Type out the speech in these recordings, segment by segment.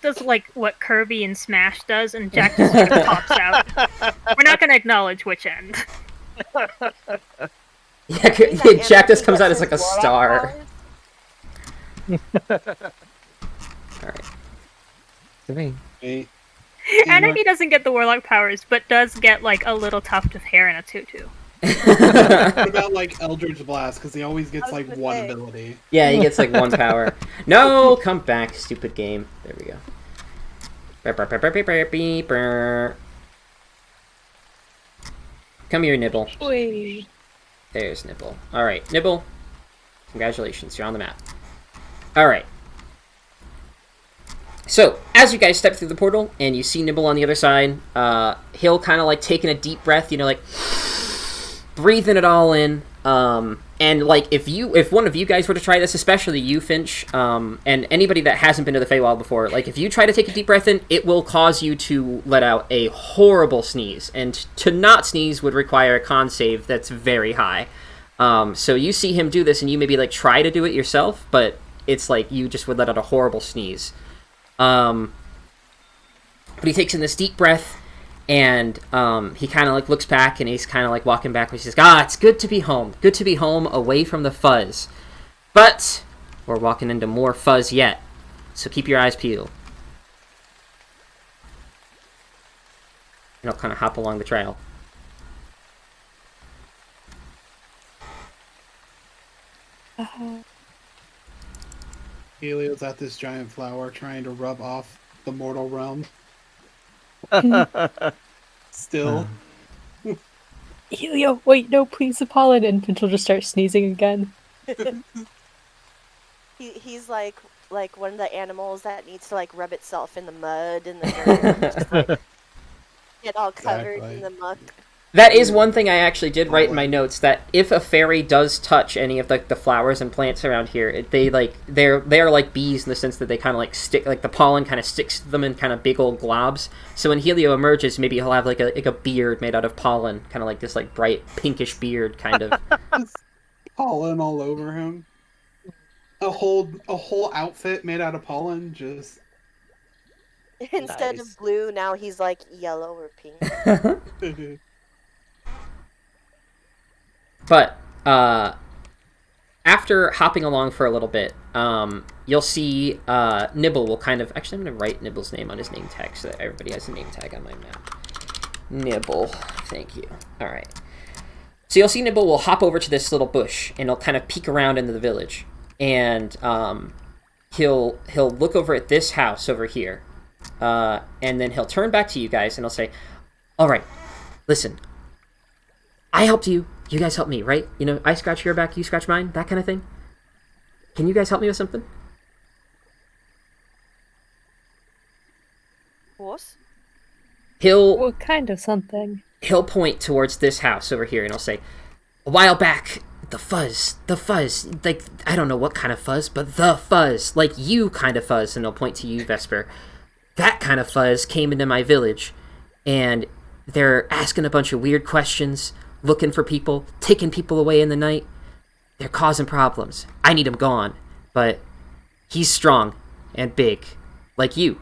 just does like what Kirby and Smash does, and Jack just sort of pops out. We're not going to acknowledge which end. Yeah, Jack just comes out as like a star. Alright. To me. And he doesn't get the warlock powers, but does get like a little tuft of hair and a tutu. What about like Eldritch Blast? Because he always gets like one ability. Yeah, he gets like one power. No, come back, stupid game. There we go. Come here, Nibble. Wait. There's Nibble. Alright, Nibble. Congratulations, you're on the map. Alright. So, as you guys step through the portal, and you see Nibble on the other side, he'll kind of like taking a deep breath, you know, like breathing it all in. And like if one of you guys were to try this, especially you, Finch, and anybody that hasn't been to the Feywild before, like if you try to take a deep breath in, it will cause you to let out a horrible sneeze, and to not sneeze would require a con save that's very high. So you see him do this, and you maybe like try to do it yourself, but it's like you just would let out a horrible sneeze. But he takes in this deep breath, and he kind of like looks back, and he's kind of like walking backwards. He says, it's good to be home. Good to be home, away from the fuzz. But we're walking into more fuzz yet, so keep your eyes peeled. And I'll kind of hop along the trail. Helio's at this giant flower trying to rub off the mortal realm. Still. Helio, wait, no, please, the pollen. And Finch will just start sneezing again. He's like one of the animals that needs to like rub itself in the mud and the dirt, just like get all covered in the muck. That is one thing I actually did write in my notes, that if a fairy does touch any of the flowers and plants around here, they're like bees in the sense that they kind of like stick, like the pollen kind of sticks to them in kind of big old globs. So when Helio emerges, maybe he'll have like a beard made out of pollen, kind of like this like bright pinkish beard kind of. Pollen all over him. A whole outfit made out of pollen, just instead of blue, now he's like yellow or pink. But after hopping along for a little bit, you'll see Nibble will kind of... Actually, I'm going to write Nibble's name on his name tag so that everybody has a name tag on my map. Nibble. Thank you. All right. So you'll see Nibble will hop over to this little bush, and he'll kind of peek around into the village. And he'll look over at this house over here. And then he'll turn back to you guys, and he'll say, all right, listen. I helped you. You guys help me, right? You know, I scratch your back, you scratch mine, that kind of thing. Can you guys help me with something? What? What kind of something? He'll point towards this house over here, and he'll say, a while back, the fuzz, like, I don't know what kind of fuzz, but the fuzz, like you kind of fuzz, and he'll point to you, Vesper. That kind of fuzz came into my village, and they're asking a bunch of weird questions, looking for people, taking people away in the night. They're causing problems. I need him gone. But he's strong and big, like you.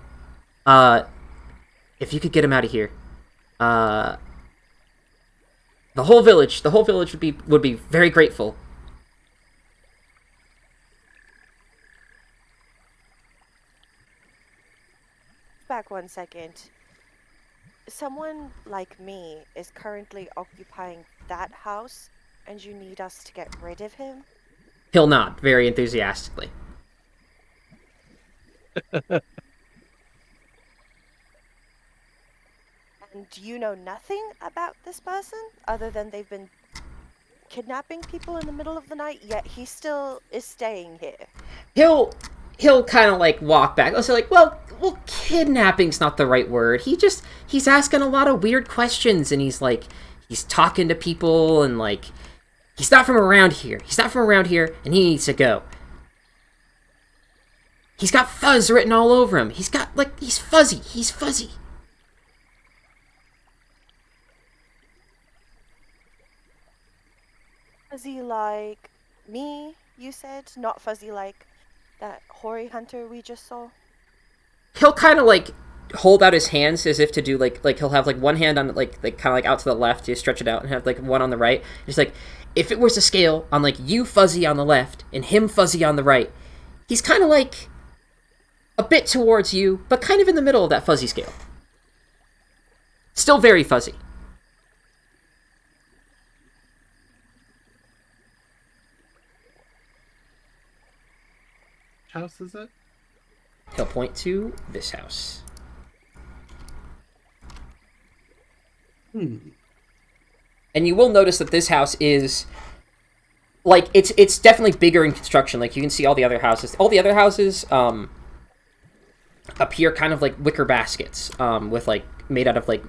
If you could get him out of here, the whole village would be very grateful. Back 1 second. Someone like me is currently occupying that house, and you need us to get rid of him? He'll nod very enthusiastically. And do you know nothing about this person, other than they've been kidnapping people in the middle of the night, yet he still is staying here? He'll kind of like walk back. He'll say like, well, kidnapping's not the right word. He's asking a lot of weird questions, and he's talking to people, and like, he's not from around here. And he needs to go. He's got fuzz written all over him. He's fuzzy. Fuzzy like me, you said? Not fuzzy like that hoary hunter we just saw? he'll kind of like hold out his hands as if to do like he'll have like one hand on like kind of like out to the left, you stretch it out, and have like one on the right. He's like, if it was a scale on like you fuzzy on the left and him fuzzy on the right, he's kind of like a bit towards you, but kind of in the middle of that fuzzy scale. Still very fuzzy. Which house is it? He'll point to this house. And you will notice that this house is like it's definitely bigger in construction. Like you can see all the other houses. All the other houses appear kind of like wicker baskets with like made out of like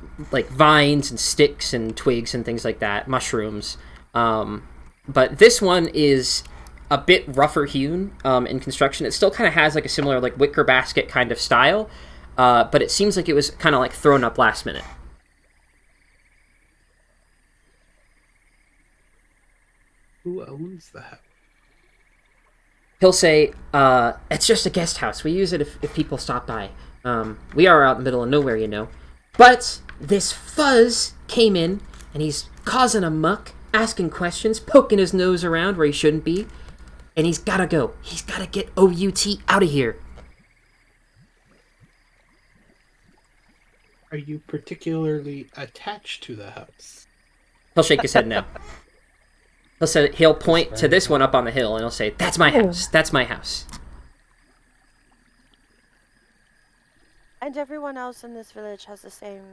vines and sticks and twigs and things like that, mushrooms. But this one is a bit rougher hewn in construction. It still kind of has like a similar like wicker basket kind of style, but it seems like it was kind of like thrown up last minute. Who owns the house? He'll say, it's just a guest house. We use it if people stop by. We are out in the middle of nowhere, you know. But this fuzz came in, and he's causing a muck, asking questions, poking his nose around where he shouldn't be. And he's gotta go. He's gotta get OUT out of here. Are you particularly attached to the house? He'll shake his head no. He'll point to this one up on the hill, and he'll say, that's my house. That's my house. And everyone else in this village has the same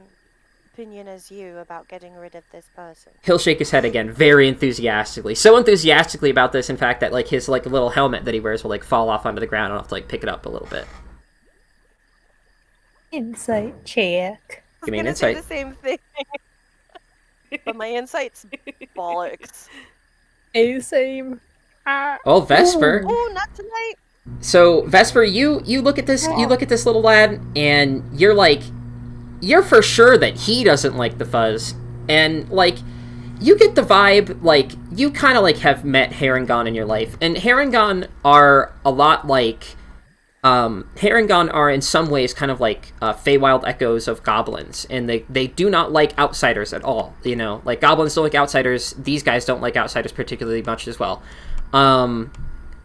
opinion as you about getting rid of this person. He'll shake his head again, very enthusiastically. So enthusiastically about this, in fact, that like his like little helmet that he wears will like fall off onto the ground, and I'll have to like pick it up a little bit. Insight check. Give me an I was gonna say insight. the same thing. But my insight's bollocks. Same. Oh, Vesper. Oh, not tonight. So Vesper, you look at this little lad, and you're for sure that he doesn't like the fuzz, and like you get the vibe like you kind of like have met Harengon in your life, and Harengon are a lot like Harengon are in some ways kind of like Feywild echoes of goblins, and they do not like outsiders at all. You know, like goblins don't like outsiders. These guys don't like outsiders particularly much as well.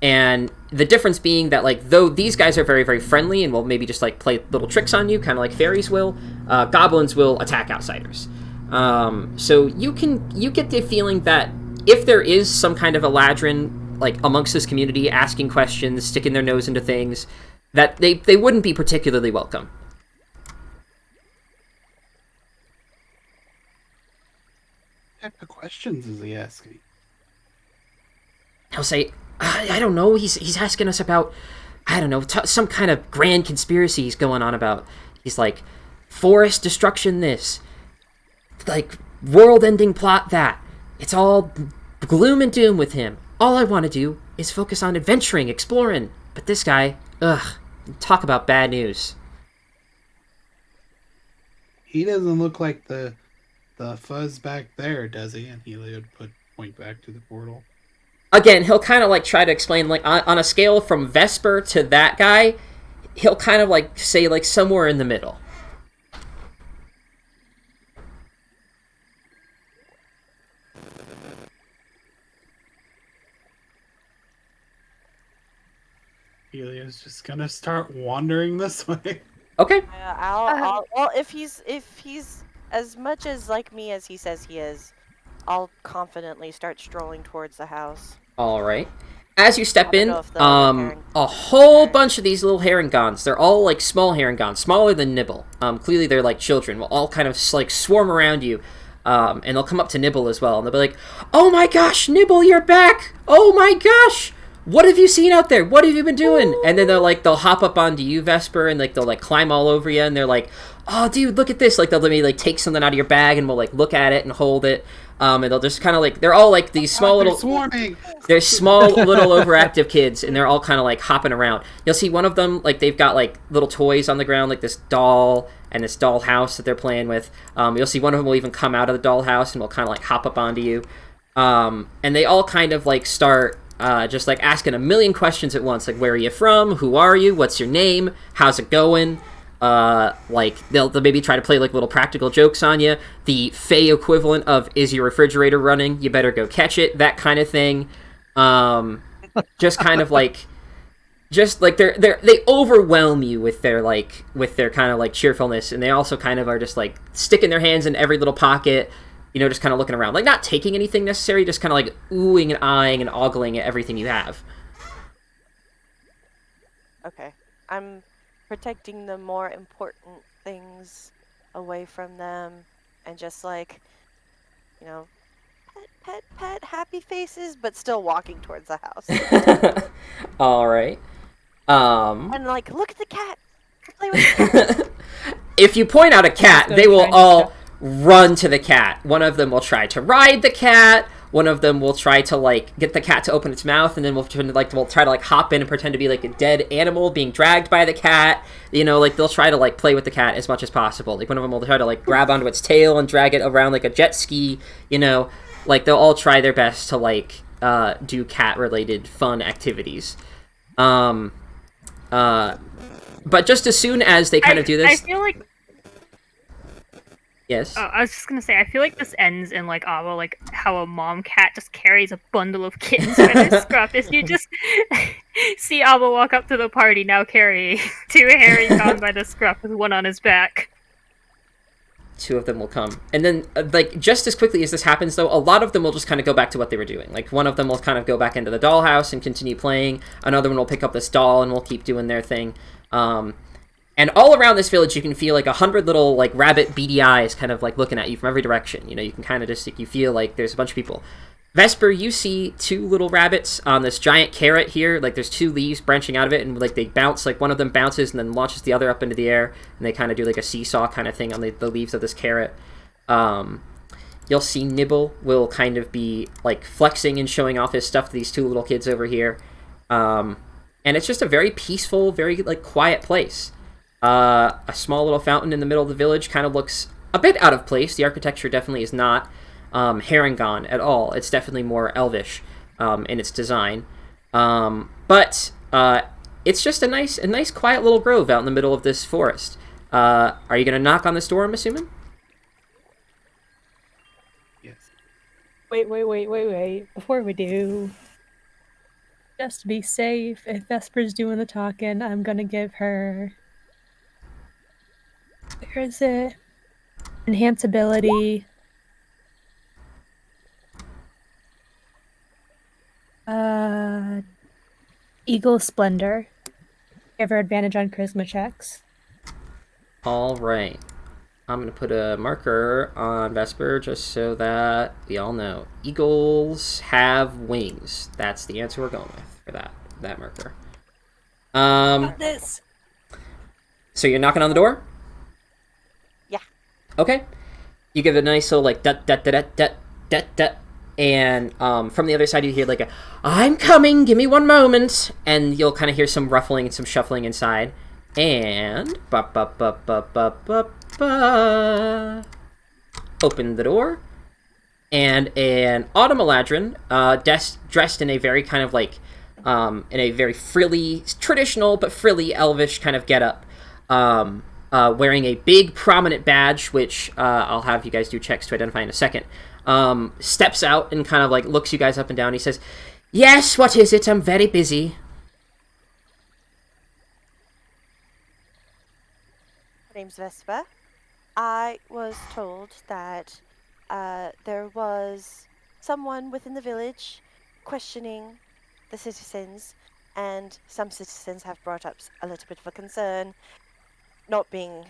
And the difference being that, like, though these guys are very, very friendly and will maybe just, like, play little tricks on you, kind of like fairies will, goblins will attack outsiders. So you get the feeling that if there is some kind of Eladrin, like, amongst this community, asking questions, sticking their nose into things, that they wouldn't be particularly welcome. What type of questions is he asking? He'll say, I don't know, he's asking us about, I don't know, some kind of grand conspiracy he's going on about. He's like, forest destruction this, like, world-ending plot that. It's all gloom and doom with him. All I want to do is focus on adventuring, exploring. But this guy, talk about bad news. He doesn't look like the fuzz back there, does he? And he would point back to the portal. Again, he'll kind of like try to explain, like, on a scale from Vesper to that guy, he'll kind of like say like somewhere in the middle. Helia's just gonna start wandering this way. Okay. Well, if he's as much as like me as he says he is, I'll confidently start strolling towards the house. All right. As you step in, know if the a whole bunch of these little Haringons, they're all like small Haringons, smaller than Nibble. Clearly they're like children, will all kind of like swarm around you. And they'll come up to Nibble as well, and they'll be like, "Oh my gosh, Nibble, you're back! Oh my gosh! What have you seen out there? What have you been doing?" And then they'll hop up onto you, Vesper, and like they'll like climb all over you, and they're like, "Oh dude, look at this!" Like they'll maybe like take something out of your bag, and we'll like look at it and hold it. And they'll just kind of like, they're all like these small little, swarming. they're small little overactive kids, and they're all kind of like hopping around. You'll see one of them, like they've got like little toys on the ground, like this doll and this doll house that they're playing with. You'll see one of them will even come out of the doll house and will kind of like hop up onto you. And they all kind of like start just like asking a million questions at once, like, where are you from? Who are you? What's your name? How's it going? Like they'll maybe try to play like little practical jokes on you. The Fey equivalent of "Is your refrigerator running? You better go catch it." That kind of thing. Just kind of like, just like they overwhelm you with their kind of like cheerfulness, and they also kind of are just like sticking their hands in every little pocket. You know, just kind of looking around, like not taking anything necessary, just kind of like oohing and eyeing and ogling at everything you have. Okay. I'm protecting the more important things away from them and just like, you know, pet, happy faces, but still walking towards the house. All right. And like, look at the cat. Play with the cat. If you point out a cat, Let's go they will try and all run to the cat. One of them will try to ride the cat. One of them will try to like get the cat to open its mouth, and then we'll try to like hop in and pretend to be like a dead animal being dragged by the cat. You know, like they'll try to like play with the cat as much as possible. Like one of them will try to like grab onto its tail and drag it around like a jet ski. You know, like they'll all try their best to like do cat related fun activities. But just as soon as they kind of do this, I feel like. yes. Oh, I was just gonna say, I feel like this ends in like Ava, like how a mom cat just carries a bundle of kittens by their scruff. Is you just see Ava walk up to the party now carrying two hairy gone by the scruff with one on his back. Two of them will come. And then, like, just as quickly as this happens, though, a lot of them will just kind of go back to what they were doing. Like, one of them will kind of go back into the dollhouse and continue playing. Another one will pick up this doll and will keep doing their thing. And all around this village, you can feel, like, 100 little, like, rabbit beady eyes kind of, like, looking at you from every direction. You know, you can kind of just, you feel like there's a bunch of people. Vesper, you see two little rabbits on this giant carrot here. Like, there's two leaves branching out of it, and, like, they bounce. Like, one of them bounces and then launches the other up into the air, and they kind of do, like, a seesaw kind of thing on the leaves of this carrot. You'll see Nibble will kind of be, like, flexing and showing off his stuff to these two little kids over here. And it's just a very peaceful, very, like, quiet place. A small little fountain in the middle of the village kind of looks a bit out of place. The architecture definitely is not Harengon at all. It's definitely more elvish in its design. But it's just a nice quiet little grove out in the middle of this forest. Are you going to knock on this door, I'm assuming? Yes. Wait. Before we do, just to be safe, if Vesper's doing the talking, I'm gonna give her... Where is it? Enhance ability. Eagle Splendor. Give her advantage on charisma checks. All right. I'm going to put a marker on Vesper just so that we all know. Eagles have wings. That's the answer we're going with for that marker. Got this. So you're knocking on the door? Yeah. Okay. You give it a nice little like dut dut dut dut dut dut, and from the other side you hear like a "I'm coming, give me one moment," and you'll kind of hear some ruffling and some shuffling inside, and open the door, and an autumn eladrin, dressed in a very kind of like in a very frilly, traditional but frilly elvish kind of getup. Wearing a big prominent badge, which I'll have you guys do checks to identify in a second, steps out and kind of like looks you guys up and down. He says, "Yes, what is it? I'm very busy." My name's Vesper. I was told that there was someone within the village questioning the citizens, and some citizens have brought up a little bit of a concern, not being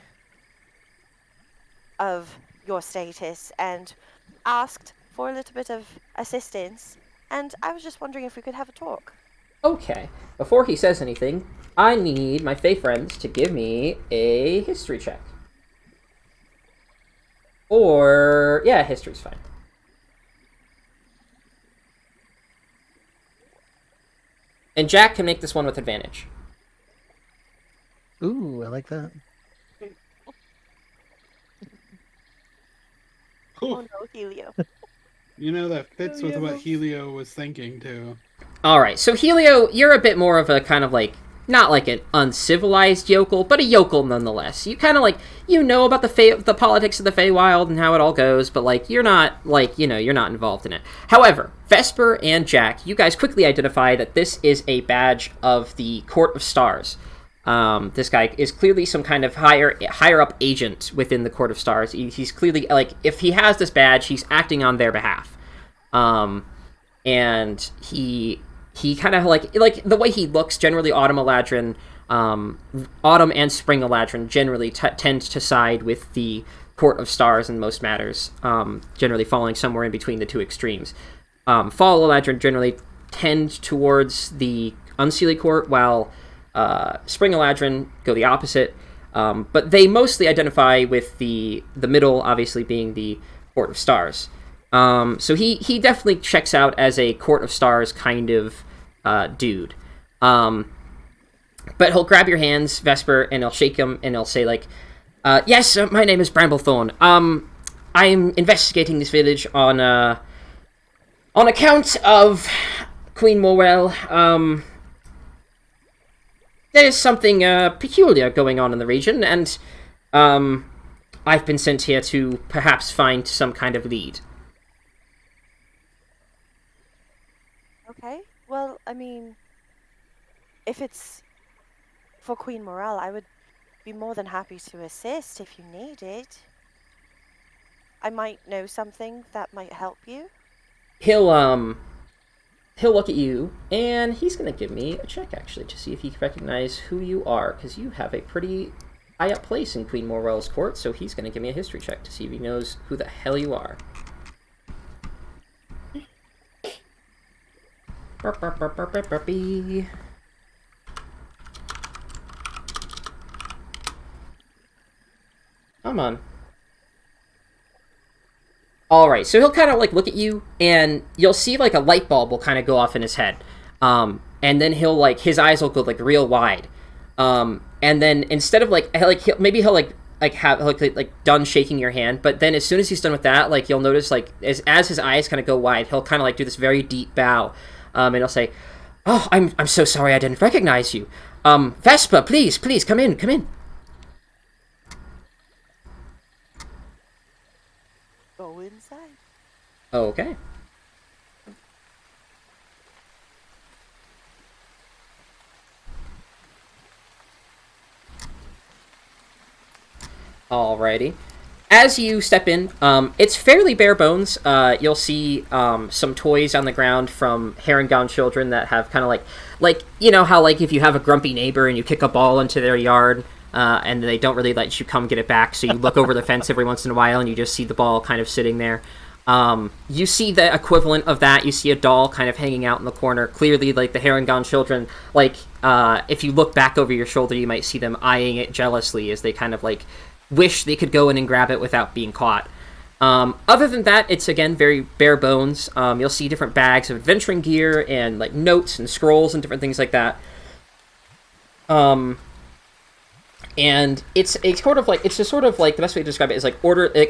of your status, and asked for a little bit of assistance, and I was just wondering if we could have a talk. Okay. Before he says anything, I need my Fey friends to give me a history check. Or, yeah, history's fine. And Jack can make this one with advantage. Ooh, I like that. Oh no, Helio. You know, that fits with what Helio was thinking, too. All right, so Helio, you're a bit more of a kind of like not like an uncivilized yokel, but a yokel nonetheless. You kind of like, about the politics of the Feywild and how it all goes, but like, you're not like, you're not involved in it. However, Vesper and Jack, you guys quickly identify that this is a badge of the Court of Stars. This guy is clearly some kind of higher up agent within the Court of Stars. He's clearly, like, if he has this badge, he's acting on their behalf. And he kind of like the way he looks, generally Autumn Eladrin, Autumn and Spring Eladrin generally tend to side with the Court of Stars in most matters, generally falling somewhere in between the two extremes. Fall Eladrin generally tend towards the Unseelie Court, while Spring Eladrin go the opposite, but they mostly identify with the middle, obviously being the Court of Stars. So he definitely checks out as a Court of Stars kind of dude. But he'll grab your hands, Vesper, and he'll shake them, and he'll say, like, yes, my name is Bramblethorn. I'm investigating this village on account of Queen Morwell. There's something peculiar going on in the region, and I've been sent here to perhaps find some kind of lead. Okay. Well, I mean, if it's for Queen Morale, I would be more than happy to assist if you need it. I might know something that might help you. He'll look at you, and he's going to give me a check, actually, to see if he can recognize who you are, because you have a pretty high up place in Queen Morwell's court, so he's going to give me a history check to see if he knows who the hell you are. Come on. Alright, so he'll kind of, like, look at you, and you'll see, like, a light bulb will kind of go off in his head. And then he'll, like, his eyes will go, like, real wide. And then instead of, like maybe he'll have done shaking your hand, but then as soon as he's done with that, like, you'll notice, like, as his eyes kind of go wide, he'll kind of, like, do this very deep bow. And he'll say, "Oh, I'm so sorry I didn't recognize you. Vesper, please, come in. Go inside. Okay. Alrighty. As you step in, it's fairly bare bones. You'll see some toys on the ground from Hare-orrs children that have kind of like you know how, like, if you have a grumpy neighbor and you kick a ball into their yard, and they don't really let you come get it back, so you look over the fence every once in a while and you just see the ball kind of sitting there. You see the equivalent of that. You see a doll kind of hanging out in the corner. Clearly, like, the Hare-orrs children, like, if you look back over your shoulder, you might see them eyeing it jealously as they kind of, like, wish they could go in and grab it without being caught. Other than that, it's, again, very bare bones. You'll see different bags of adventuring gear and, like, notes and scrolls and different things like that. And it's sort of like, the best way to describe it is, like,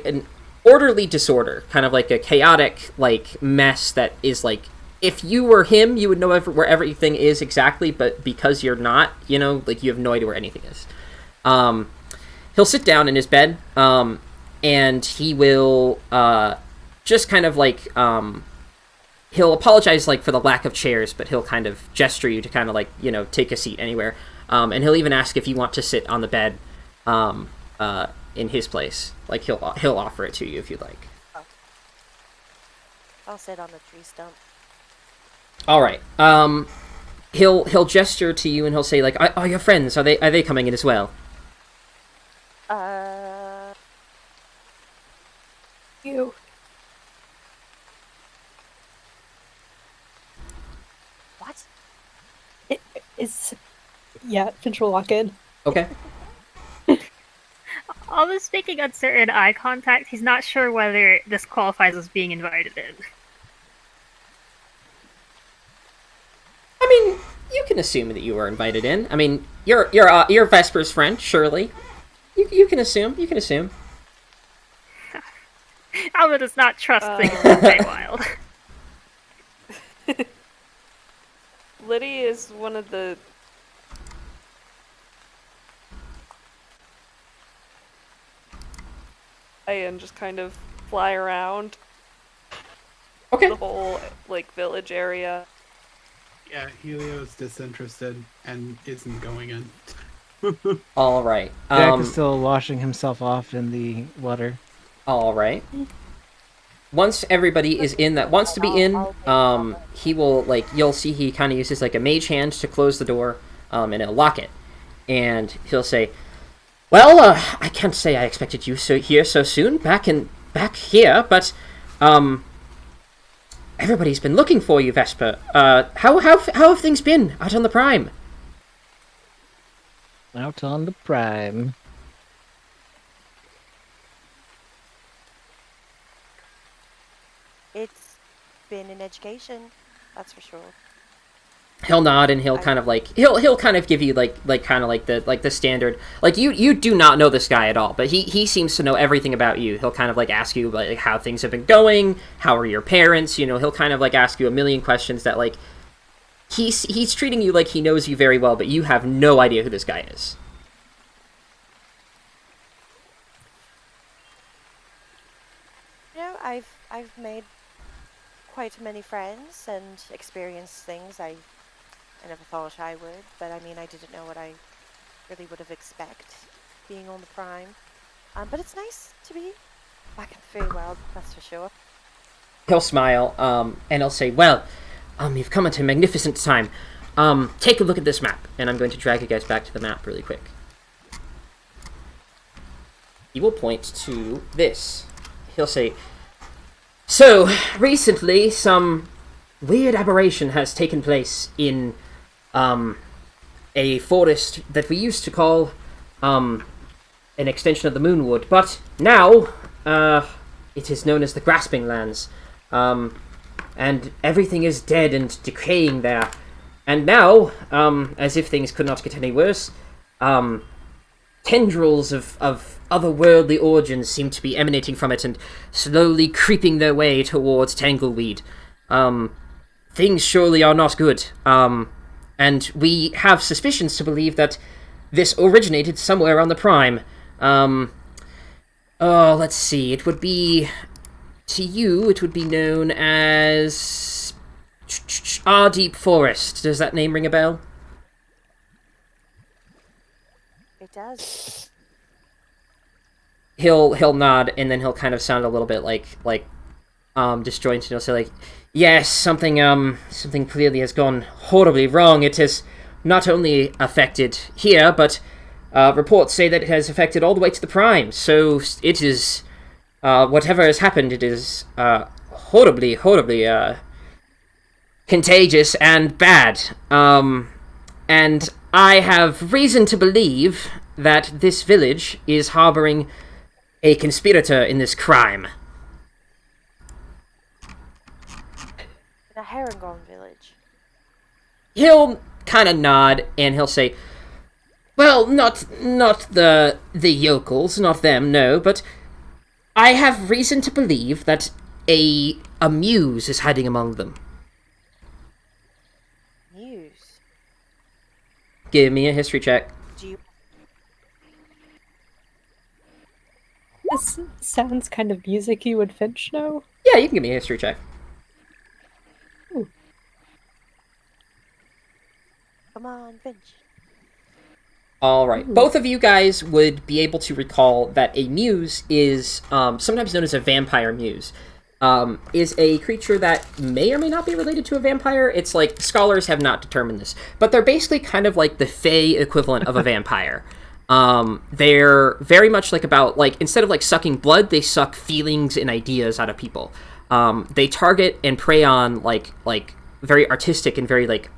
an orderly disorder, kind of like a chaotic, like, mess that is, like, if you were him, you would know where everything is exactly, but because you're not, you know, like, you have no idea where anything is. He'll sit down in his bed, and he will just kind of, like, he'll apologize, like, for the lack of chairs, but he'll kind of gesture you to kind of, like, you know, take a seat anywhere. And he'll even ask if you want to sit on the bed in his place. Like, he'll offer it to you if you'd like. Oh. I'll sit on the tree stump. All right. He'll gesture to you and he'll say, like, "Are your friends? Are they coming in as well?" You. What? Yeah, Finch will walk in. Okay. Almost making uncertain eye contact, he's not sure whether this qualifies as being invited in. I mean, you can assume that you were invited in. I mean, you're Vesper's friend, surely. You can assume. Alma does not trust things in the Feywild. Liddy is one of the and just kind of fly around Okay. the whole like village area. Yeah, Helio's disinterested and isn't going in. All right. Jack is still washing himself off in the water. All right. Once everybody is in that wants to be in, he will like you'll see he kind of uses like a mage hand to close the door, and he'll lock it, and he'll say, "Well, I can't say I expected you here so soon, back here, but everybody's been looking for you, Vesper. How have things been out on the Prime?" Out on the Prime. It's been an education, that's for sure. He'll nod and he'll kind of like he'll kind of give you like kind of like the standard, like you do not know this guy at all, but he seems to know everything about you. He'll kind of like ask you like how things have been going, how are your parents, you know, he'll kind of like ask you a million questions that like he's treating you like he knows you very well, but you have no idea who this guy is. You know, I've made quite many friends and experienced things I never thought I would, but I mean, I didn't know what I really would have expected being on the Prime. But it's nice to be back in the free world, that's for sure. He'll smile, and he'll say, "Well, you've come at a magnificent time. Take a look at this map," and I'm going to drag you guys back to the map really quick. He will point to this. He'll say, "So, recently, some weird aberration has taken place in, a forest that we used to call, an extension of the Moonwood, but now, it is known as the Grasping Lands, and everything is dead and decaying there. And now, as if things could not get any worse, tendrils of otherworldly origins seem to be emanating from it and slowly creeping their way towards Tangleweed. Things surely are not good. And we have suspicions to believe that this originated somewhere on the Prime. Let's see. It would be... To you, it would be known as... Our Deep Forest. Does that name ring a bell?" It does. He'll nod, and then he'll kind of sound a little bit like disjointed. He'll say like, "Yes, something clearly has gone horribly wrong. It has not only affected here, but reports say that it has affected all the way to the Prime. So it is, whatever has happened, it is horribly contagious and bad. And I have reason to believe that this village is harboring a conspirator in this crime." In a Hare-orrs village. He'll kind of nod, and he'll say, "Well, not the yokels, not them, no, but I have reason to believe that a muse is hiding among them." News. Give me a history check. Do you... This sounds kind of music-y. Would Finch know? Yeah, you can give me a history check. Come on, Finch. Alright, both of you guys would be able to recall that a muse is, sometimes known as a vampire muse, is a creature that may or may not be related to a vampire. It's like, scholars have not determined this, but they're basically kind of like the Fey equivalent of a vampire. They're very much like about, like, instead of like sucking blood, they suck feelings and ideas out of people. They target and prey on like very artistic and very like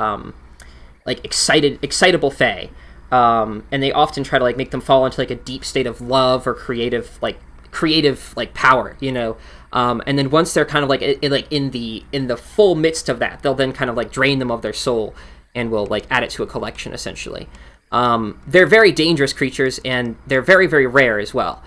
excitable Fey. And they often try to like make them fall into like a deep state of love or creative power, you know. And then once they're kind of like in the full midst of that, they'll then kind of like drain them of their soul and will like add it to a collection essentially. They're very dangerous creatures, and they're very, very rare as well.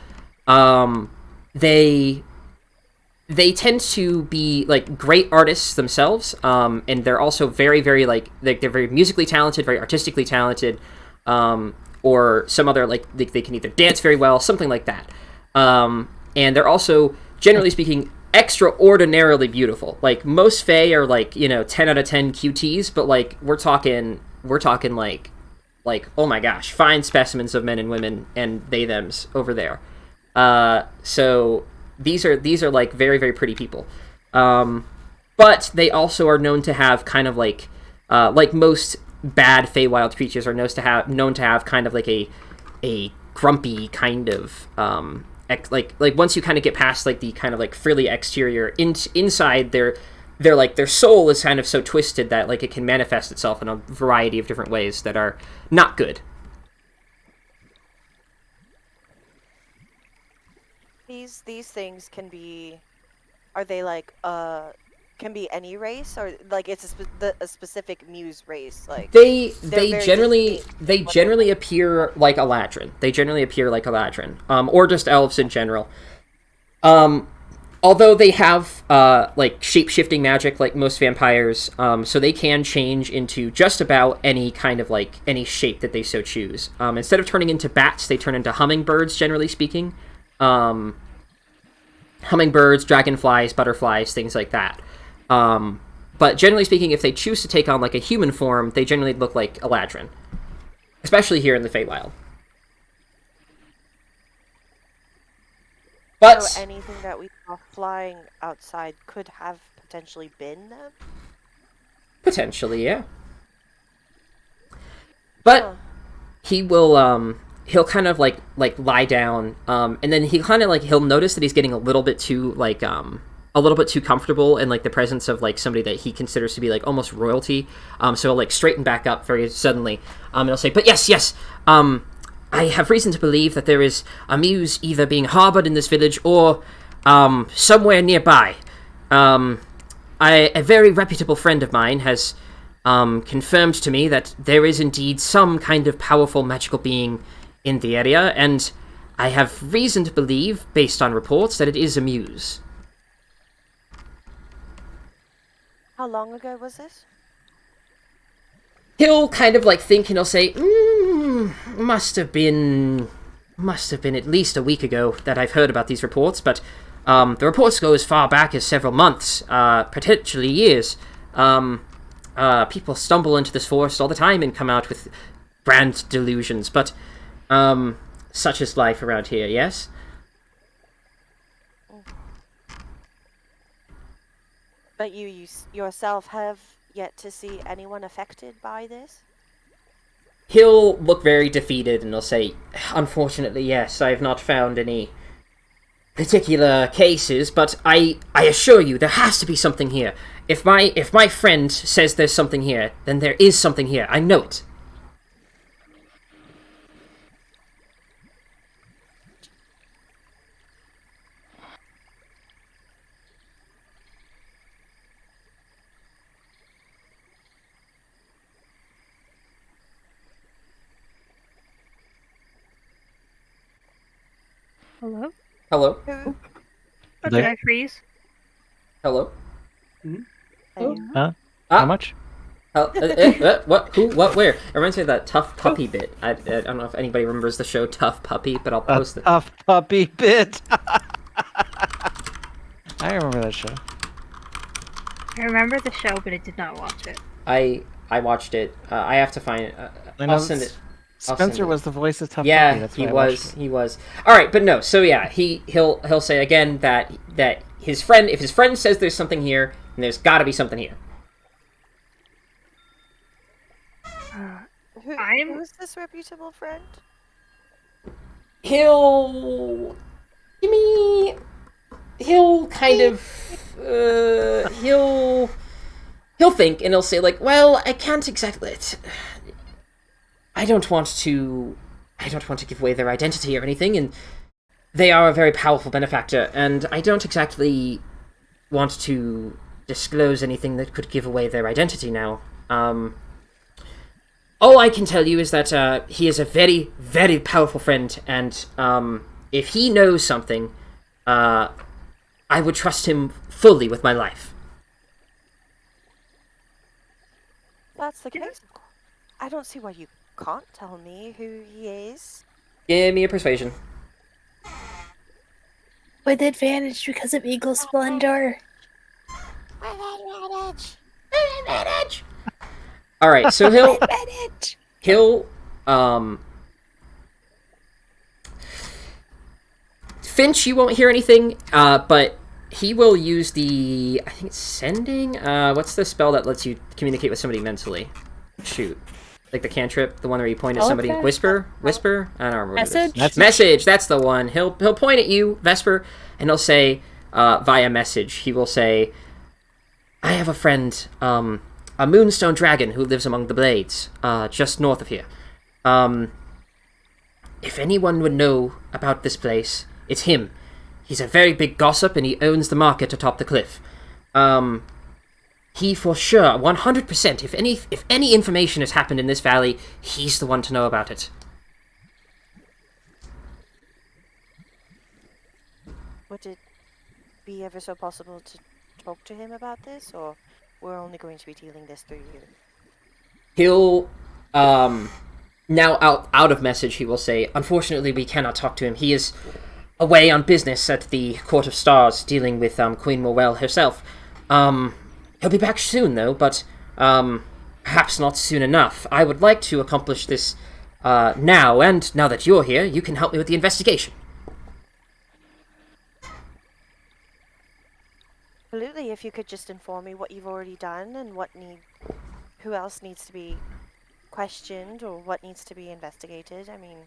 They tend to be like great artists themselves, and they're also very, very they're very musically talented, very artistically talented, or some other they can either dance very well, something like that. And they're also, generally speaking, extraordinarily beautiful. Like, most Fae are, like, 10 out of 10 QTs, but, like, we're talking like, oh my gosh, fine specimens of men and women and they-thems over there. So these are like very, very pretty people. But they also are known to have kind of like most bad Feywild creatures are known to have kind of like a grumpy kind of like once you kind of get past like the kind of like frilly exterior, inside their soul is kind of so twisted that like it can manifest itself in a variety of different ways that are not good. These things can be, are they like can be any race, or like it's a specific muse race? Like they very generally distinct. appear like Eladrin. They generally appear like Eladrin, or just elves in general. Although they have like shape-shifting magic like most vampires, so they can change into just about any kind of like any shape that they so choose. Instead of turning into bats, they turn into hummingbirds, generally speaking. Hummingbirds, dragonflies, butterflies, things like that. But generally speaking, if they choose to take on like a human form, they generally look like Eladrin, especially here in the Feywild. But So anything that we saw flying outside could have potentially been them? potentially, yeah. But he will he'll kind of like lie down, and then he'll notice that he's getting a little bit too comfortable in like the presence of like somebody that he considers to be like almost royalty. So he'll like straighten back up very suddenly. And he'll say, "But yes, I have reason to believe that there is a muse either being harbored in this village or somewhere nearby. A very reputable friend of mine has confirmed to me that there is indeed some kind of powerful magical being in the area, and I have reason to believe, based on reports, that it is a muse." How long ago was this? He'll kind of like think, and he'll say, must have been at least a week ago that I've heard about these reports, but the reports go as far back as several months, potentially years. People stumble into this forest all the time and come out with grand delusions, but such is life around here, yes? But you yourself have yet to see anyone affected by this? He'll look very defeated and he'll say, "Unfortunately, yes, I have not found any particular cases, but I assure you there has to be something here. If my friend says there's something here, then there is something here. I know it." Hello? Hello? Who? Oh, did I freeze? Hello? Huh? Ah. How much? What? Who? What? Where? It reminds me of that Tough Puppy bit. I don't know if anybody remembers the show Tough Puppy, but I'll post it. Tough puppy bit. I remember that show. I remember the show, but I did not watch it. I watched it. I have to find it. I'll send it. Spencer was the voice of Tough Puppy. Yeah, That's he why I was. watched it. He was. All right, but no. So yeah, he'll say again that his friend, if his friend says there's something here, then there's got to be something here. Who's this reputable friend? He'll kind of he'll think and he'll say like, well, I can't exactly. I don't want to give away their identity or anything, and they are a very powerful benefactor, and I don't exactly want to disclose anything that could give away their identity now. All I can tell you is that he is a very, very powerful friend, and if he knows something, I would trust him fully with my life. That's the case. I don't see why you can't tell me who he is. Give me a persuasion. With advantage because of Eagle Splendor. Advantage. All right, so Advantage. he'll Finch, you won't hear anything, but he will use the, I think it's sending. What's the spell that lets you communicate with somebody mentally? Shoot. Like the cantrip, the one where you point at somebody. Okay. Whisper? I don't remember. Message? Message, that's the one. He'll point at you, Vesper, and he'll say, via message, he will say, I have a friend, a moonstone dragon who lives among the blades, just north of here. If anyone would know about this place, it's him. He's a very big gossip, and he owns the market atop the cliff. He for sure, 100%, if any information has happened in this valley, he's the one to know about it. Would it be ever so possible to talk to him about this, or we're only going to be dealing this through you? He'll, now out of message, he will say, unfortunately, we cannot talk to him. He is away on business at the Court of Stars, dealing with Queen Morwell herself. He'll be back soon, though, but perhaps not soon enough. I would like to accomplish this now, and now that you're here, you can help me with the investigation. Absolutely, if you could just inform me what you've already done and who else needs to be questioned or what needs to be investigated. I mean,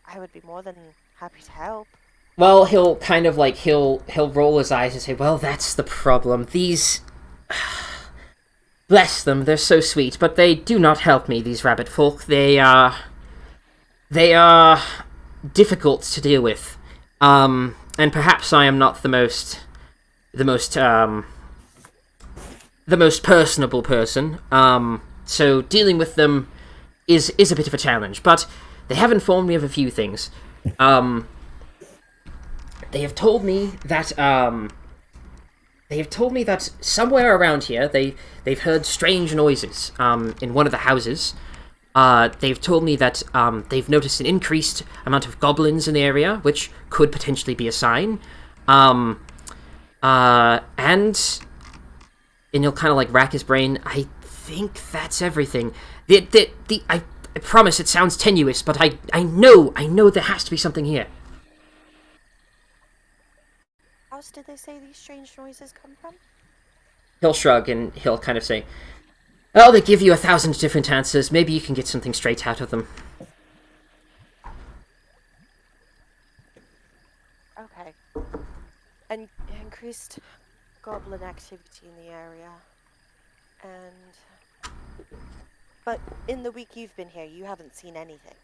I would be more than happy to help. Well, he'll kind of like, he'll roll his eyes and say, well, that's the problem. These... Bless them, they're so sweet, but they do not help me, these rabbit folk. They are difficult to deal with. And perhaps I am not the most personable person. So dealing with them is a bit of a challenge, but they have informed me of a few things. They have told me that somewhere around here they've heard strange noises in one of the houses. They've told me that they've noticed an increased amount of goblins in the area, which could potentially be a sign. And he'll kind of like rack his brain. I think that's everything. I promise it sounds tenuous, but I know there has to be something here. How else did they say these strange noises come from? He'll shrug and he'll kind of say, oh, they give you 1,000 different answers. Maybe you can get something straight out of them. Okay. And increased goblin activity in the area. But in the week you've been here, you haven't seen anything.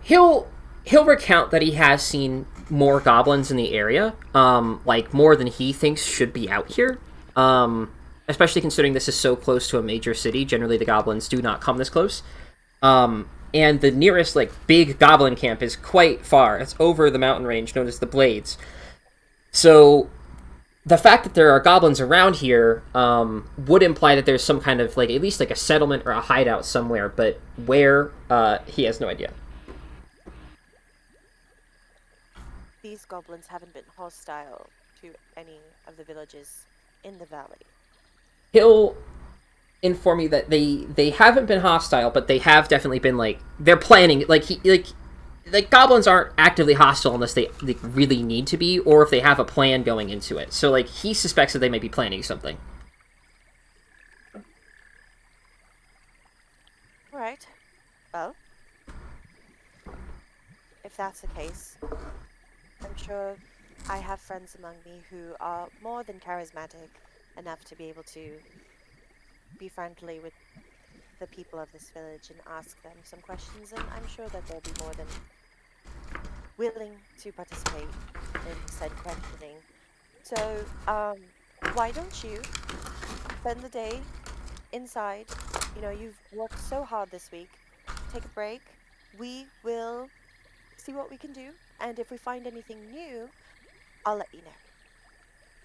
He'll recount that he has seen more goblins in the area, like more than he thinks should be out here. Especially considering this is so close to a major city. Generally, the goblins do not come this close. And the nearest, like, big goblin camp is quite far. It's over the mountain range known as the Blades. So the fact that there are goblins around here would imply that there's some kind of, like, at least like a settlement or a hideout somewhere, but where, he has no idea. These goblins haven't been hostile to any of the villages in the valley. He'll inform you that they haven't been hostile, but they have definitely been, like, they're planning, like goblins aren't actively hostile unless they really need to be, or if they have a plan going into it. So, like, he suspects that they might be planning something. Alright. Well, if that's the case, I'm sure I have friends among me who are more than charismatic enough to be able to be friendly with the people of this village and ask them some questions, and I'm sure that they'll be more than willing to participate in said questioning. So, why don't you spend the day inside? You know, you've worked so hard this week. Take a break. We will see what we can do, and if we find anything new, I'll let you know.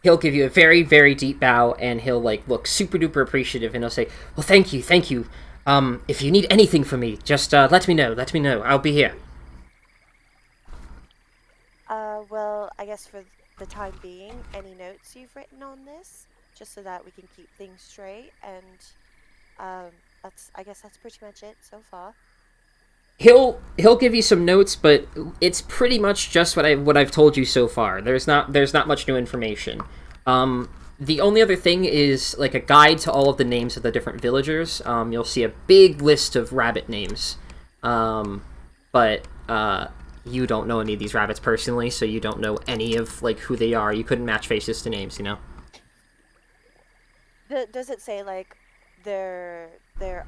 He'll give you a very, very deep bow, and he'll, like, look super duper appreciative, and he'll say, well, thank you. If you need anything from me, just let me know. I'll be here. Well, I guess for the time being, any notes you've written on this, just so that we can keep things straight, and I guess that's pretty much it so far. He'll give you some notes, but it's pretty much just what I've told you so far. There's not much new information. The only other thing is like a guide to all of the names of the different villagers. You'll see a big list of rabbit names, but you don't know any of these rabbits personally, so you don't know any of like who they are. You couldn't match faces to names, you know. Does it say like their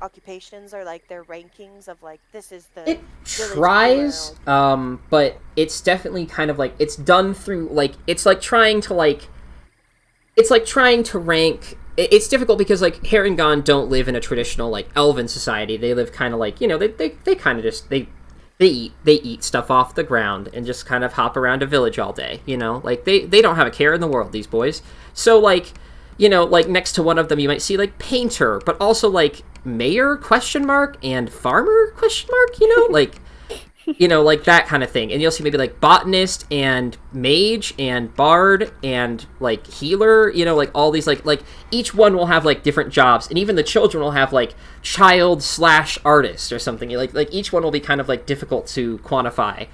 occupations or like their rankings of like this is the It village tries, hero? but it's definitely kind of like it's done through like it's like trying to rank. It's difficult because like Harengon don't live in a traditional like elven society. They live kind of like they kind of just they eat stuff off the ground and just kind of hop around a village all day. Like they don't have a care in the world, these boys. So like like next to one of them you might see like painter, but also like mayor question mark and farmer question mark. Like like that kind of thing. And you'll see maybe like botanist and mage and bard and like healer, like all these like each one will have like different jobs, and even the children will have like child/artist or something. Like each one will be kind of like difficult to quantify.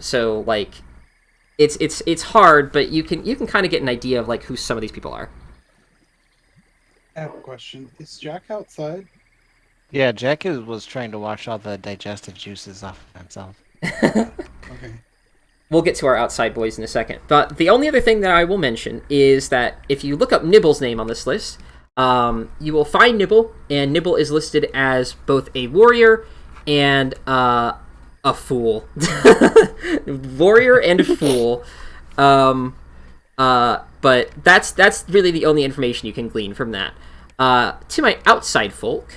So like it's hard, but you can kind of get an idea of like who some of these people are. I have a question. Is Jack outside? Yeah, Jack was trying to wash all the digestive juices off of himself. Okay. We'll get to our outside boys in a second. But the only other thing that I will mention is that if you look up Nibble's name on this list, you will find Nibble, and Nibble is listed as both a warrior and a fool. Warrior and a fool. But that's really the only information you can glean from that. To my outside folk,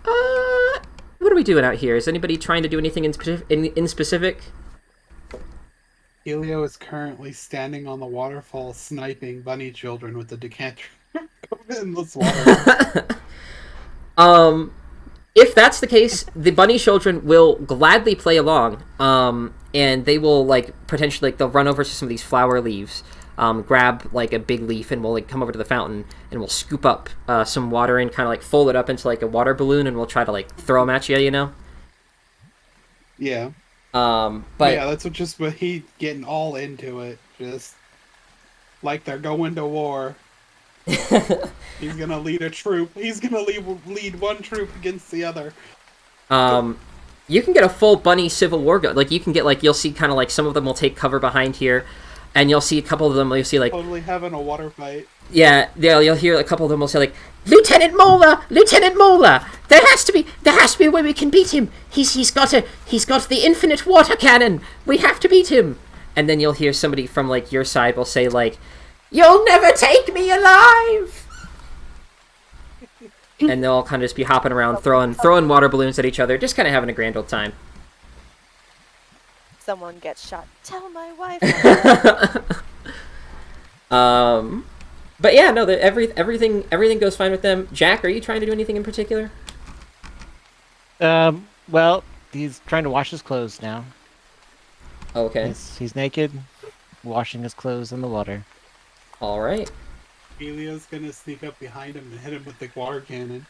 what are we doing out here? Is anybody trying to do anything in specific? Helio is currently standing on the waterfall sniping bunny children with a decanter of endless water. If that's the case, the bunny children will gladly play along, and they will like potentially they'll run over to some of these flower leaves, grab like a big leaf, and we'll like come over to the fountain and we'll scoop up some water and kind of like fold it up into like a water balloon, and we'll try to like throw them at you, Yeah. But yeah, that's what he getting all into it, just like they're going to war. He's gonna lead a troop. He's gonna lead one troop against the other. You can get a full bunny civil war gun. Like you can get like you'll see kind of like some of them will take cover behind here, and you'll see a couple of them. You'll see like Totally having a water fight. Yeah. You'll hear a couple of them will say like, Lieutenant Mola, there has to be a way we can beat him. He's got the infinite water cannon. We have to beat him. And then you'll hear somebody from like your side will say like, you'll never take me alive. And they'll all kind of just be hopping around, throwing water balloons at each other, just kind of having a grand old time. Someone gets shot. Tell my wife. But yeah, no, everything goes fine with them. Jack, are you trying to do anything in particular? Well, he's trying to wash his clothes now. Okay. He's naked, washing his clothes in the water. All right. Helio's gonna sneak up behind him and hit him with the water cannon.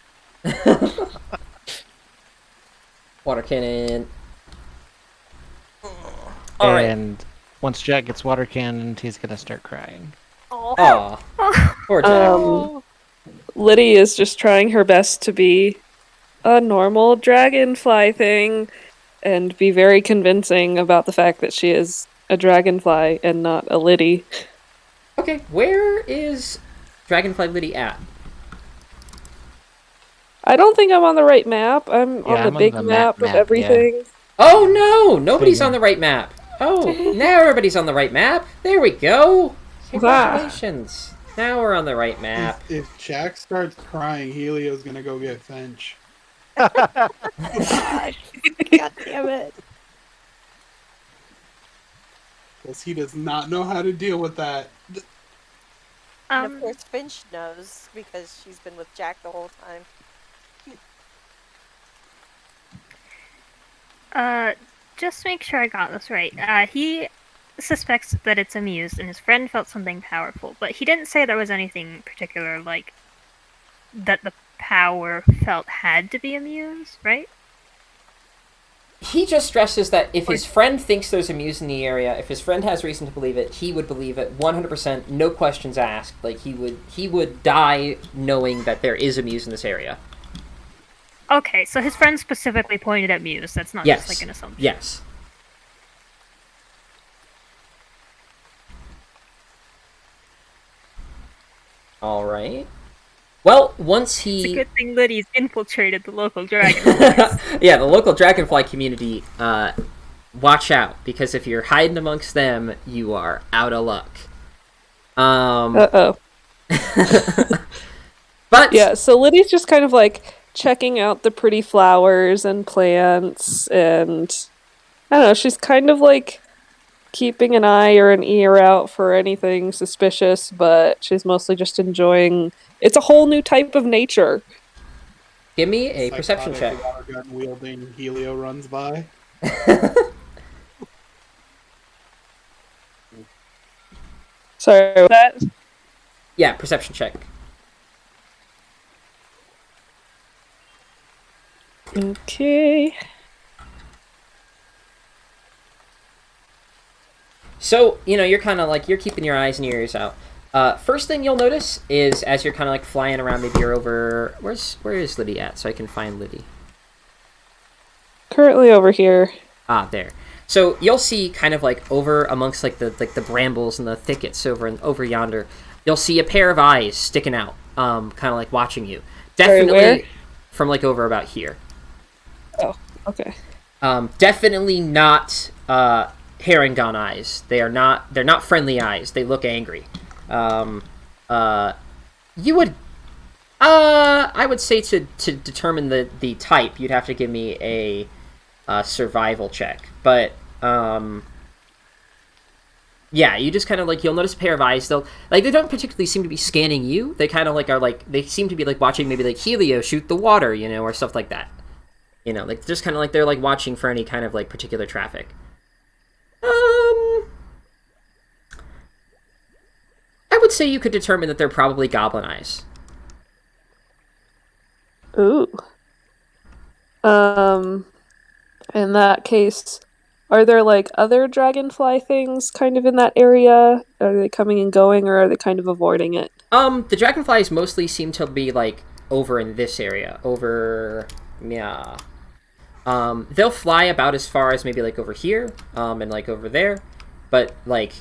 Water cannon. All right. And once Jack gets water cannoned, he's gonna start crying. Aw. Poor Jack. Liddy is just trying her best to be a normal dragonfly thing and be very convincing about the fact that she is a dragonfly and not a Liddy. Okay, where is Dragonfly Liddy at? I don't think I'm on the right map. I'm on the big map of everything. Yeah. Oh no! Nobody's on the right map. Oh, now everybody's on the right map. There we go. Congratulations. Now we're on the right map. If Jack starts crying, Helio's gonna go get Finch. God damn it. Because he does not know how to deal with that. And of course Finch knows because she's been with Jack the whole time. Just make sure I got this right. He suspects that it's a muse, and his friend felt something powerful, but he didn't say there was anything particular, like, that the power felt had to be a muse, right? He just stresses that if his friend thinks there's a muse in the area, if his friend has reason to believe it, he would believe it 100%, no questions asked. Like, he would die knowing that there is a muse in this area. Okay, so his friend specifically pointed at muse. That's not just like an assumption. Yes. All right. Well, once he... It's a good thing Liddy's infiltrated the local dragonflies. Yeah, the local dragonfly community, watch out, because if you're hiding amongst them, you are out of luck. Uh-oh. But... Yeah, so Liddy's just kind of, like, checking out the pretty flowers and plants, and... I don't know, she's kind of, like, keeping an eye or an ear out for anything suspicious, but she's mostly just enjoying... It's a whole new type of nature. Give me a perception check. Water gun wielding Helio runs by. Sorry, what's that? Yeah, perception check. Okay. So, you know, you're kind of like, you're keeping your eyes and ears out. First thing you'll notice is as you're kind of like flying around, maybe you're over... Where is Liddy at? So I can find Liddy. Currently over here. Ah, there. So you'll see kind of like over amongst like the brambles and the thickets over yonder, you'll see a pair of eyes sticking out, kind of like watching you. Definitely where? From like over about here. Oh, okay. Definitely not Harengon eyes. They're not friendly eyes. They look angry. You would I would say to determine the type, you'd have to give me a survival check. But yeah, you just kind of like, you'll notice a pair of eyes. They don't particularly seem to be scanning you. They kind of like are like, they seem to be like watching maybe like Helio shoot the water, you know, or stuff like that. You know, like just kind of like they're like watching for any kind of like particular traffic. I would say you could determine that they're probably goblin eyes. Ooh. In that case, are there like other dragonfly things kind of in that area? Are they coming and going, or are they kind of avoiding it? The dragonflies mostly seem to be like over in this area. Yeah. They'll fly about as far as maybe like over here, and like over there, but like,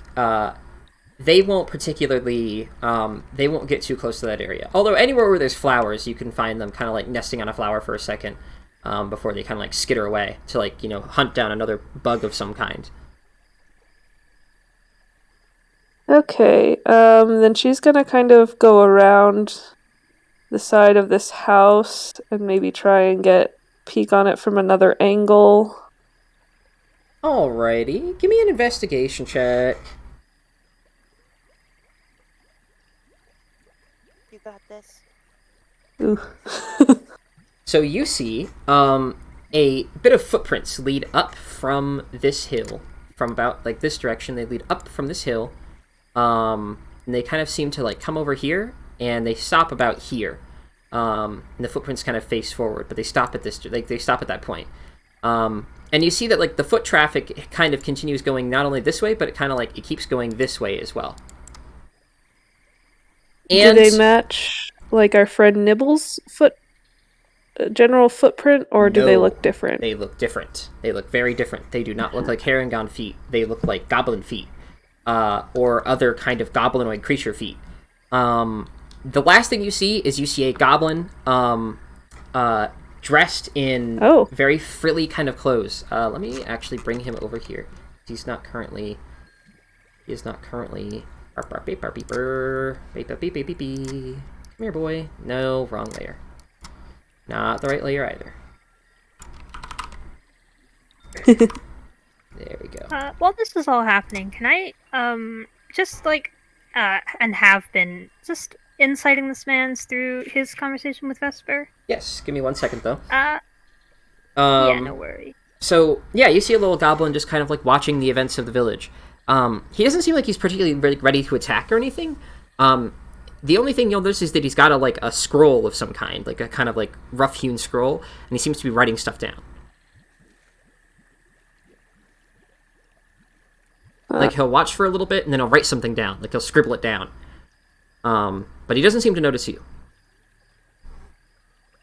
they won't particularly, they won't get too close to that area. Although anywhere where there's flowers, you can find them kind of like nesting on a flower for a second, before they kind of like skitter away to like, you know, hunt down another bug of some kind. Okay, then she's gonna kind of go around the side of this house and maybe try and peek on it from another angle. Alrighty, give me an investigation check. You got this. Ooh. So you see, a bit of footprints lead up from this hill, from about like this direction. They lead up from this hill, and they kind of seem to like come over here, and they stop about here. And the footprints kind of face forward, but they stop at they stop at that point. And you see that like the foot traffic kind of continues going not only this way, but it kind of like it keeps going this way as well. And do they match like our friend Nibble's general footprint, or do they look different? They look different. They look very different. They do not look like Harengon feet. They look like goblin feet, or other kind of goblinoid creature feet. The last thing you see is you see a goblin dressed in very frilly kind of clothes. Let me actually bring him over here. He is not currently. Come here, boy. No, wrong layer. Not the right layer either. There we go. While this is all happening, can I just like and have been just inciting this man through his conversation with Vesper? Yes, give me 1 second though. Yeah, no worry. So yeah, you see a little goblin just kind of like watching the events of the village. He doesn't seem like he's particularly ready to attack or anything. The only thing you'll notice is that he's got a scroll of some kind, like a kind of like rough-hewn scroll, and he seems to be writing stuff down. Like, he'll watch for a little bit, and then he'll write something down. Like, he'll scribble it down. But he doesn't seem to notice you.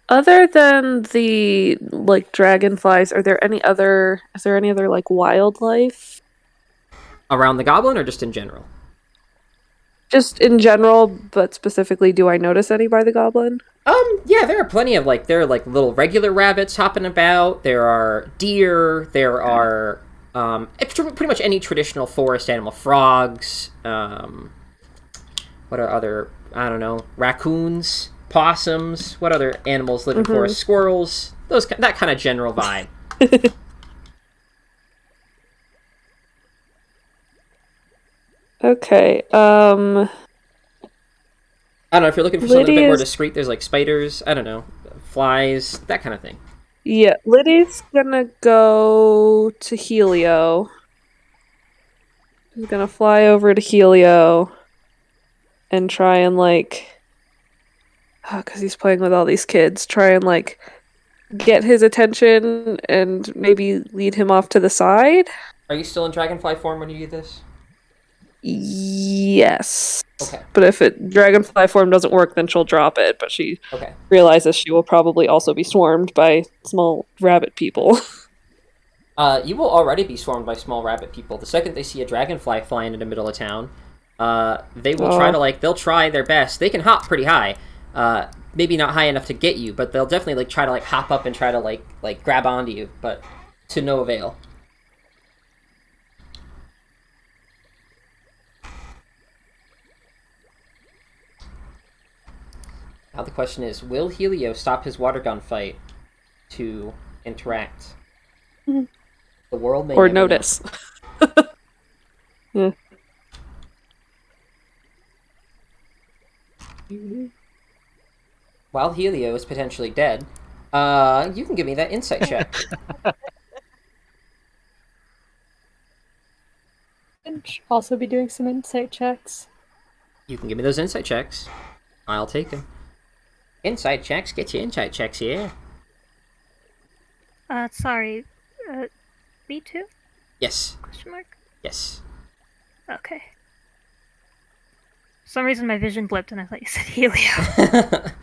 Other than the, like, dragonflies, is there any other, like, wildlife? Around the goblin, or just in general? Just in general, but specifically, do I notice any by the goblin? Yeah, there are plenty of, like, there are, like, little regular rabbits hopping about. There are deer. There are, pretty much any traditional forest animal. Frogs. What are other, I don't know, raccoons, possums. What other animals live in forests? Squirrels. That kind of general vibe. Okay, I don't know, if you're looking for something a bit more Lydia's- discreet, there's like spiders, I don't know, flies, that kind of thing. Yeah, Liddy's gonna go to Helio. She's gonna fly over to Helio and try and, like, because he's playing with all these kids, try and, like, get his attention and maybe lead him off to the side. Are you still in dragonfly form when you do this? Yes. Okay. But if dragonfly form doesn't work, then she'll drop it. But she Okay. realizes she will probably also be swarmed by small rabbit people. You will already be swarmed by small rabbit people. The second they see a dragonfly flying in the middle of town, they will try to, they'll try their best. They can hop pretty high. Maybe not high enough to get you, but they'll definitely, try to, hop up and try to, grab onto you, but to no avail. Now the question is, will Helio stop his water gun fight to interact? The world may or never know. notice. Yeah. While Helio is potentially dead, you can give me that insight check. And also be doing some insight checks. You can give me those insight checks. I'll take them. Insight checks, get your insight checks here. Sorry. Me too? Yes. Question mark? Yes. Okay. For some reason my vision blipped and I thought you said Helio.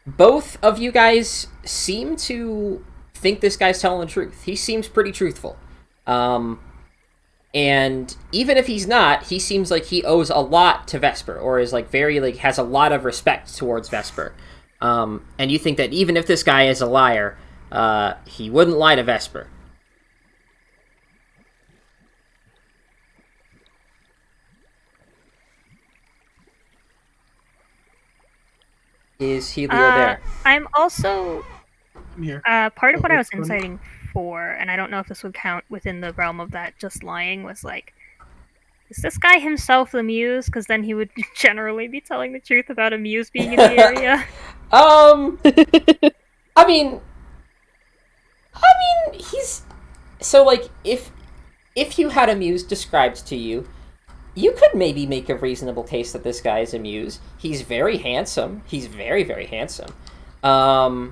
Both of you guys seem to think this guy's telling the truth. He seems pretty truthful. And even if he's not, he seems like he owes a lot to Vesper, or is has a lot of respect towards Vesper. And you think that even if this guy is a liar, he wouldn't lie to Vesper. Is Helio there? I'm also I'm here. part of what I was What's going on? inciting for, and I don't know if this would count within the realm of that just lying, was is this guy himself the muse? Because then he would generally be telling the truth about a muse being in the area. I mean, he's so if you had a muse described to you, you could maybe make a reasonable case that this guy is a muse. He's very handsome. He's very, very handsome. I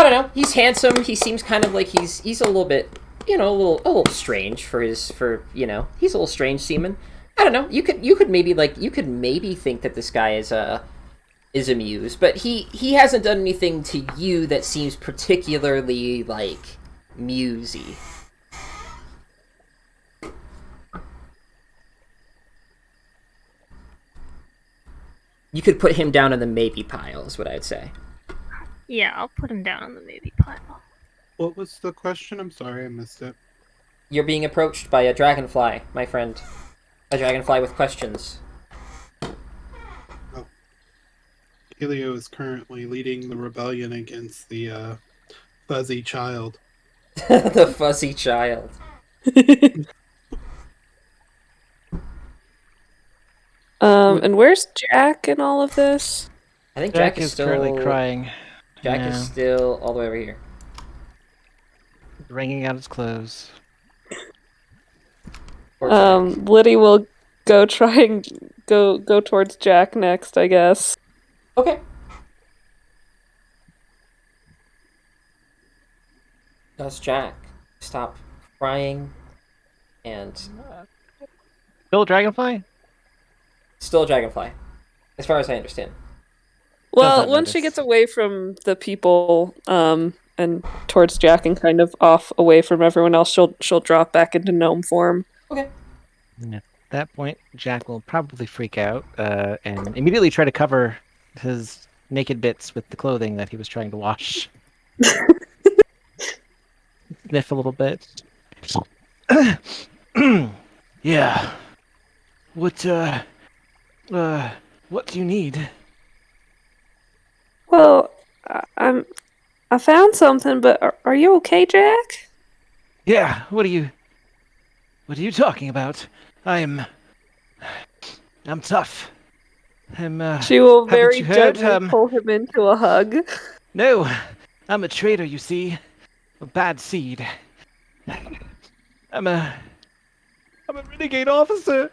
don't know. He's handsome. He seems kind of like he's a little bit, a little strange he's a little strange seaman. I don't know. You could maybe think that this guy is a muse, but he hasn't done anything to you that seems particularly musy. You could put him down in the maybe pile, is what I'd say. Yeah, I'll put him down on the maybe pile. What was the question? I'm sorry, I missed it. You're being approached by a dragonfly, my friend. A dragonfly with questions. Helio is currently leading the rebellion against the fuzzy child. The fuzzy child. And where's Jack in all of this? I think Jack is is still currently crying. Jack is Yeah. still all the way over here. wringing out its clothes. Or Jack. Liddy will go try and go towards Jack next, I guess. Okay. Does Jack stop crying and Still a dragonfly? still a dragonfly, as far as I understand. Well, not once she notice. gets away from the people, and towards Jack and kind of off away from everyone else, she'll drop back into gnome form. Okay. At that point, Jack will probably freak out and immediately try to cover his naked bits with the clothing that he was trying to wash. Sniff a little bit. Yeah. What do you need? Well, I found something, but are you okay, Jack? Yeah, what are you talking about? I'm tough. She will haven't very you heard? gently pull him into a hug. No, I'm a traitor, you see. A bad seed. I'm a renegade officer.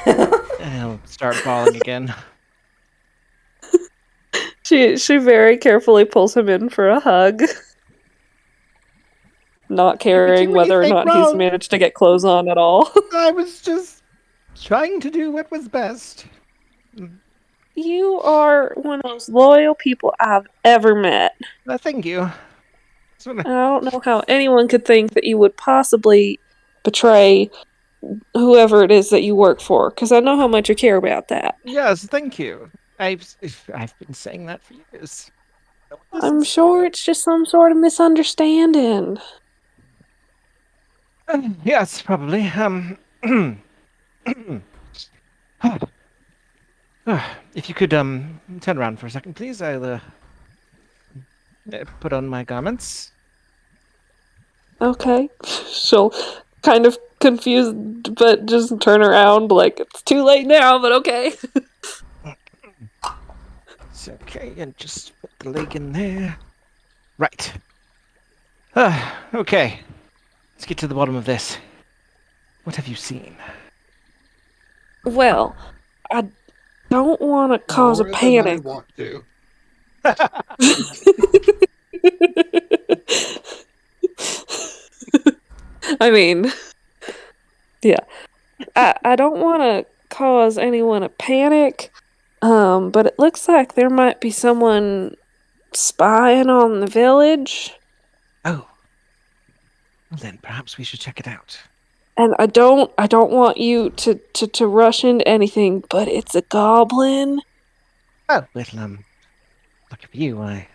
And he'll start bawling again. She very carefully pulls him in for a hug, not caring do whether or anything not he's wrong. managed to get clothes on at all. I was just trying to do what was best. You are one of those loyal people I've ever met. Thank you. Sort of- I don't know how anyone could think that you would possibly betray whoever it is that you work for, because I know how much you care about that. Yes, thank you. I've been saying that for years. I'm sure it's just some sort of misunderstanding. Yes, probably. If you could turn around for a second, please. I'll put on my garments. Okay. She'll kind of confused, but just turn around like it's too late now, but okay. It's okay, and just put the leg in there. Right. Okay. Let's get to the bottom of this. What have you seen? Well, I don't want to cause a More than I panic. want to. I mean, yeah. I don't want to cause anyone a panic, but it looks like there might be someone spying on the village, Oh. Well then, perhaps we should check it out. and I don't want you to rush into anything, but it's a goblin. Oh, well, lucky for you, I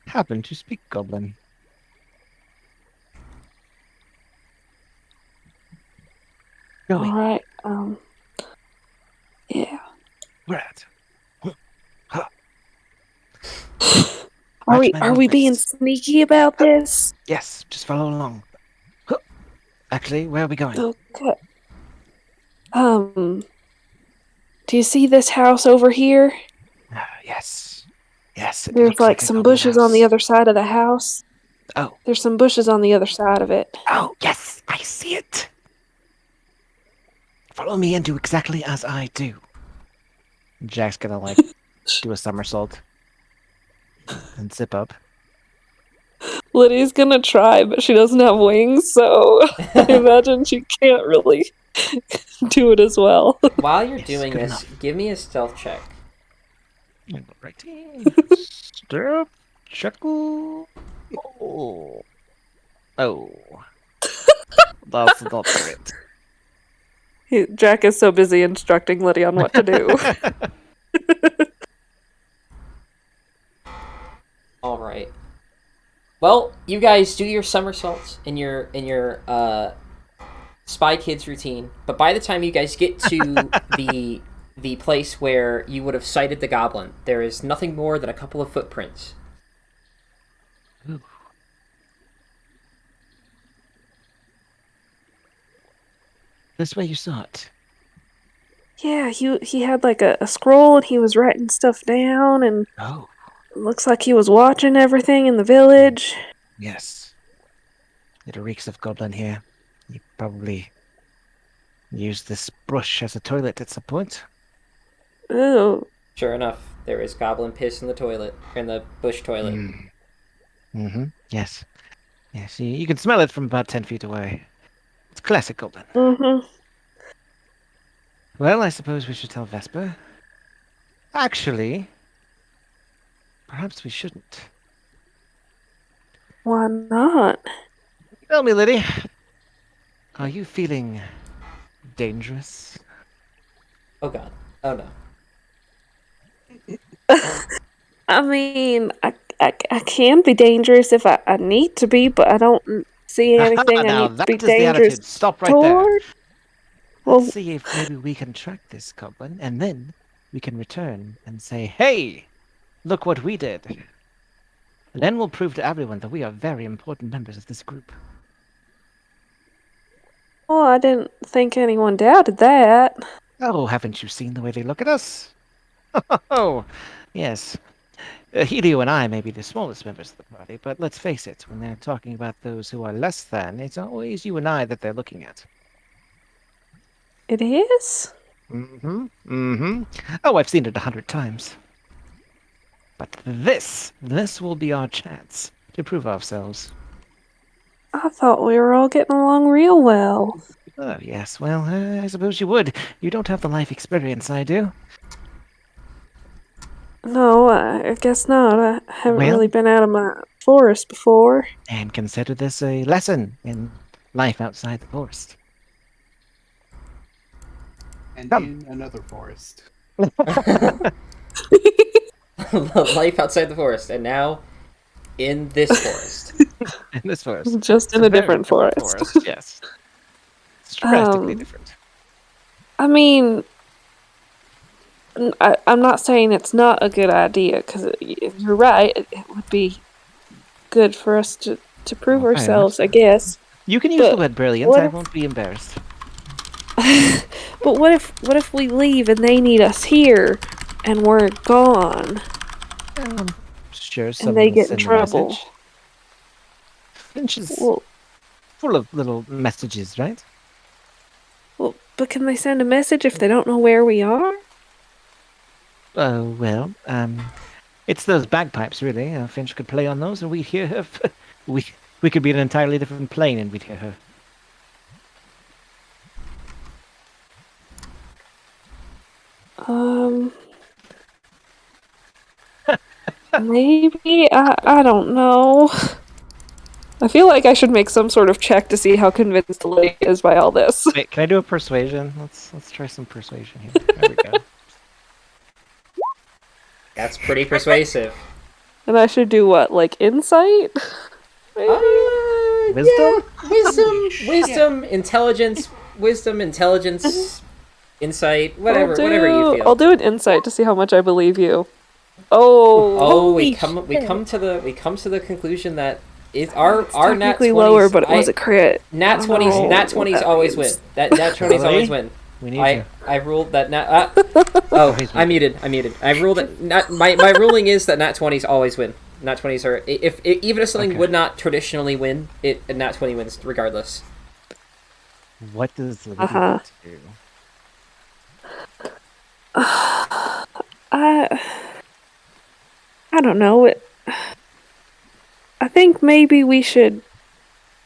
happen to speak Goblin. Go me. All right. Yeah. Where at? Are Right, my we being movements. sneaky about this? Yes, just follow along. Actually, where are we going? Okay. Do you see this house over here? Yes. Yes, it There's looks like a some goblin bushes on the house. other side of the house. Oh. There's some bushes on the other side of it. Oh, yes, I see it. Follow me and do exactly as I do. Jack's gonna, like, do a somersault. And zip up. Lydia's gonna try, but she doesn't have wings, so I imagine she can't really do it as well. While you're Yes, doing good this, enough. give me a stealth check. Right. Stirrup. Chuckle. Oh. Oh. That's not it. Jack is so busy instructing Lydia on what to do. All right. Well, you guys do your somersaults in your Spy Kids routine, but by the time you guys get to the place where you would have sighted the goblin, there is nothing more than a couple of footprints. Ooh. This way you saw it. Yeah, he had like a scroll and he was writing stuff down, and Oh, it looks like he was watching everything in the village. yes. It reeks of goblin here. You probably used this brush as a toilet at some point. Ew. Sure enough, there is goblin piss in the toilet, in the bush toilet. Mm-hmm. Yes. Yes, you can smell it from about 10 feet away. It's classic goblin. Mm-hmm. Well, I suppose we should tell Vesper. Actually, perhaps we shouldn't. Why not? Tell me, Liddy, are you feeling dangerous? Oh god. Oh no. I mean, I can be dangerous if I need to be, but I don't see anything I Now need to be that is the dangerous attitude. Stop right there. toward. Let's Well, see if maybe we can track this goblin, and then we can return and say, "Hey, look what we did." And then we'll prove to everyone that we are very important members of this group. well, I didn't think anyone doubted that. Oh, haven't you seen the way they look at us? Oh, yes. Helio and I may be the smallest members of the party, but let's face it, when they're talking about those who are less than, it's always you and I that they're looking at. It is? Mm-hmm. Mm-hmm. Oh, I've seen it 100 times. But this will be our chance to prove ourselves. I thought we were all getting along real well. Oh, yes, well, I suppose you would. You don't have the life experience I do. No, I guess not. I haven't Well- really been out of my forest before. And consider this a lesson in life outside the forest. And Come. in another forest. Life outside the forest, and now in this forest. In this forest. Just in It's a very different forest. Yes. It's drastically Um, different. I mean, I'm not saying it's not a good idea, because you're right. It would be good for us to prove Fair enough. ourselves, I guess. You can use the but word brilliant. what I if- won't be embarrassed. But what if we leave and they need us here, and we're gone? Sure, And someone they will get in send a trouble. message. Finch is Well, full of little messages, right? but can they send a message if they don't know where we are? Well, it's those bagpipes, really. Finch could play on those, and we'd hear her. We could be in an entirely different plane, and we'd hear her. Maybe I don't know. I feel like I should make some sort of check to see how convinced the lady is by all this. Wait, can I do a persuasion? Let's try some persuasion here. There we go. That's pretty persuasive. And I should do what, like insight? Maybe? Wisdom? Wisdom, intelligence, insight, whatever you feel. I'll do an insight to see how much I believe you. Oh, Oh, we Holy come to the conclusion that our nat 20s, technically lower, but it was a crit. nat 20s know nat what 20s that always win. means. That nat 20s always win. We need I you. I ruled that nat oh, I muted. I ruled that my ruling is that nat 20s always win. Nat 20s are if even if something Okay. would not traditionally win, a nat 20 wins regardless. What does the Uh-huh. do? I don't know. I think maybe we should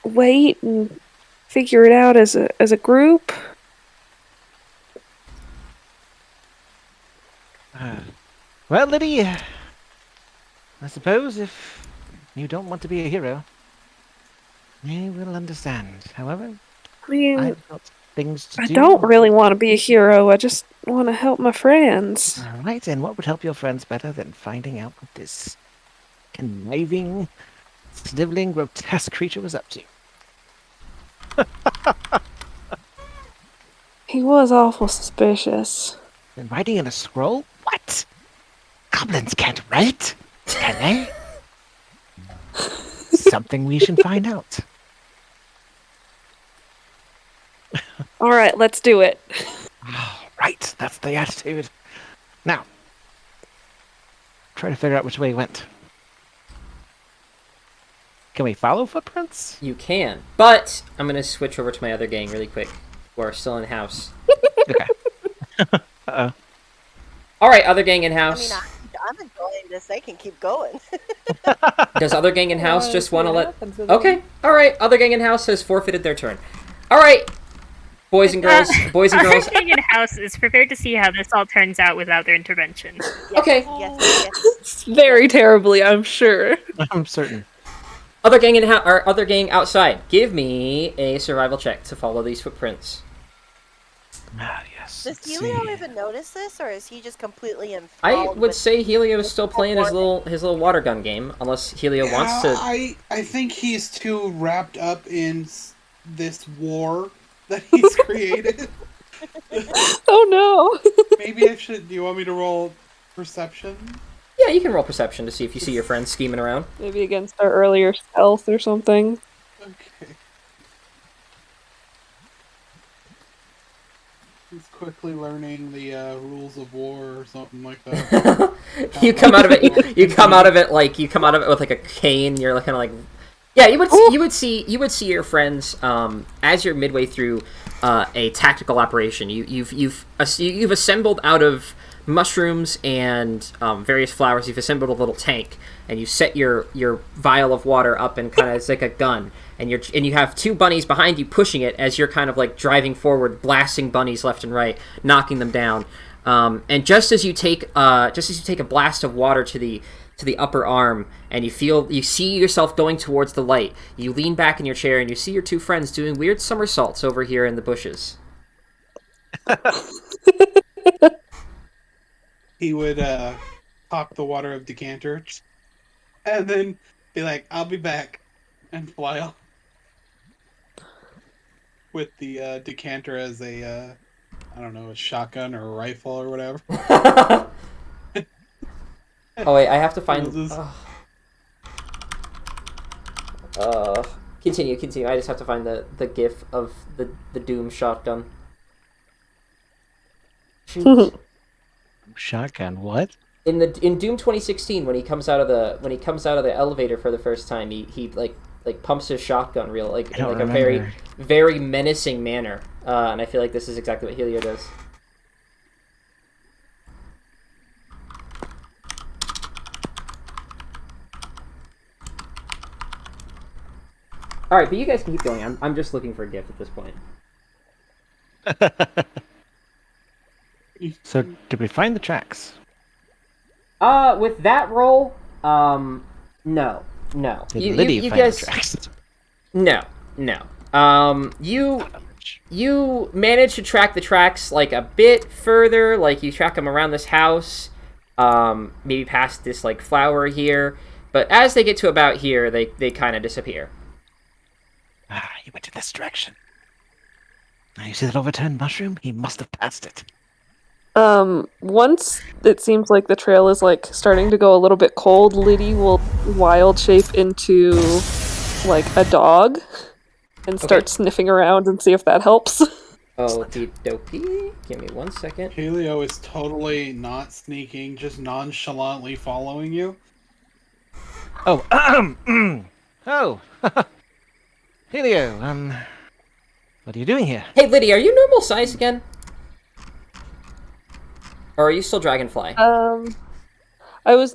wait and figure it out as a group. Well, Liddy, I suppose if you don't want to be a hero, you will understand. However, I mean, I've got things to I do. don't really want to be a hero. I just want to help my friends. All right, and what would help your friends better than finding out what this conniving, sniveling, grotesque creature was up to? He was awful suspicious. And writing in a scroll? What? Goblins can't write, can they? Something we should find out. All right, let's do it. Right, that's the attitude. Now, try to figure out which way he went. Can we follow footprints? You can, but I'm gonna switch over to my other gang really quick, who are still in house. Okay. Uh-oh. All right, other gang in I mean, house. I'm enjoying this. They can keep going. Does other gang in house Yeah, just see want to what let? happens with them. Okay, all right. Other gang in house has forfeited their turn. All right, boys and girls, boys and Our girls. king in house is prepared to see how this all turns out without their intervention. Okay, Yes. Very terribly, I'm sure. I'm certain. other gang in house or other gang outside. Give me a survival check to follow these footprints. Ah, yes. Does let's Helio see. even notice this, or is he just completely I enthralled would with say Helio is still playing his little water gun game, unless Helio wants to. I think he's too wrapped up in this war that he's created. Oh no. Maybe I should. Do you want me to roll perception? Yeah, you can roll perception to see if you see your friends scheming around. Maybe against our earlier stealth or something. Okay. He's quickly learning the rules of war or something like that. You come out of it. You come out of it like you come out of it with like a cane. You're kind of like, yeah. You would see your friends as you're midway through a tactical operation. You've assembled out of mushrooms and various flowers. You've assembled a little tank, and you set your vial of water up and kind of it's like a gun. And you have two bunnies behind you pushing it as you're kind of like driving forward, blasting bunnies left and right, knocking them down. And just as you take a blast of water to the upper arm, and you see yourself going towards the light, you lean back in your chair and you see your two friends doing weird somersaults over here in the bushes. He would pop the water of decanter, and then be like, "I'll be back," and fly off with the decanter as a I don't know, a shotgun or a rifle or whatever. Oh wait, I have to find. This- Continue. I just have to find the gif of the Doom shotgun. Shoot. Shotgun, what? In Doom 2016, when he comes out of the elevator for the first time, he like pumps his shotgun real I in don't like a very remember. very menacing manner, and I feel like this is exactly what Helio does. All right, but you guys can keep going. I'm just looking for a GIF at this point. So, did we find the tracks? With that roll, no. Did Lydia find guys, the tracks? No. You managed to track the tracks like a bit further, like you track them around this house, maybe past this like flower here. But as they get to about here, they kind of disappear. Ah, he went in this direction. Now you see that overturned mushroom? He must have passed it. Once it seems like the trail is like starting to go a little bit cold, Liddy will wild shape into like a dog and start sniffing around and see if that helps. Okie dokie. Give me 1 second. Helio is totally not sneaking, just nonchalantly following you. Oh, oh, Helio, what are you doing here? Hey, Liddy, are you normal size again? Or are you still dragonfly? I was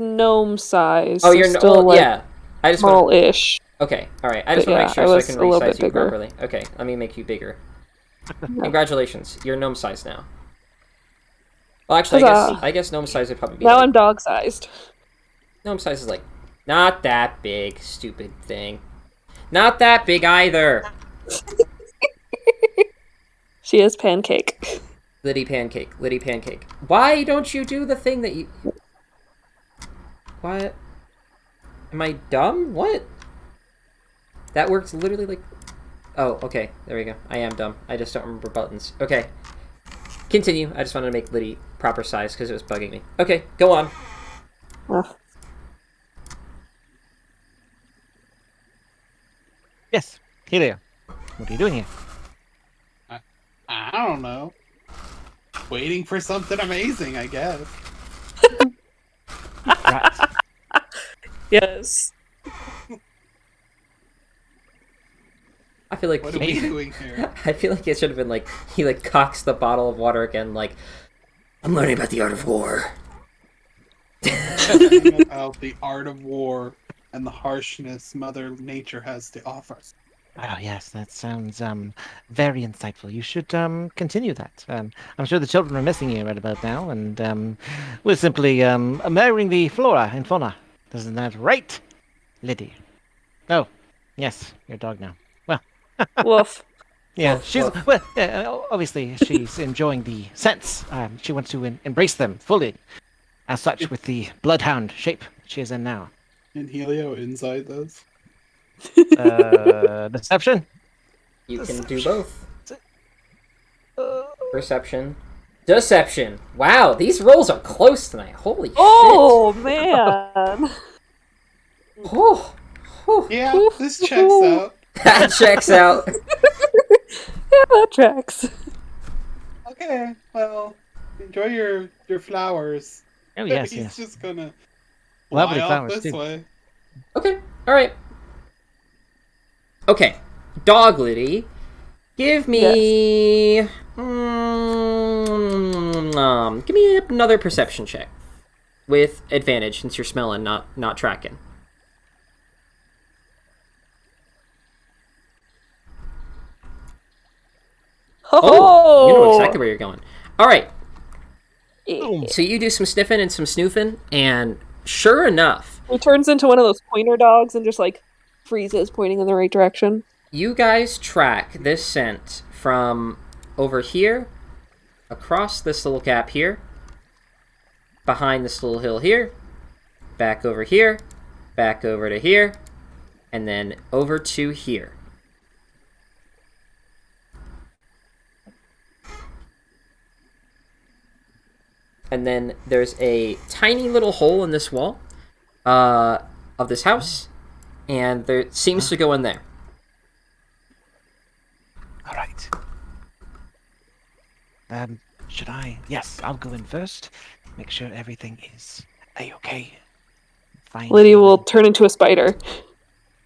gnome size. Oh, so you're still like yeah. I just want. small-ish. Okay, all right. I just But want to yeah, make sure I so I was can a little resize bit you bigger. properly. Okay, let me make you bigger. Congratulations, you're gnome size now. Well, actually, Huzzah. I guess gnome size would probably be. Now like, I'm dog-sized. gnome size is like not that big, stupid thing. Not that big either. She is pancake. Liddy pancake. Why don't you do the thing that you? What? Am I dumb? What? That works literally like. Oh, okay. There we go. I am dumb. I just don't remember buttons. Okay. Continue. I just wanted to make Liddy proper size because it was bugging me. Okay, go on. Ugh. Yes, Helio, what are you doing here? I don't know. Waiting for something amazing, I guess. Right. Yes. I feel like What are we doing here? I feel like it should have been like he like cocks the bottle of water again, like I'm learning about the art of war. Learning about the art of war and the harshness Mother Nature has to offer. Oh yes, that sounds very insightful. You should continue that. I'm sure the children are missing you right about now, and we're simply admiring the flora and fauna. Isn't that right, Liddy? Oh, yes, your dog now. Well, Woof. yeah, Woof, she's woof. well. Obviously, she's enjoying the scents. She wants to embrace them fully, as such, with the bloodhound shape she is in now. And Helio inside those. Deception. You can do Deception. both. Perception. Deception. Wow, these rolls are close tonight. Holy Oh man. shit. Oh. Yeah, this checks out. That checks out. Yeah, that tracks. Okay, well, enjoy your flowers. Oh yes, He's yes. just gonna Lovely fly off flowers, this too. way. Okay, alright. Okay, Dog Liddy, give me... give me another perception check. With advantage, since you're smelling, not tracking. Oh, you know exactly where you're going. Alright, Yeah. so you do some sniffing and some snoofing, and sure enough, He turns into one of those pointer dogs and just like freezes, pointing in the right direction. you guys track this scent from over here, across this little gap here, behind this little hill here, back over here, back over to here, and then over to here. And then there's a tiny little hole in this wall of this house, and there seems to go in there. All right. Should I? Yes, I'll go in first. Make sure everything is a-okay. Fine. Liddy will turn into a spider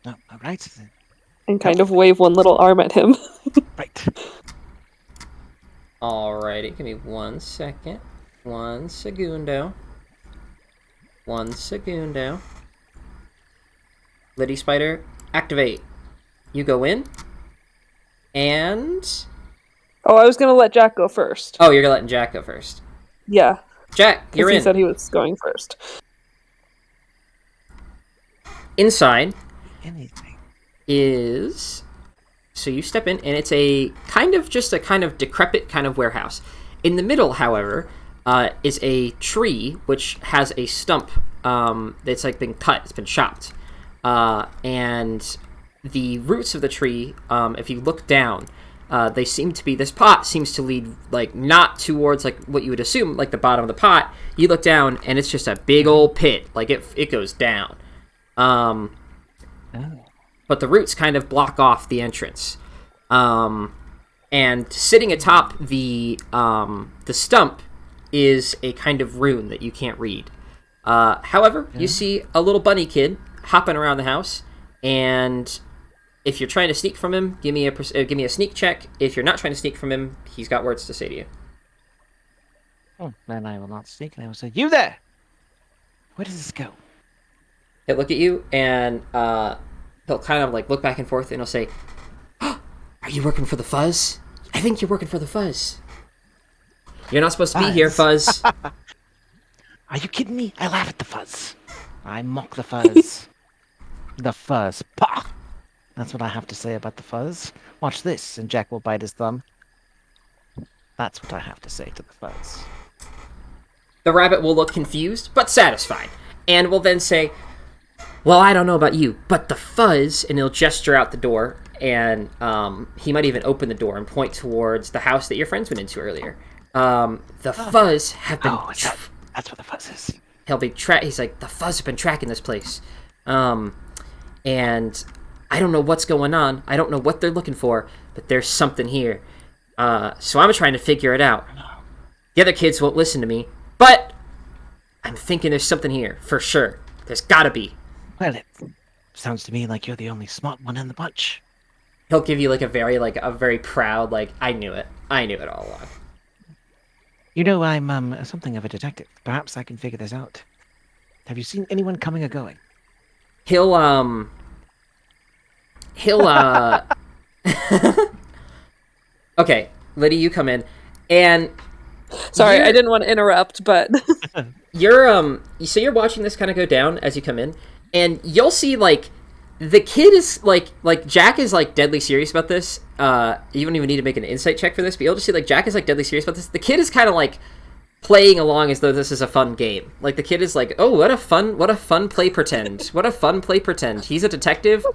Oh, all right. and kind of wave one little arm at him. Right. Alrighty, give me 1 second. 1 segundo. 1 segundo. Liddy Spider, activate. You go in. And... Oh, I was gonna let Jack go first. Oh, you're letting Jack go first. Yeah, Jack, because you're he in. said he was going first. Inside Anything. is... So you step in, and it's a kind of decrepit kind of warehouse. In the middle, however, is a tree which has a stump that's like been cut. It's been chopped, and the roots of the tree, if you look down, they seem to be. This pot seems to lead like not towards like what you would assume, like the bottom of the pot. You look down, and it's just a big old pit. Like it goes down. Oh. But the roots kind of block off the entrance. And sitting atop the stump is a kind of rune that you can't read. However, you see a little bunny kid hopping around the house, and if you're trying to sneak from him, give me a sneak check. If you're not trying to sneak from him, he's got words to say to you. Oh, then I will not sneak, and I will say, "You there? Where does this go?" He'll look at you, and he'll kind of like look back and forth, and he'll say, "Oh, are you working for the Fuzz? I think you're working for the Fuzz. You're not supposed to be here, Fuzz." Are you kidding me? I laugh at the Fuzz. I mock the Fuzz. The Fuzz. Pah! That's what I have to say about the Fuzz. Watch this, and Jack will bite his thumb. That's what I have to say to the Fuzz. The rabbit will look confused, but satisfied, and will then say, "Well, I don't know about you, but the Fuzz," and he'll gesture out the door, and he might even open the door and point towards the house that your friends went into earlier. The Fuzz have been... Oh, that's what the Fuzz is. He's like, the Fuzz have been tracking this place. And I don't know what's going on. I don't know what they're looking for, but there's something here. So I'm trying to figure it out. The other kids won't listen to me, but I'm thinking there's something here, for sure. There's gotta be. Well, it sounds to me like you're the only smart one in the bunch. He'll give you like a very proud I knew it all along. You know, I'm something of a detective. Perhaps I can figure this out. Have you seen anyone coming or going? He'll Okay, Liddy, you come in, and Sorry, I didn't want to interrupt, but you're watching this kind of go down as you come in, and you'll see the kid is Jack is deadly serious about this. You don't even need to make an insight check for this, but you'll just see Jack is deadly serious about this. The kid is kind of playing along as though this is a fun game. The kid is oh, what a fun play pretend. What a fun play pretend. He's a detective.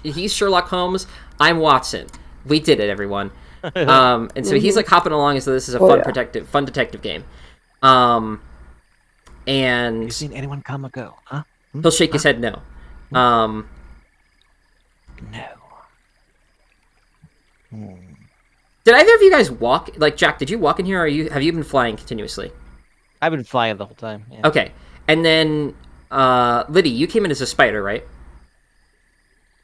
He's Sherlock Holmes. I'm Watson. We did it, everyone. And so he's hopping along as though this is a fun detective game. And Have you seen anyone come or go? Huh? he'll shake his head no. No. Did either of you guys walk? Jack, did you walk in here, or have you been flying continuously? I've been flying the whole time. Yeah. Okay, and then Liddy, you came in as a spider, right?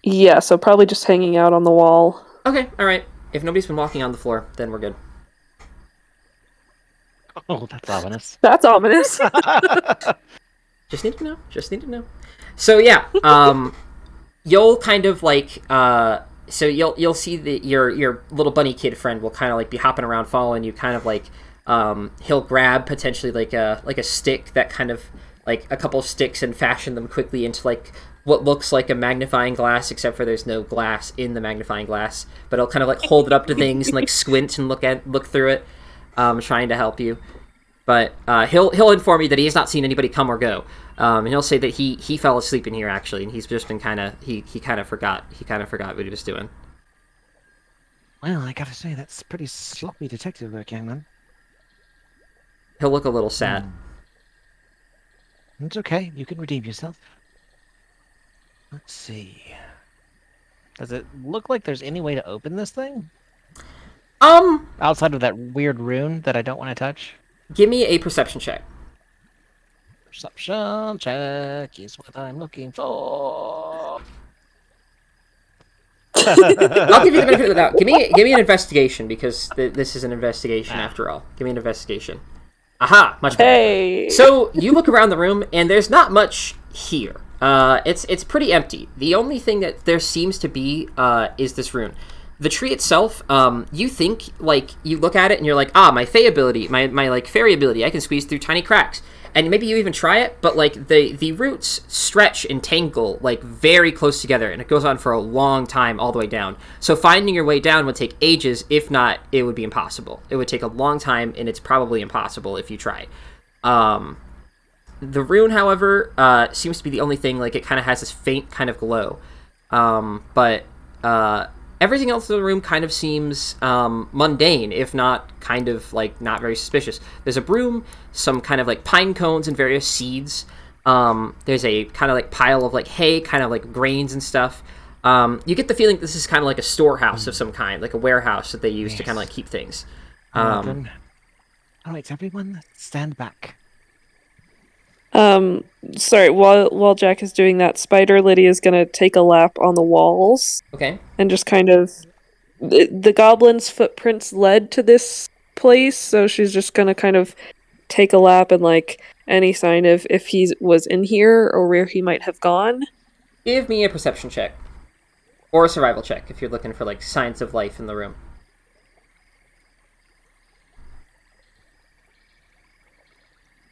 yeah, so probably just hanging out on the wall. Okay, all right. If nobody's been walking on the floor, then we're good. Oh, that's ominous. That's ominous. Just need to know. So yeah, you'll kind of so you'll see that your little bunny kid friend will kind of be hopping around, following you, kind of he'll grab potentially a stick, that kind of a couple of sticks, and fashion them quickly into what looks like a magnifying glass, except for there's no glass in the magnifying glass. But he'll kind of hold it up to things and squint and look through it, trying to help you. But he'll inform you that he has not seen anybody come or go, and he'll say that he fell asleep in here actually, and he's just been he kind of forgot what he was doing. Well, I gotta say, that's pretty sloppy detective work, young man. He'll look a little sad. It's okay. You can redeem yourself. Let's see. Does it look like there's any way to open this thing? Outside of that weird rune that I don't want to touch? Give me a perception check. Perception check is what I'm looking for. I'll give you the benefit of the doubt. Give me an investigation, because this is an investigation after all. Give me an investigation. Aha! Much better. Hey. So you look around the room, and there's not much here. It's pretty empty. The only thing that there seems to be is this rune. The tree itself, you think, you look at it and you're my fey ability, my fairy ability, I can squeeze through tiny cracks. And maybe you even try it, but the roots stretch and tangle very close together, and it goes on for a long time all the way down. So finding your way down would take ages, if not, it would be impossible. It would take a long time, and it's probably impossible if you try. The rune, however, seems to be the only thing. It kind of has this faint kind of glow, but everything else in the room kind of seems mundane, if not kind of not very suspicious. There's a broom, some kind of pine cones and various seeds. There's a kind of pile of hay, kind of grains and stuff. You get the feeling this is kind of a storehouse of some kind, a warehouse that they use to kind of keep things. All right, everyone, stand back. Sorry, while Jack is doing that, Spider Liddy is gonna take a lap on the walls. Okay. And just kind of... The goblin's footprints led to this place, so she's just gonna kind of take a lap and, any sign of if he was in here or where he might have gone. Give me a perception check. Or a survival check, if you're looking for, signs of life in the room.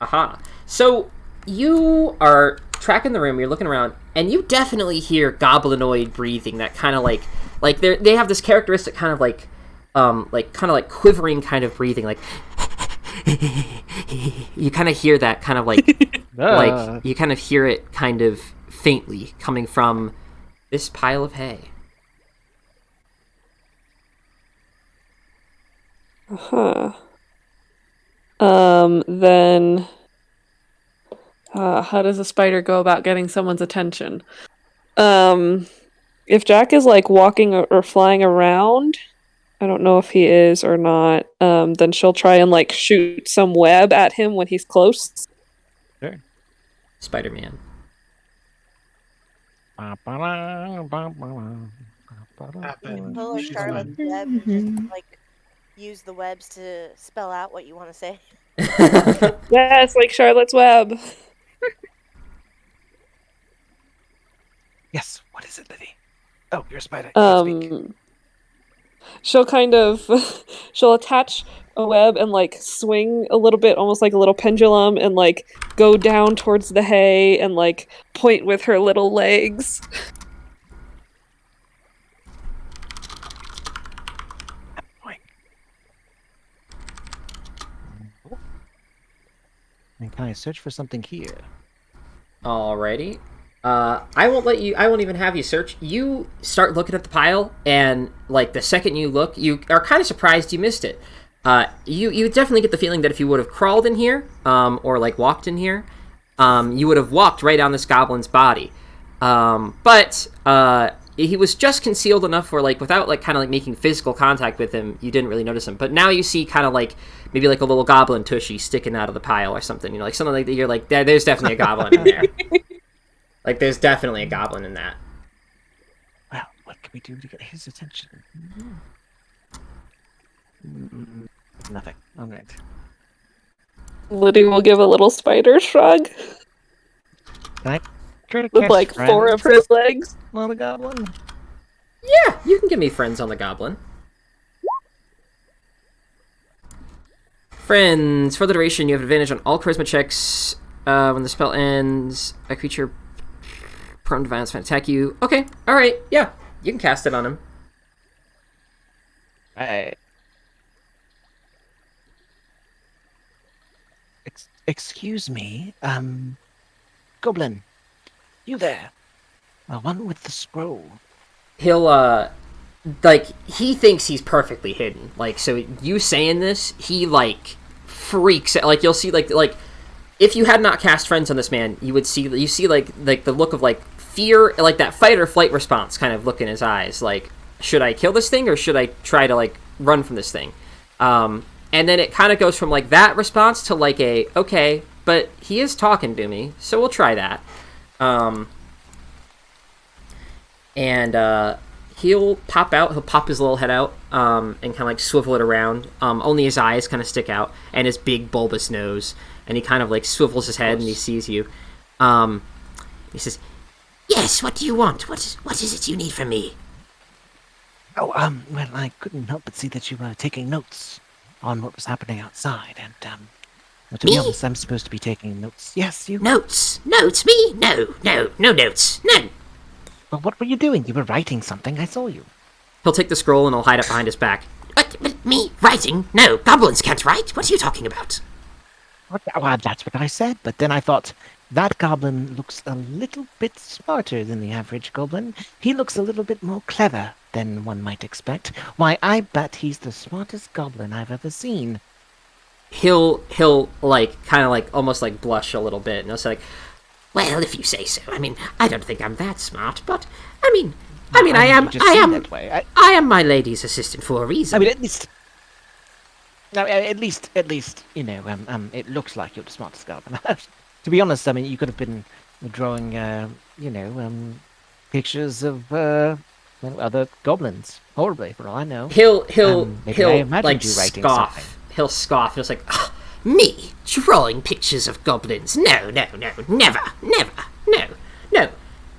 Aha. So... you are tracking the room, you're looking around, and you definitely hear goblinoid breathing, that kind of they have this characteristic kind of quivering kind of breathing, you kind of hear that kind of you kind of hear it kind of faintly coming from this pile of hay. Huh. Then... how does a spider go about getting someone's attention? If Jack is walking or flying around, I don't know if he is or not, then she'll try and shoot some web at him when he's close. Sure. Spider-Man. Happen. Pull or She's Charlotte's fine. web and just like use the webs to spell out what you want to say. Yes, like Charlotte's Web. Yes, what is it, Liddy? Oh, you're a spider. You can speak. She'll kind of she'll attach a web and like swing a little bit, almost like a little pendulum, and like go down towards the hay and like point with her little legs. And can I search for something here? Alrighty. I won't even have you search. You start looking at the pile, and like the second you look, you are kind of surprised you missed it. You definitely get the feeling that if you would have crawled in here, or like walked in here, you would have walked right on this goblin's body. But he was just concealed enough where like without like kind of like making physical contact with him, you didn't really notice him. But now you see kind of like maybe like a little goblin tushy sticking out of the pile or something. You know, like something like that. You're like, there's definitely a goblin in there. Like, there's definitely a goblin in that. Well, what can we do to get his attention? Nothing. All right. Liddy will give a little spider shrug Can I try to with cast like four of her friends legs. on the goblin? Yeah, you can give me friends on the goblin. Friends. For the duration, you have advantage on all charisma checks. When the spell ends, a creature prone to violence can attack you. Okay, alright, yeah. You can cast it on him. Right. Excuse me, Goblin. You there? The one with the scroll. He'll, like, he thinks he's perfectly hidden. Like, so you saying this, he, like, freaks out. Like, you'll see, like, if you had not cast friends on this man, you see, like, the look of, like, fear, like, that fight or flight response kind of look in his eyes. Like, should I kill this thing, or should I try to, like, run from this thing? And then it kind of goes from, like, that response to, like, okay, but he is talking to me, so we'll try that. And he'll pop his little head out, and kind of, like, swivel it around. Only his eyes kind of stick out, and his big bulbous nose, and he kind of, like, swivels his head, and he sees you. He says, "Yes, what do you want? What is it you need from me?" Oh, well, I couldn't help but see that you were taking notes on what was happening outside, and, well, to be honest, I'm supposed to be taking notes. Yes, you... Notes? Me? No notes. None. Well, what were you doing? You were writing something. I saw you. He'll take the scroll and he'll hide it behind his back. But me? Writing? No, goblins can't write. What are you talking about? Well, that's what I said, but then I thought, that goblin looks a little bit smarter than the average goblin. He looks a little bit more clever than one might expect. Why, I bet he's the smartest goblin I've ever seen. He'll like, kind of like, almost like blush a little bit, and he'll say like, Well, if you say so. I mean, I don't think I'm that smart, but I mean, I am That way. I am my lady's assistant for a reason. I mean, at least... No, at least, you know, it looks like you're the smartest goblin. To be honest, I mean, you could have been drawing, you know, pictures of, other goblins. Horribly, for all I know. he'll like you writing scoff. something. He'll scoff. He'll like, Me? Drawing pictures of goblins? No, never. No.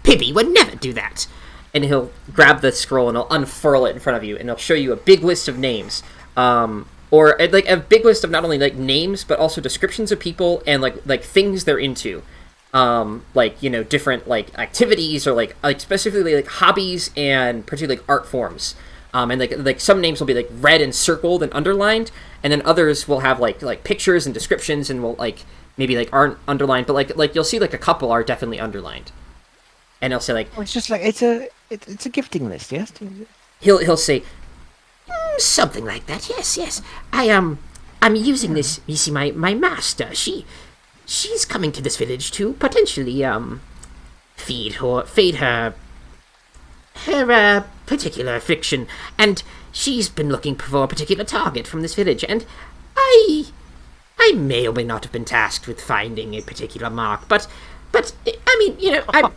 Pibby would never do that. and he'll grab the scroll and he'll unfurl it in front of you, and he'll show you a big list of names. Or like a big list of not only like names but also descriptions of people and like things they're into, like, you know, different like activities or like specifically like hobbies and particularly like art forms. And like some names will be like red and circled and underlined, and then others will have like pictures and descriptions and will like maybe like aren't underlined, but like you'll see like a couple are definitely underlined. And he'll say like, it's just like it's a gifting list, yes. He'll say, Something like that. Yes. I'm using this. You see, my master. She's coming to this village to potentially feed her particular affliction, and she's been looking for a particular target from this village, and I may or may not have been tasked with finding a particular mark, but I mean, you know, I'm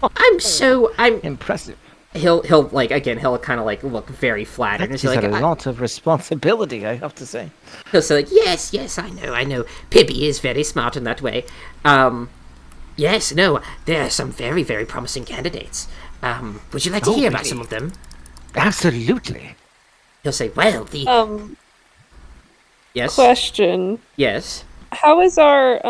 Impressive. he'll like again he'll kind of like look very flattered. That And is he's like, a lot of responsibility, I have to say. He'll say like, yes, I know. Pibby is very smart in that way. Yes, no, there are some very, very promising candidates. Would you like to hear about really? some of them? Absolutely. He'll say, well, yes, Question. yes. How is our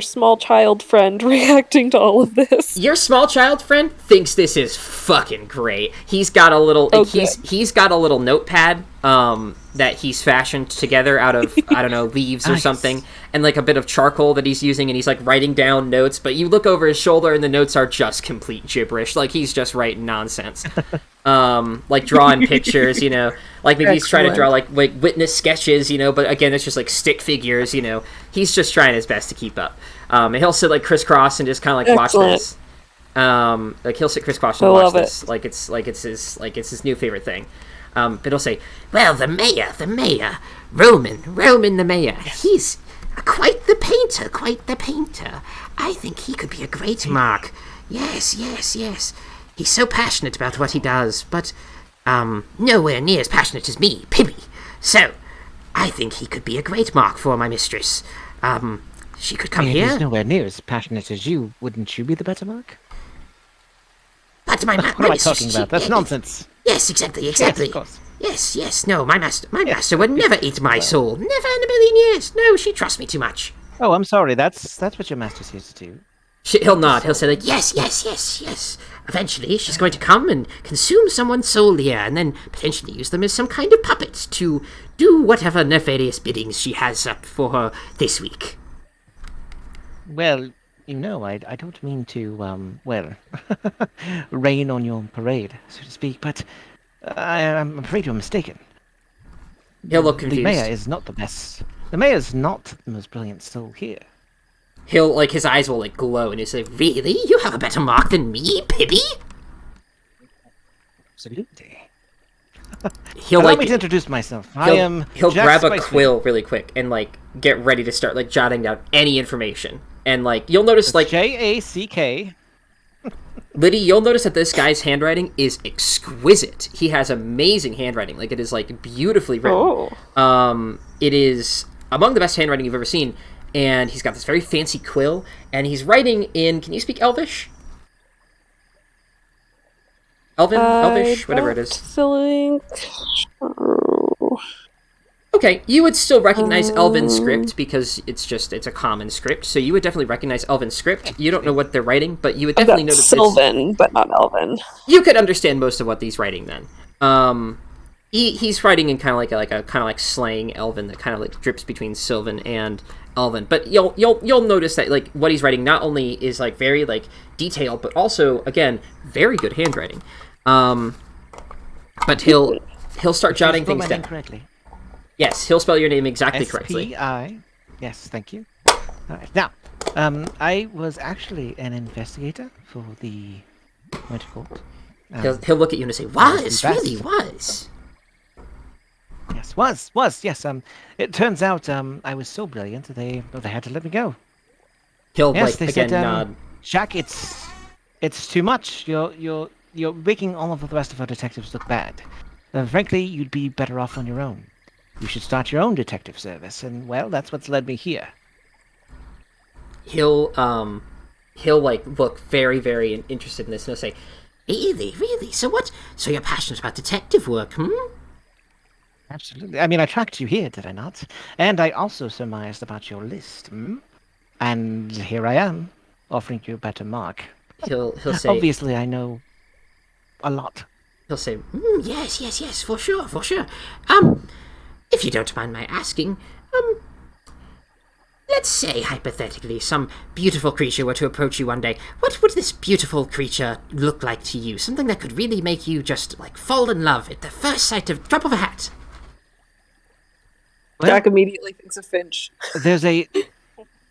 small child friend reacting to all of this? Your small child friend thinks this is fucking great. He's got a little Okay. he's got a little notepad that he's fashioned together out of I don't know, leaves or Nice. something, and like a bit of charcoal that he's using, and he's like writing down notes, but you look over his shoulder and the notes are just complete gibberish. Like he's just writing nonsense. Like drawing pictures, you know, like maybe he's trying to draw like witness sketches, you know, but again it's just like stick figures, you know. He's just trying his best to keep up. And he'll sit like crisscross and just kind of like watch Excellent. this. Like he'll sit crisscross and I watch love it. this, like it's his new favorite thing. But he'll say, Well, the mayor, Roman the mayor, he's quite the painter. I think he could be a great mark. Yes. He's so passionate about what he does, but nowhere near as passionate as me, Pibby. So, I think he could be a great mark for my mistress. She could come He's here, nowhere near as passionate as you. Wouldn't you be the better mark? but my What am I mistress, talking about? That's nonsense. Yes, exactly. Yes, of course. Yes, no, my master would never eat my soul. Never in a million years. No, she trusts me too much. Oh, I'm sorry. That's what your master's here to do. he'll nod. He'll say like, Yes. Eventually, she's going to come and consume someone's soul here, and then potentially use them as some kind of puppet to do whatever nefarious biddings she has up for her this week. Well, you know, I don't mean to, rain on your parade, so to speak, but I'm afraid you're mistaken. he'll look The confused. mayor is not the best. The mayor's not the most brilliant soul here. He'll like his eyes will like glow, and he'll say, Really? You have a better mark than me, Pibby? Absolutely. he'll Allow like me to introduce myself. I am. he'll Jack grab a Spicefield. quill really quick and like get ready to start like jotting down any information. And like you'll notice like Jack. Liddy, you'll notice that this guy's handwriting is exquisite. He has amazing handwriting. Like it is like beautifully written. Oh. It is among the best handwriting you've ever seen. And he's got this very fancy quill, and he's writing in. Can you speak Elvish? Elvish, whatever it is. Think... Okay, you would still recognize Elven script because it's a common script. So you would definitely recognize Elven script. You don't know what they're writing, but you would definitely know that it's- Sylvan, but not Elven. you could understand most of what he's writing then. He's writing in kind of like slang Elven that kind of like drips between Sylvan and Elven. But you'll notice that like what he's writing not only is like very like detailed, but also again very good handwriting. But he'll start jotting Spell my things name down. correctly. Yes, he'll spell your name exactly correctly. S-P-I. Yes, thank you. All right. Now, I was actually an investigator for the Winter Court. He'll look at you and say, Was, best. really was. Yes, was, yes. It turns out, I was so brilliant that they had to let me go. He'll Yes, like they again said, nod. Jack, it's too much. You're making all of the rest of our detectives look bad. Frankly, you'd be better off on your own. You should start your own detective service, and well, that's what's led me here. He'll like look very, very interested in this, and he'll say, Really? So you're passionate about detective work, Absolutely. I mean, I tracked you here, did I not? And I also surmised about your list. And here I am, offering you a better mark. he'll say, Obviously, I know a lot. he'll say, Yes, for sure. If you don't mind my asking, let's say, hypothetically, some beautiful creature were to approach you one day. What would this beautiful creature look like to you? Something that could really make you just, like, fall in love at the first sight of drop of a hat. Well, Jack immediately thinks of Finch.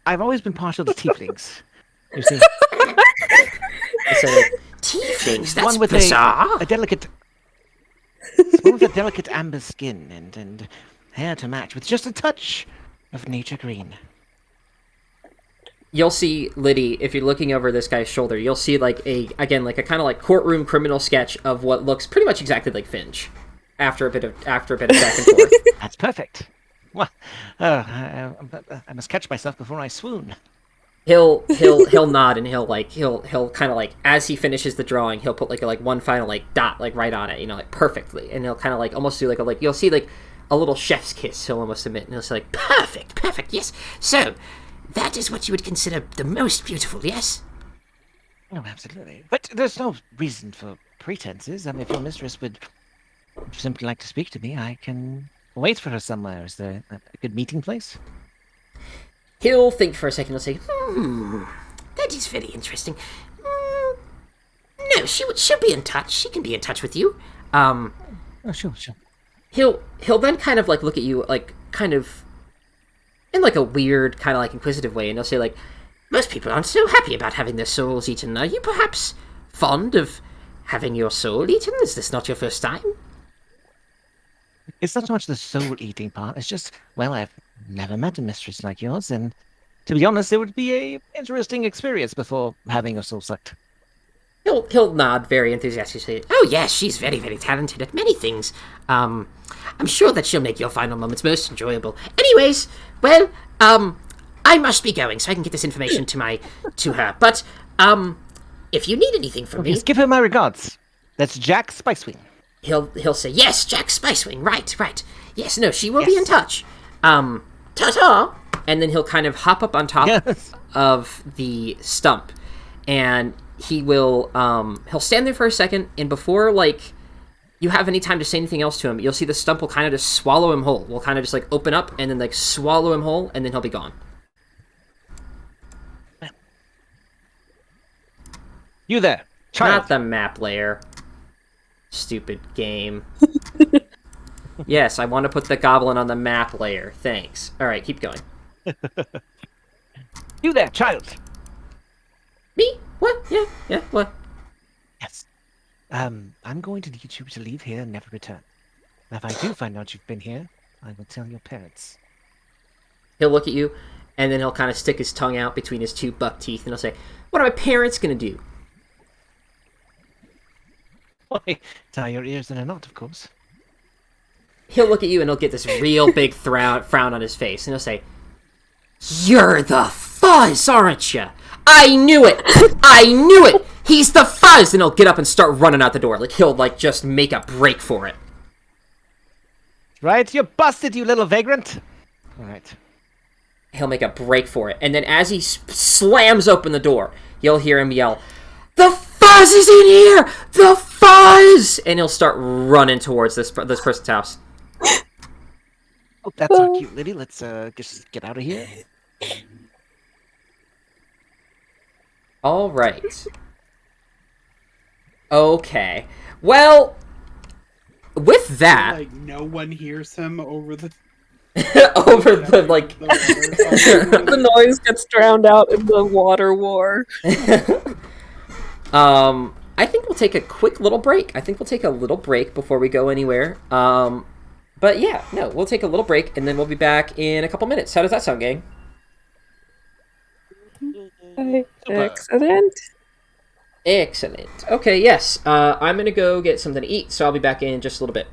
I've always been partial to tieflings. You see, he'll say, Tieflings, that's one with bizarre. a delicate, one with a delicate amber skin and hair to match, with just a touch of nature green. you'll see Liddy, if you're looking over this guy's shoulder, you'll see like a kind of like courtroom criminal sketch of what looks pretty much exactly like Finch after a bit of back and forth. That's perfect. Well, I must catch myself before I swoon. He'll nod and he'll kind of like, as he finishes the drawing, he'll put like one final like dot like right on it, like perfectly, and he'll kind of like almost do like you'll see like a little chef's kiss. He'll almost submit, and he'll say like, Perfect, yes. So, that is what you would consider the most beautiful, yes? Oh, absolutely. But there's no reason for pretenses. I mean, if your mistress would simply like to speak to me, I can wait for her somewhere. Is there a good meeting place? he'll think for a second. He'll say, That is very interesting. No, she'll be in touch. She can be in touch with you. Oh, sure. he'll then kind of like look at you like kind of in like a weird kind of like inquisitive way, and he'll say like, Most people aren't so happy about having their souls eaten. Are you perhaps fond of having your soul eaten? Is this not your first time? It's not so much the soul-eating part. It's just, well, I've never met a mistress like yours, and to be honest, it would be a interesting experience before having your soul sucked. he'll nod very enthusiastically. Oh yes, she's very, very talented at many things. I'm sure that she'll make your final moments most enjoyable. Anyways, well, I must be going so I can get this information to her. But if you need anything from me, Yes, give her my regards. That's Jack Spicewing. he'll say, Yes, Jack Spicewing, right. Yes, no, she will be in touch. Ta-ta! And then he'll kind of hop up on top Yes. of the stump, and he'll stand there for a second, and before like you have any time to say anything else to him, you'll see the stump will kind of just swallow him whole. Will kind of just like open up and then like swallow him whole, and then he'll be gone. You there, child. Not the map layer. Stupid game. Yes, I want to put the goblin on the map layer. Thanks. All right, keep going. You there, child. Me? What? Yeah, what? Yes. I'm going to need you to leave here and never return. Now, if I do find out you've been here, I will tell your parents. He'll look at you, and then he'll kind of stick his tongue out between his two buck teeth, and he'll say, What are my parents going to do? Why, tie your ears in a knot, of course. He'll look at you, and he'll get this real big frown on his face, and he'll say, You're the Fuzz, aren't you? I knew it! He's the Fuzz! and he'll get up and start running out the door. Like, he'll, like, just make a break for it. Right, you're busted, you little vagrant. All right. He'll make a break for it. And then as he slams open the door, you'll hear him yell, The Fuzz is in here! The Fuzz! And he'll start running towards this person's house. Oh, that's so cute, Liddy. Let's just get out of here. All right. Okay. Well, with that, Like no one hears him over the over the like The noise gets drowned out in the water war. I think we'll take a quick little break. I think we'll take a little break before we go anywhere. But yeah, no, we'll take a little break and then we'll be back in a couple minutes. How does that sound, gang? Excellent. Excellent. Okay, yes. I'm gonna go get something to eat, so I'll be back in just a little bit.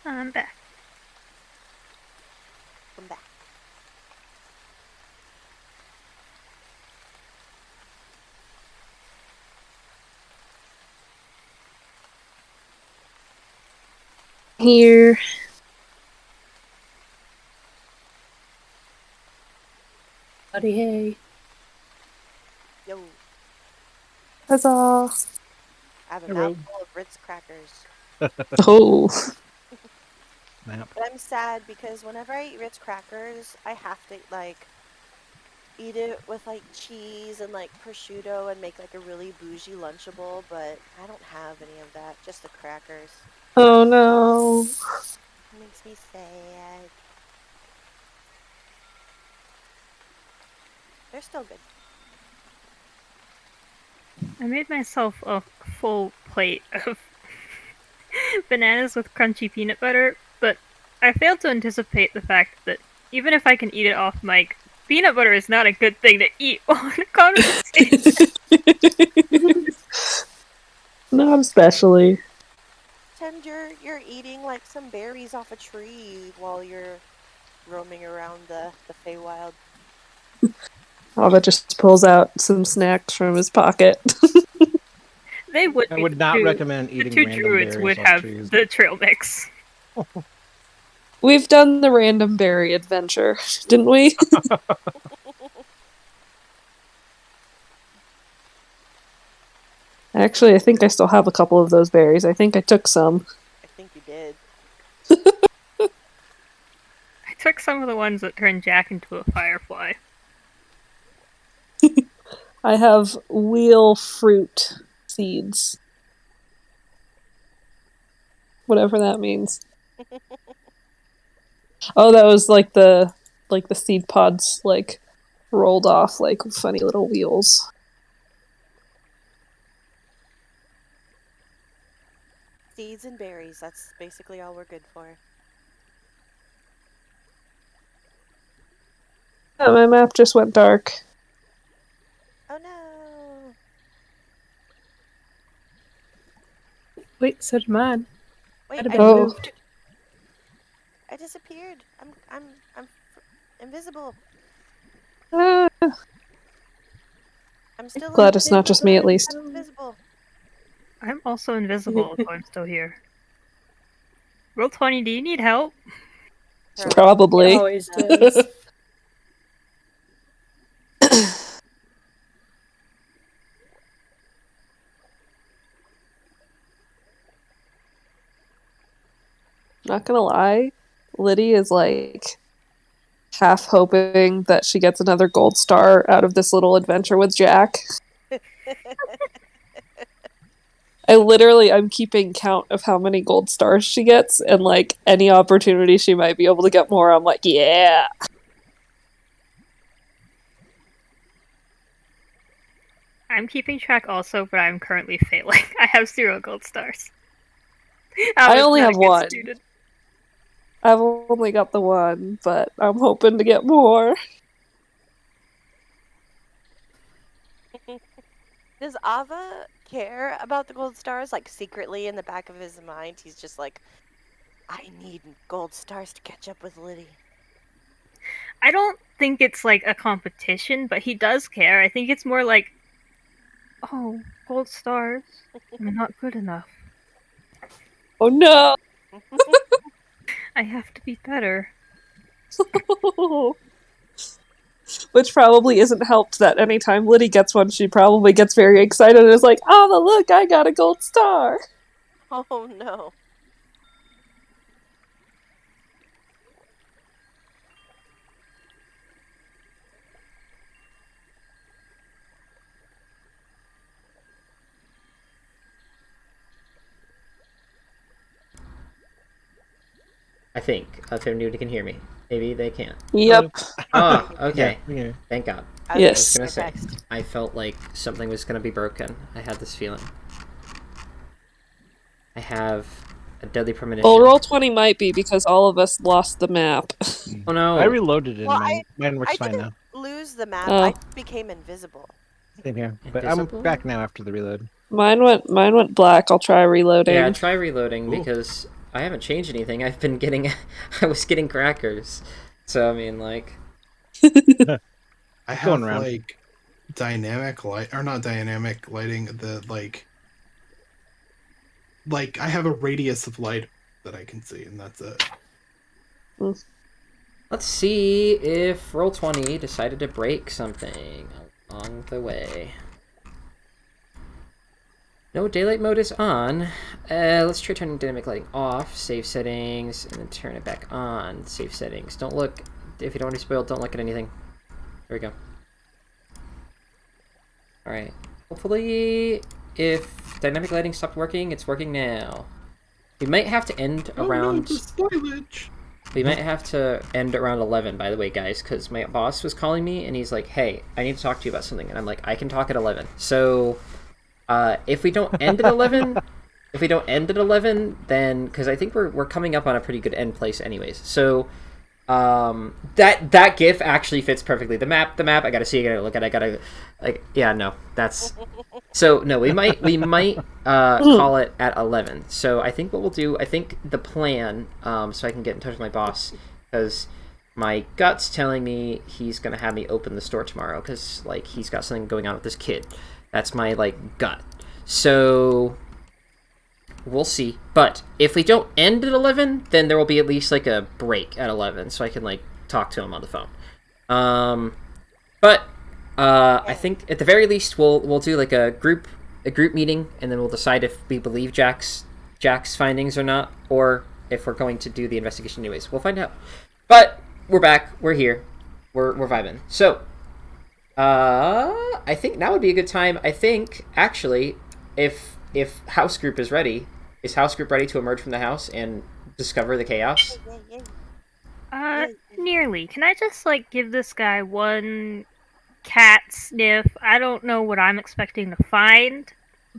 I'm back. Come back. Here. Buddy, hey. Yo, Huzzah. I have a Hello. mouthful of Ritz crackers. Oh. Map. But I'm sad because whenever I eat Ritz crackers, I have to like eat it with like cheese and like prosciutto and make like a really bougie lunchable, but I don't have any of that, just the crackers. Oh no. It makes me sad. They're still good. I made myself a full plate of bananas with crunchy peanut butter, but I failed to anticipate the fact that even if I can eat it off mic, peanut butter is not a good thing to eat on a conversation. Not especially. Pretend you're eating like some berries off a tree while you're roaming around the Feywild. Ava just pulls out some snacks from his pocket. They would. I be would the not two- recommend The eating two random druids berries would off have trees. the trail mix. We've done the random berry adventure, didn't we? Actually, I think I still have a couple of those berries. I think I took some. I think you did. I took some of the ones that turned Jack into a firefly. I have wheel fruit seeds. Whatever that means. Oh, that was like the seed pods like rolled off like funny little wheels. Seeds and berries, that's basically all we're good for. Yeah, my map just went dark. Oh no! Wait, so did mine. Wait, I'd have I, been Oh. moved. I disappeared. I'm invisible. Ah, I'm still glad it's not just me at least. I'm invisible. I'm also invisible, so I'm still here. Roll20, do you need help? Hurley. Probably. It always does. Not gonna lie, Liddy is like half hoping that she gets another gold star out of this little adventure with Jack. I'm keeping count of how many gold stars she gets, and like any opportunity she might be able to get more, I'm like, yeah. I'm keeping track also, but I'm currently failing. I have 0 gold stars. I only have not a good one. student. I've only got the one, but I'm hoping to get more. Does Ava care about the gold stars? Like secretly in the back of his mind, he's just like, I need gold stars to catch up with Liddy. I don't think it's like a competition, but he does care. I think it's more like, oh, gold stars. I'm not good enough. Oh no! I have to be better. Which probably isn't helped that anytime Liddy gets one, she probably gets very excited and is like, oh, look, I got a gold star. Oh no. I think. If anybody can hear me. Maybe they can't. Yep. Oh, okay. Yeah. Thank God. I Yes. I my was gonna text. say, I felt like something was gonna be broken. I had this feeling. I have a deadly premonition. Well, Roll20 might be because all of us lost the map. Oh no! I reloaded it. Well, mine works I fine now. didn't lose the map. Oh. I became invisible. Same here. But Invisible? I'm back now after the reload. Mine went black. I'll try reloading. Yeah, try reloading Ooh. because changed anything. I've been getting, I was getting crackers, so I mean, like, I have Going around. like dynamic light, or not dynamic lighting. The like I have a radius of light that I can see, and that's it. let's see if Roll20 decided to break something along the way. No, daylight mode is on. Let's try turning dynamic lighting off. Save settings, and then turn it back on. Save settings. Don't look. If you don't want to be spoiled, don't look at anything. There we go. Alright. Hopefully, if dynamic lighting stopped working, it's working now. We might have to end around... the spoilage! We might have to end around 11, by the way, guys, because my boss was calling me, and he's like, hey, I need to talk to you about something. And I'm like, I can talk at 11. So... if we don't end at 11, then because I think we're coming up on a pretty good end place, anyways. So, that GIF actually fits perfectly. The map. I gotta see. I gotta look at. Yeah, no, that's. So no, we might call it at 11. So I think what we'll do. I think the plan. So I can get in touch with my boss because my gut's telling me he's gonna have me open the store tomorrow because like he's got something going on with this kid. That's my, like, gut. So, we'll see. But, if we don't end at 11, then there will be at least, like, a break at 11, so I can, like, talk to him on the phone. But, I think, at the very least, we'll do, like, a group meeting, and then we'll decide if we believe Jack's findings or not, or if we're going to do the investigation anyways. We'll find out. But, we're back. We're here. We're vibing. So... I think now would be a good time. I think, actually, if House Group is ready, is House Group ready to emerge from the house and discover the chaos? Nearly. Can I just, like, give this guy one cat sniff? I don't know what I'm expecting to find,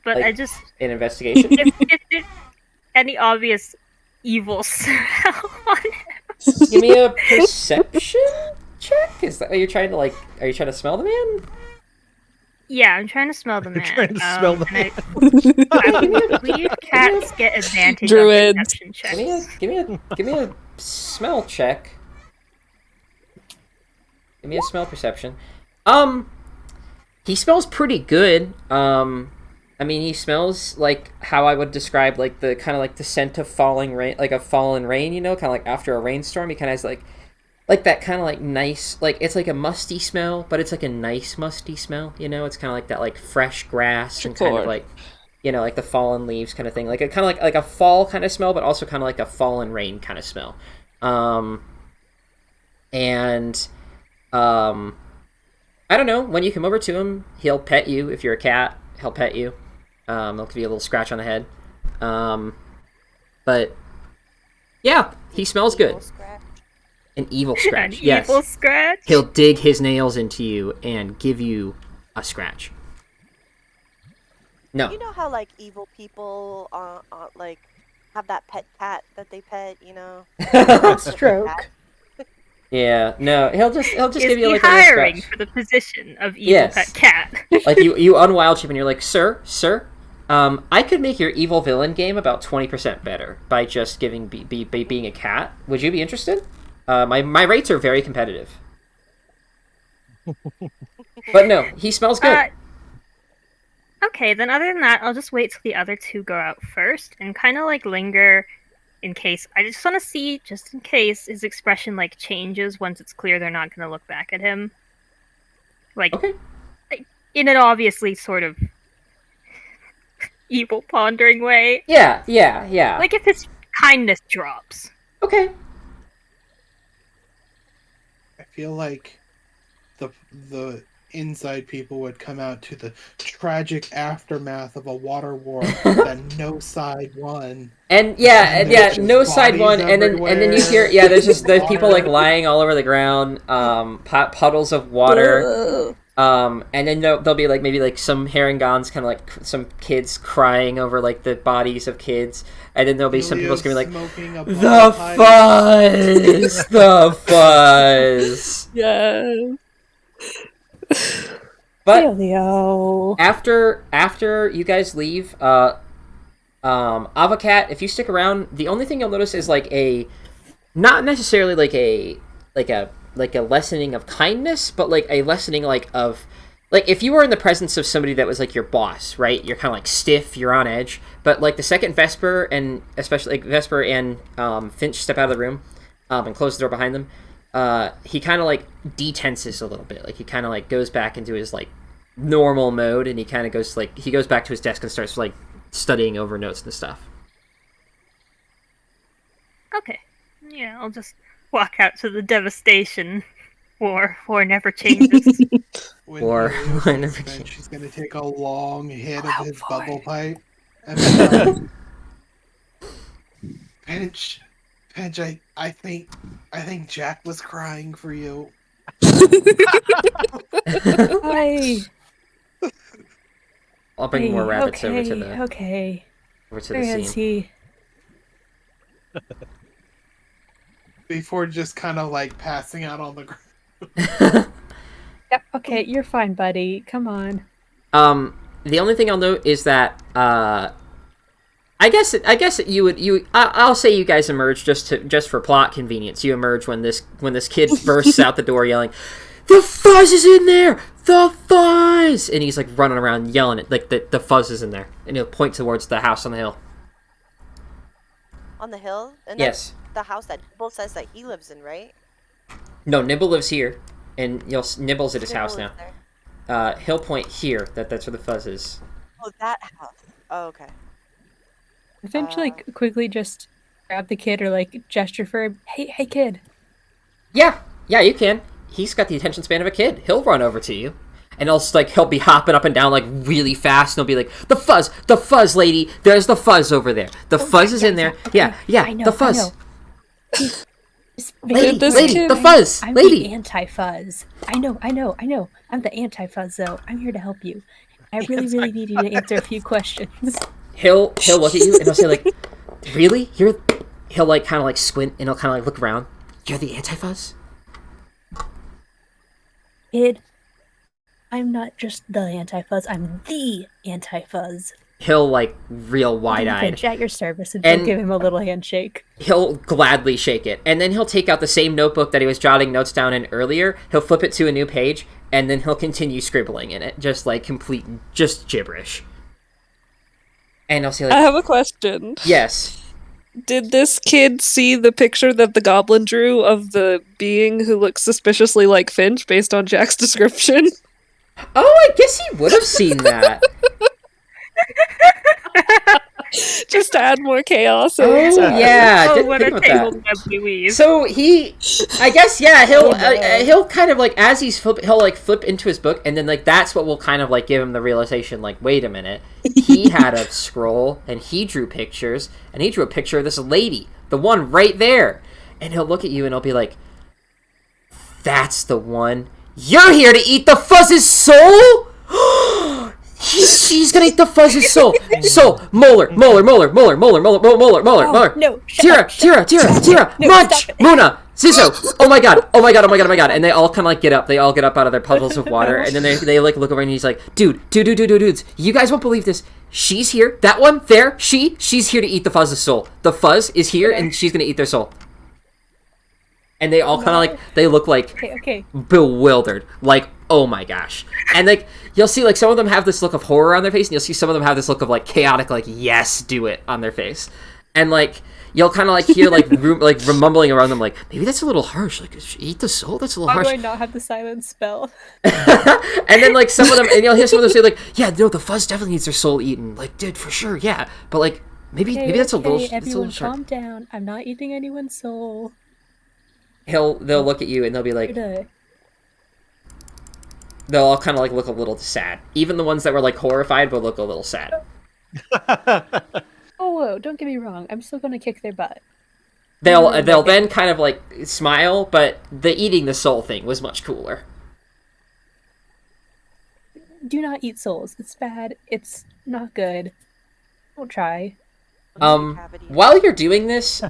but Like, I just... An investigation? if there's any obvious evil smell on him. Give me a perception check? Is that what you're trying to, like... Are you trying to smell the man? Yeah, I'm trying to smell the man. Trying to smell the man. I believe cats get advantage Druids. on perception checks. Give me a smell check. Give me a smell perception. He smells pretty good. I mean, he smells like how I would describe like the kind of like the scent of falling rain, like a fallen rain. You know, kind of like after a rainstorm. He kind of has like that kind of like nice, like it's like a musty smell, but it's like a nice musty smell. You know, it's kind of like that like fresh grass and kind of like, you know, like the fallen leaves kind of thing. Like a kind of like a fall kind of smell, but also kind of like a fallen rain kind of smell. I don't know, when you come over to him, he'll pet you. If you're a cat, he'll pet you. He'll give you a little scratch on the head. But yeah, he smells good. Scratch. An evil scratch. An Yes. evil scratch? He'll dig his nails into you and give you a scratch. No. You know how like evil people like have that pet cat that they pet, you know? Stroke. Yeah, no, he'll just Is give you he like a little hiring scratch. for the position of evil Yes. pet cat? Like you unwild chip and you're like, sir, I could make your evil villain game about 20% better by just giving being a cat. Would you be interested? My rates are very competitive. But no, he smells good. Okay, then other than that, I'll just wait till the other two go out first and kind of like linger in case. I just want to see, just in case, his expression like changes once it's clear they're not going to look back at him. Like, Okay. in an obviously sort of evil pondering way. Yeah. Like if his kindness drops. Okay. I feel like the inside people would come out to the tragic aftermath of a water war that no side won. And And there's just no side bodies one, and then you hear everywhere. there's people like Water. lying all over the ground, puddles of water, and then there'll be like maybe like some Haringons, kind of like some kids crying over like the bodies of kids, and then there'll be some people screaming like, smoking a "The ball pipe." fuzz, the fuzz." Yeah. But Leo. after you guys leave, Avocat, if you stick around, the only thing you'll notice is like a, not necessarily like a lessening of kindness, but like a lessening like if you were in the presence of somebody that was like your boss, right? You're kind of like stiff, you're on edge. But like the second Vesper and especially like Vesper and Finch step out of the room and close the door behind them, he kind of like detenses a little bit. Like he kind of like goes back into his like normal mode, and he kind of goes like he goes back to his desk and starts like studying over notes and stuff. Okay. Yeah, I'll just walk out to the devastation. War never changes. When Or- he or loses, never then change. she's gonna take a long hit of his boy. bubble pipe. And be like, Pinch, I think Jack was crying for you. Hi. I'll bring more rabbits over to the Okay. over to Where the is scene. he? Before just kind of like passing out on the ground. Yep. Okay, you're fine, buddy. Come on. The only thing I'll note is that I guess I'll say you guys emerge just for plot convenience. You emerge when this kid bursts out the door yelling, "The fuzz is in there! The fuzz!" And he's like running around yelling it like the fuzz is in there, and he'll point towards the house on the hill. On the hill? And Yes. that's the house that Bull says that he lives in, right? No, Nibble lives here, and Nibble's at his house Nibble now. lives there. He'll point here. That's where the fuzz is. Oh, that house. Oh, okay. Finch like quickly just grab the kid or like gesture for him. Hey, kid. Yeah, you can. He's got the attention span of a kid. He'll run over to you. And he'll be hopping up and down like really fast, and he'll be like, the fuzz, lady, there's the fuzz over there. The fuzz is in there. Yeah, I know, the fuzz. Lady, This lady, kid- the fuzz, I'm lady. the anti-fuzz. I know. I'm the anti-fuzz, though. I'm here to help you. I really need you to answer a few questions. He'll look at you and he'll say like, really? He'll like kind of like squint and he'll kind of like look around. You're the anti-fuzz? Kid, I'm not just the anti-fuzz. I'm the anti-fuzz. He'll like real wide-eyed. Finch at your service, and And- give him a little handshake. He'll gladly shake it. And then he'll take out the same notebook that he was jotting notes down in earlier. He'll flip it to a new page, and then he'll continue scribbling in it. Just like just gibberish. And I'll say I like, have a question. yes. Did this kid see the picture that the goblin drew of the being who looks suspiciously like Finch based on Jack's description? Oh, I guess he would have seen that. Just to add more chaos. Oh, yeah. Oh, didn't what think a about that. tangled web we weave. So I guess, yeah, he'll kind of like, as he'll like flip into his book, and then like that's what will kind of like give him the realization, like, wait a minute, he had a scroll, and he drew pictures, and he drew a picture of this lady, the one right there, and he'll look at you and he'll be like, that's the one. You're here to eat the fuzz's soul? She's gonna eat the fuzz's soul. Soul, molar. No, Tira, No, Munch, stop it. Muna, Zizo. Oh my god. And they all kind of like get up. They all get up out of their puddles of water, and then they like look over, and he's like, dudes, you guys won't believe this. She's here. That one there. She's here to eat the fuzz's soul. The fuzz is here, and she's gonna eat their soul. And they all kind of like, they look like Okay. bewildered, like, oh my gosh. And like you'll see like some of them have this look of horror on their face, and you'll see some of them have this look of like chaotic, like, yes, do it on their face. And like you'll kind of like hear like mumbling around them, like, maybe that's a little harsh, like, eat the soul, that's a little Why do harsh. I not have the silence spell? And then like some of them, and you'll hear some of them say like, yeah, no, the fuzz definitely needs their soul eaten, like, dude, for sure, yeah, but like maybe that's a little Everyone, sharp. calm down. I'm not eating anyone's soul. They'll look at you and they'll be like, Here to- they'll all kind of like look a little sad. Even the ones that were like horrified will look a little sad. Oh, whoa! Don't get me wrong. I'm still gonna kick their butt. They'll then kind of like smile, but the eating the soul thing was much cooler. Do not eat souls. It's bad. It's not good. Don't try. While you're doing this,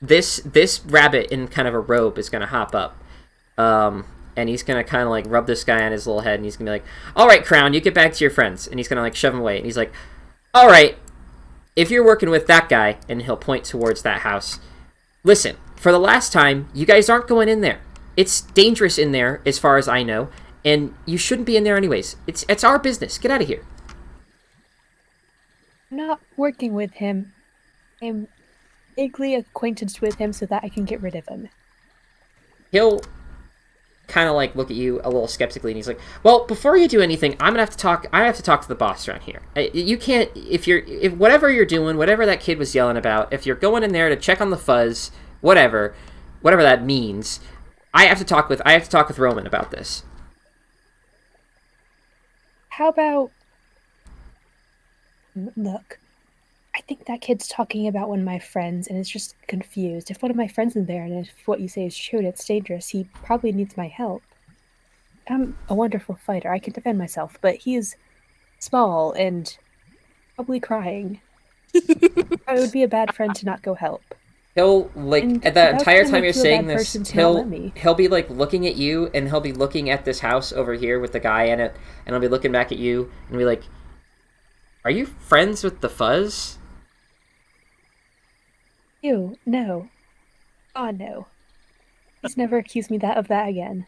this rabbit in kind of a robe is gonna hop up, and he's gonna kind of like rub this guy on his little head, and he's gonna be like, "All right, Crown, you get back to your friends," and he's gonna like shove him away, and he's like, "All right, if you're working with that guy, and he'll point towards that house, listen, for the last time, you guys aren't going in there. It's dangerous in there, as far as I know, and you shouldn't be in there anyways. It's our business. Get out of here. I'm not working with him. I'm vaguely acquainted with him so that I can get rid of him. He'll kind of like look at you a little skeptically, and he's like, "Well, before you do anything, I'm gonna have to talk. I have to talk to the boss around here. You can't if whatever you're doing, whatever that kid was yelling about. If you're going in there to check on the fuzz, whatever that means, I have to talk with Roman about this." How about... Look, I think that kid's talking about one of my friends and is just confused. If one of my friends is there and if what you say is true and it's dangerous, he probably needs my help. I'm a wonderful fighter. I can defend myself, but he's small and probably crying. I would be a bad friend to not go help. He'll, like, And at that how entire can I time you're feel a saying bad this, person to not let me? he'll be, like, looking at you, and he'll be looking at this house over here with the guy in it, and he'll be looking back at you, and be like, "Are you friends with the fuzz?" Ew, no. God, no. Please never accuse me of that again.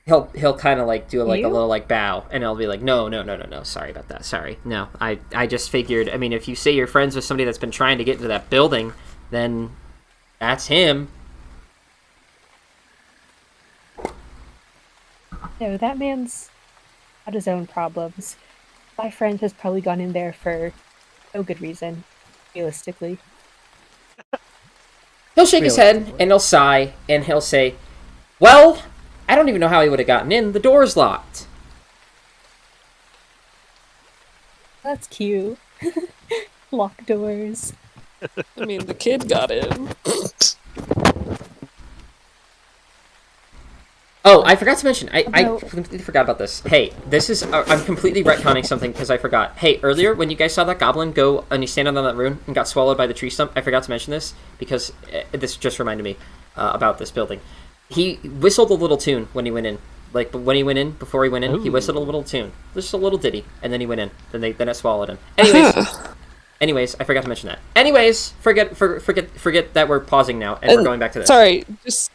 He'll kind of, like, do, like, a You? little, like, bow, and he'll be like, no, sorry about that, sorry. No, I just figured, I mean, if you say you're friends with somebody that's been trying to get into that building, then that's him. No, that man's got his own problems. My friend has probably gone in there for no good reason, realistically. He'll shake his head, and he'll sigh, and he'll say, "Well, I don't even know how he would have gotten in. The door's locked." That's cute. Lock doors. I mean, the kid got in. Oh, I forgot to mention. I No. completely forgot about this. Hey, this is... I'm completely retconning something because I forgot. Hey, earlier when you guys saw that goblin go and he stand on that rune and got swallowed by the tree stump, I forgot to mention this because this just reminded me about this building. He whistled a little tune when he went in. Like, when he went in, before he went in, he whistled a little tune. Just a little ditty. And then he went in. Then it swallowed him. Anyways, I forgot to mention that. Anyways, forget that we're pausing now and we're going back to this. Sorry, just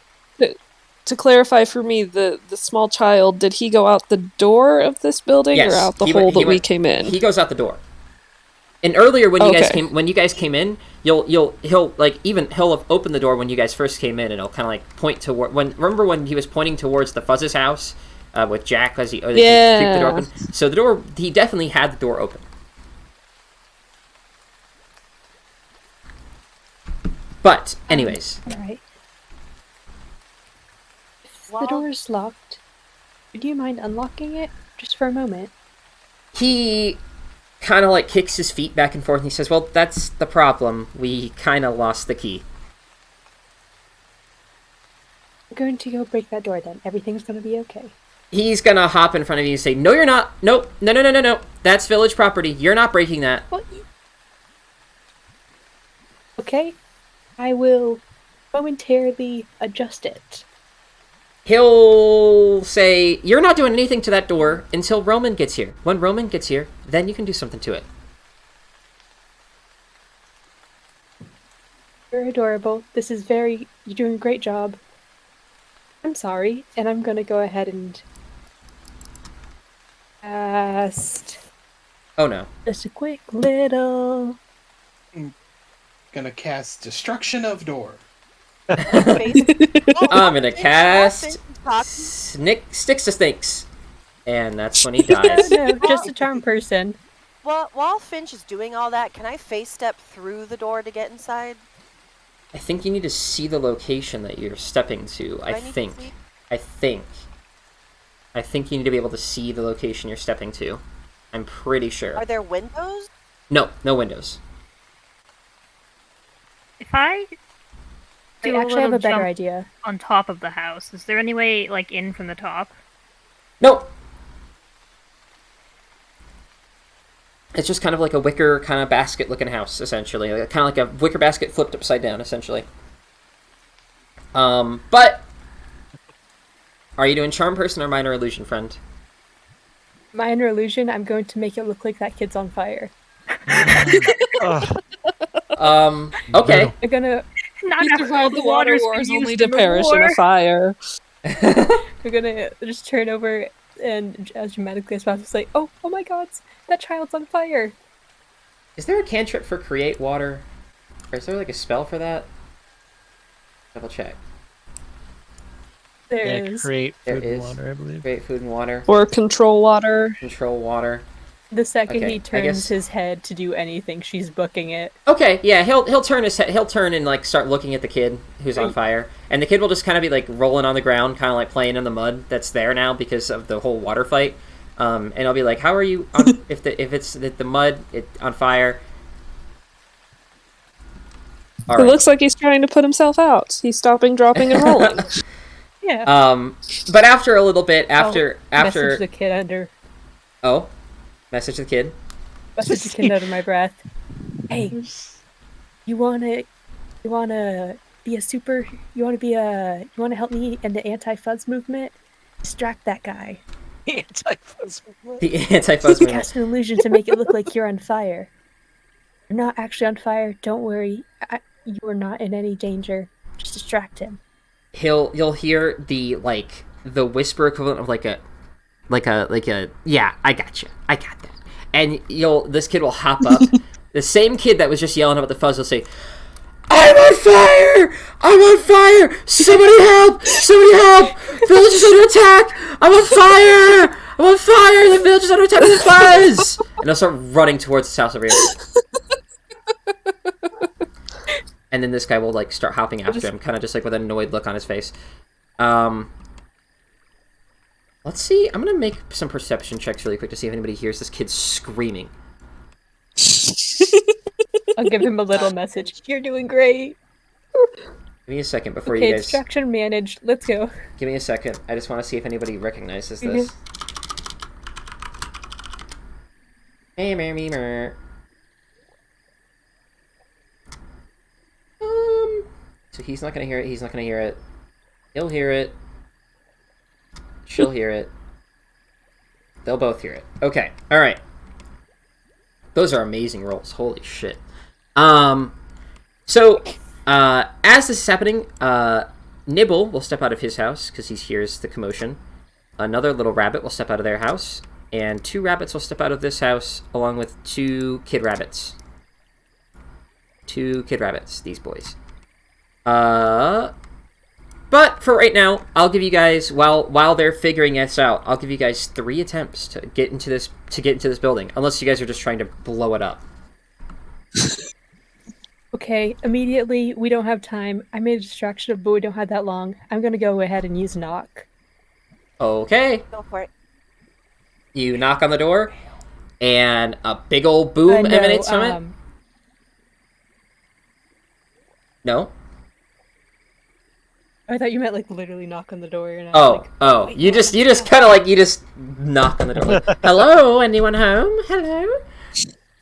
to clarify for me, the small child, did he go out the door of this building Yes, or out the he hole went- he that we went- came in? He goes out the door. And earlier when you guys came in, he'll have opened the door when you guys first came in, and he'll kind of like point toward remember when he was pointing towards the Fuzz's house with Jack as he creeped the door open. So he definitely had the door open. But anyways, Alright. If the door's locked, would you mind unlocking it just for a moment? he kind of like kicks his feet back and forth, and he says, "Well, that's the problem. We kind of lost the key." I'm going to go break that door then. Everything's going to be okay. He's gonna hop in front of you and say, "No, you're not. Nope. No. That's village property. You're not breaking that." What? Okay. I will momentarily adjust it. He'll say, "You're not doing anything to that door until Roman gets here. When Roman gets here, then you can do something to it." You're adorable. You're doing a great job. I'm sorry, and I'm gonna go ahead and cast Oh no. just a quick little... Gonna cast Destruction of Door. I'm gonna cast Sticks to Snakes. And that's when he dies. No, just a charm person. Well, while Finch is doing all that, can I face step through the door to get inside? I think you need to see the location that you're stepping to. I think you need to be able to see the location you're stepping to. I'm pretty sure. Are there windows? No windows. If I do I actually have little a better jump idea. on top of the house, is there any way, like, in from the top? Nope. It's just kind of like a wicker kind of basket looking house, essentially. Kind of like a wicker basket flipped upside down, essentially. But are you doing charm person or minor illusion, friend? Minor illusion, I'm going to make it look like that kid's on fire. Ugh. Okay. I'm gonna Not He after all survived the the water water's wars been only used to in the perish in war. a fire. we're gonna just turn over and as dramatically as possible say, oh my god, that child's on fire. Is there a cantrip for create water? Or is there like a spell for that? Double check. There Yeah, is. create There food and is. water, I believe. Create food and water. Or control water. Control water. The second Okay, he I turns guess- his head to do anything, she's booking it. Okay, yeah, he'll turn his head, he'll turn and like start looking at the kid who's on fire, and the kid will just kind of be like rolling on the ground, kind of like playing in the mud that's there now because of the whole water fight. And I'll be like, "How are you? If it's the mud on fire?" All It right. looks like he's trying to put himself out. He's stopping, dropping, and rolling. Yeah. But after a little bit, after Message the kid under. oh, message the kid. Message the kid under my breath. Hey, you wanna be a super? You wanna help me in the anti-fuzz movement? Distract that guy. Anti-fuzz. The anti-fuzz movement. Cast an illusion to make it look like you're on fire. You're not actually on fire. Don't worry. You are not in any danger. Just distract him. You'll hear the whisper equivalent of like a yeah, I got that, and this kid will hop up. The same kid that was just yelling about the fuzz will say, I'm on fire, somebody help, village is under attack, I'm on fire, the village is under attack with the fuzz, and they'll start running towards this house over here. And then this guy will like start hopping after him, kind of just like with an annoyed look on his face. Let's see. I'm gonna make some perception checks really quick to see if anybody hears this kid screaming. I'll give him a little message. You're doing great. Give me a second before Okay, you guys. distraction managed. Let's go. Give me a second. I just want to see if anybody recognizes this. So he's not gonna hear it. He's not gonna hear it. He'll hear it. She'll hear it. They'll both hear it. Okay. All right. Those are amazing rolls. Holy shit. So, as this is happening, Nibble will step out of his house because he hears the commotion. Another little rabbit will step out of their house, and 2 rabbits will step out of this house along with 2 kid rabbits. 2 kid rabbits, these boys. But for right now, I'll give you guys while they're figuring this out, I'll give you guys 3 attempts to get into this building, unless you guys are just trying to blow it up. Okay, immediately, we don't have time. I made a distraction, but we don't have that long. I'm gonna go ahead and use knock. Okay. Go for it. You knock on the door, and a big old boom No, emanates from it. No? I thought you meant like literally knock on the door. And You just kind of like knock on the door. Like, hello, anyone home? Hello.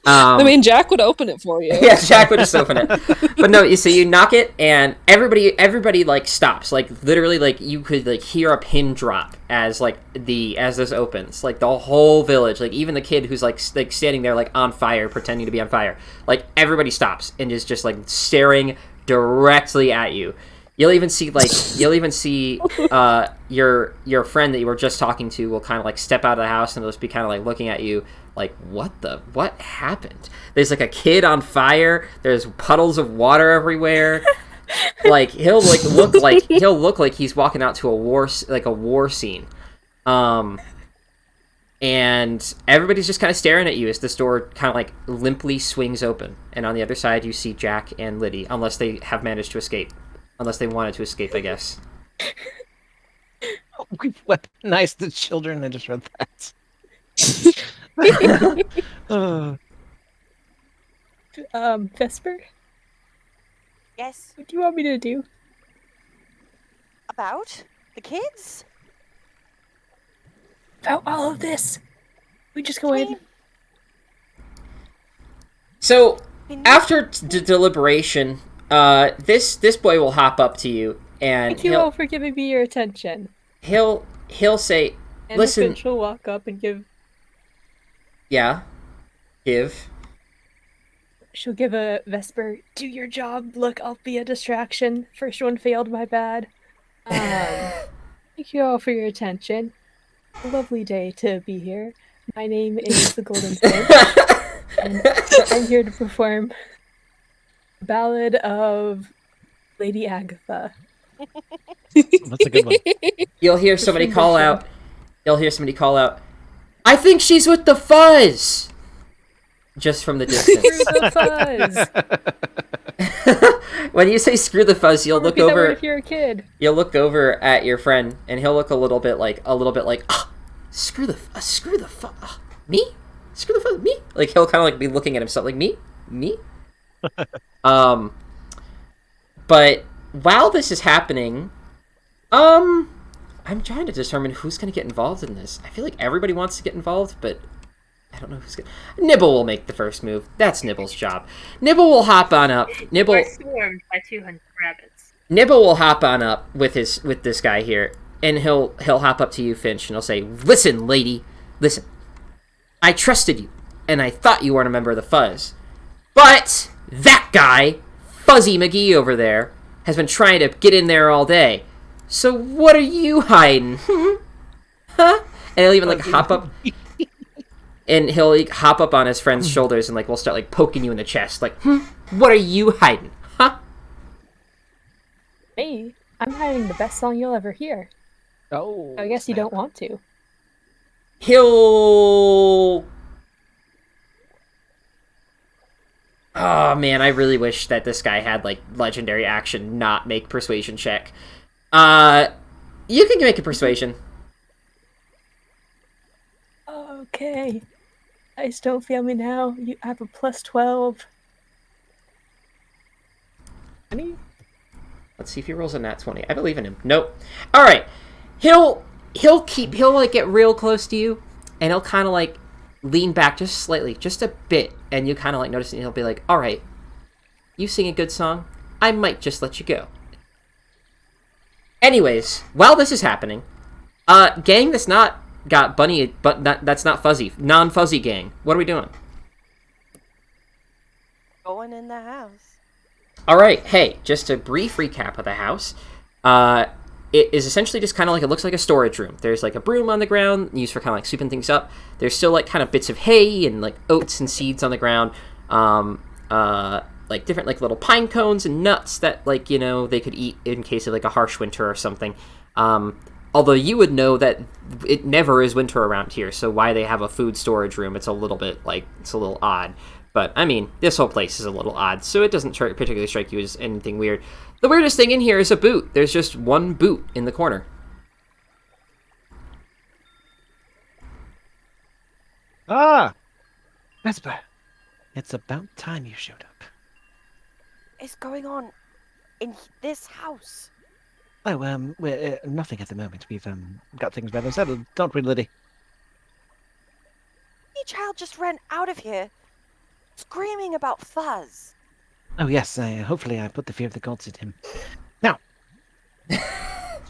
I mean, Jack would open it for you. Yeah, Jack would just open it. But no, you knock it, and everybody like stops. Like literally, like you could like hear a pin drop as this opens. Like the whole village, like even the kid who's like standing there like on fire, pretending to be on fire. Like everybody stops and is just like staring directly at you. You'll even see your friend that you were just talking to will kind of like step out of the house and they'll just be kind of like looking at you like, what happened? There's like a kid on fire. There's puddles of water everywhere. Like he'll look like he's walking out to a war scene. And everybody's just kind of staring at you as this door kind of like limply swings open. And on the other side, you see Jack and Liddy, unless they have managed to escape. Unless they wanted to escape, I guess. We've weaponized the children. I just read that. Vesper, Yes. what do you want me to do? About the kids? About all of this? We just go in. So, after deliberation, this boy will hop up to you, and Thank you all for giving me your attention. He'll say, And "Listen." the Finch will walk up and give. Yeah. Give. She'll give a Vesper, do your job, look, I'll be a distraction. First one failed, my bad. Thank you all for your attention. A lovely day to be here. My name is the Golden Finch, and I'm here to perform the Ballad of Lady Agatha. That's a good one. You'll hear somebody call out. I think she's with the fuzz. Just from the distance. Screw the fuzz! When you say "screw the fuzz," you'll look Repeat that over. word if you're a kid. You'll look over at your friend, and he'll look a little bit like, screw the fuzz, me, screw the fuzz, me. Like he'll kind of like be looking at himself, like me. But while this is happening, I'm trying to determine who's going to get involved in this. I feel like everybody wants to get involved, but I don't know who's going to... Nibble will make the first move. That's Nibble's job. Nibble will hop on up. Nibble... We're swarmed by 200 rabbits. Nibble will hop on up with this guy here, and he'll hop up to you, Finch, and he'll say, "Listen, lady, listen. I trusted you, and I thought you weren't a member of the Fuzz. But that guy, Fuzzy McGee over there, has been trying to get in there all day. So what are you hiding? Huh? And he'll even like hop up, and he'll like, hop up on his friend's shoulders, and like we'll start like poking you in the chest, like, what are you hiding? Huh? Hey, I'm hiding the best song you'll ever hear. Oh. I guess you don't want to. He'll... Oh man, I really wish that this guy had like legendary action, not make persuasion check. You can make a persuasion. Okay. Guys, don't fail me now. You have a plus 12. 20? Let's see if he rolls a nat 20. I believe in him. Nope. All right. He'll like get real close to you, and he'll kind of like lean back just slightly, just a bit, and you kind of like notice it, and he'll be like, "All right, you sing a good song. I might just let you go." Anyways, while this is happening, gang that's not got Bunny, but that's not Fuzzy, non-Fuzzy gang. What are we doing? Going in the house. All right, hey, just a brief recap of the house. It is essentially just kind of like, it looks like a storage room. There's like a broom on the ground, used for kind of like sweeping things up. There's still like kind of bits of hay and like oats and seeds on the ground. Like different like little pine cones and nuts that like, you know, they could eat in case of like a harsh winter or something. Although you would know that it never is winter around here, so why they have a food storage room, it's a little bit like, it's a little odd. But, I mean, this whole place is a little odd, so it doesn't particularly strike you as anything weird. The weirdest thing in here is a boot. There's just one boot in the corner. Ah! Vesper, it's about time you showed up. What's going on in this house? Oh, we're nothing at the moment. We've got things better settled, don't we, Liddy? The child just ran out of here, screaming about Fuzz. Oh yes, hopefully I put the fear of the gods in him. Now,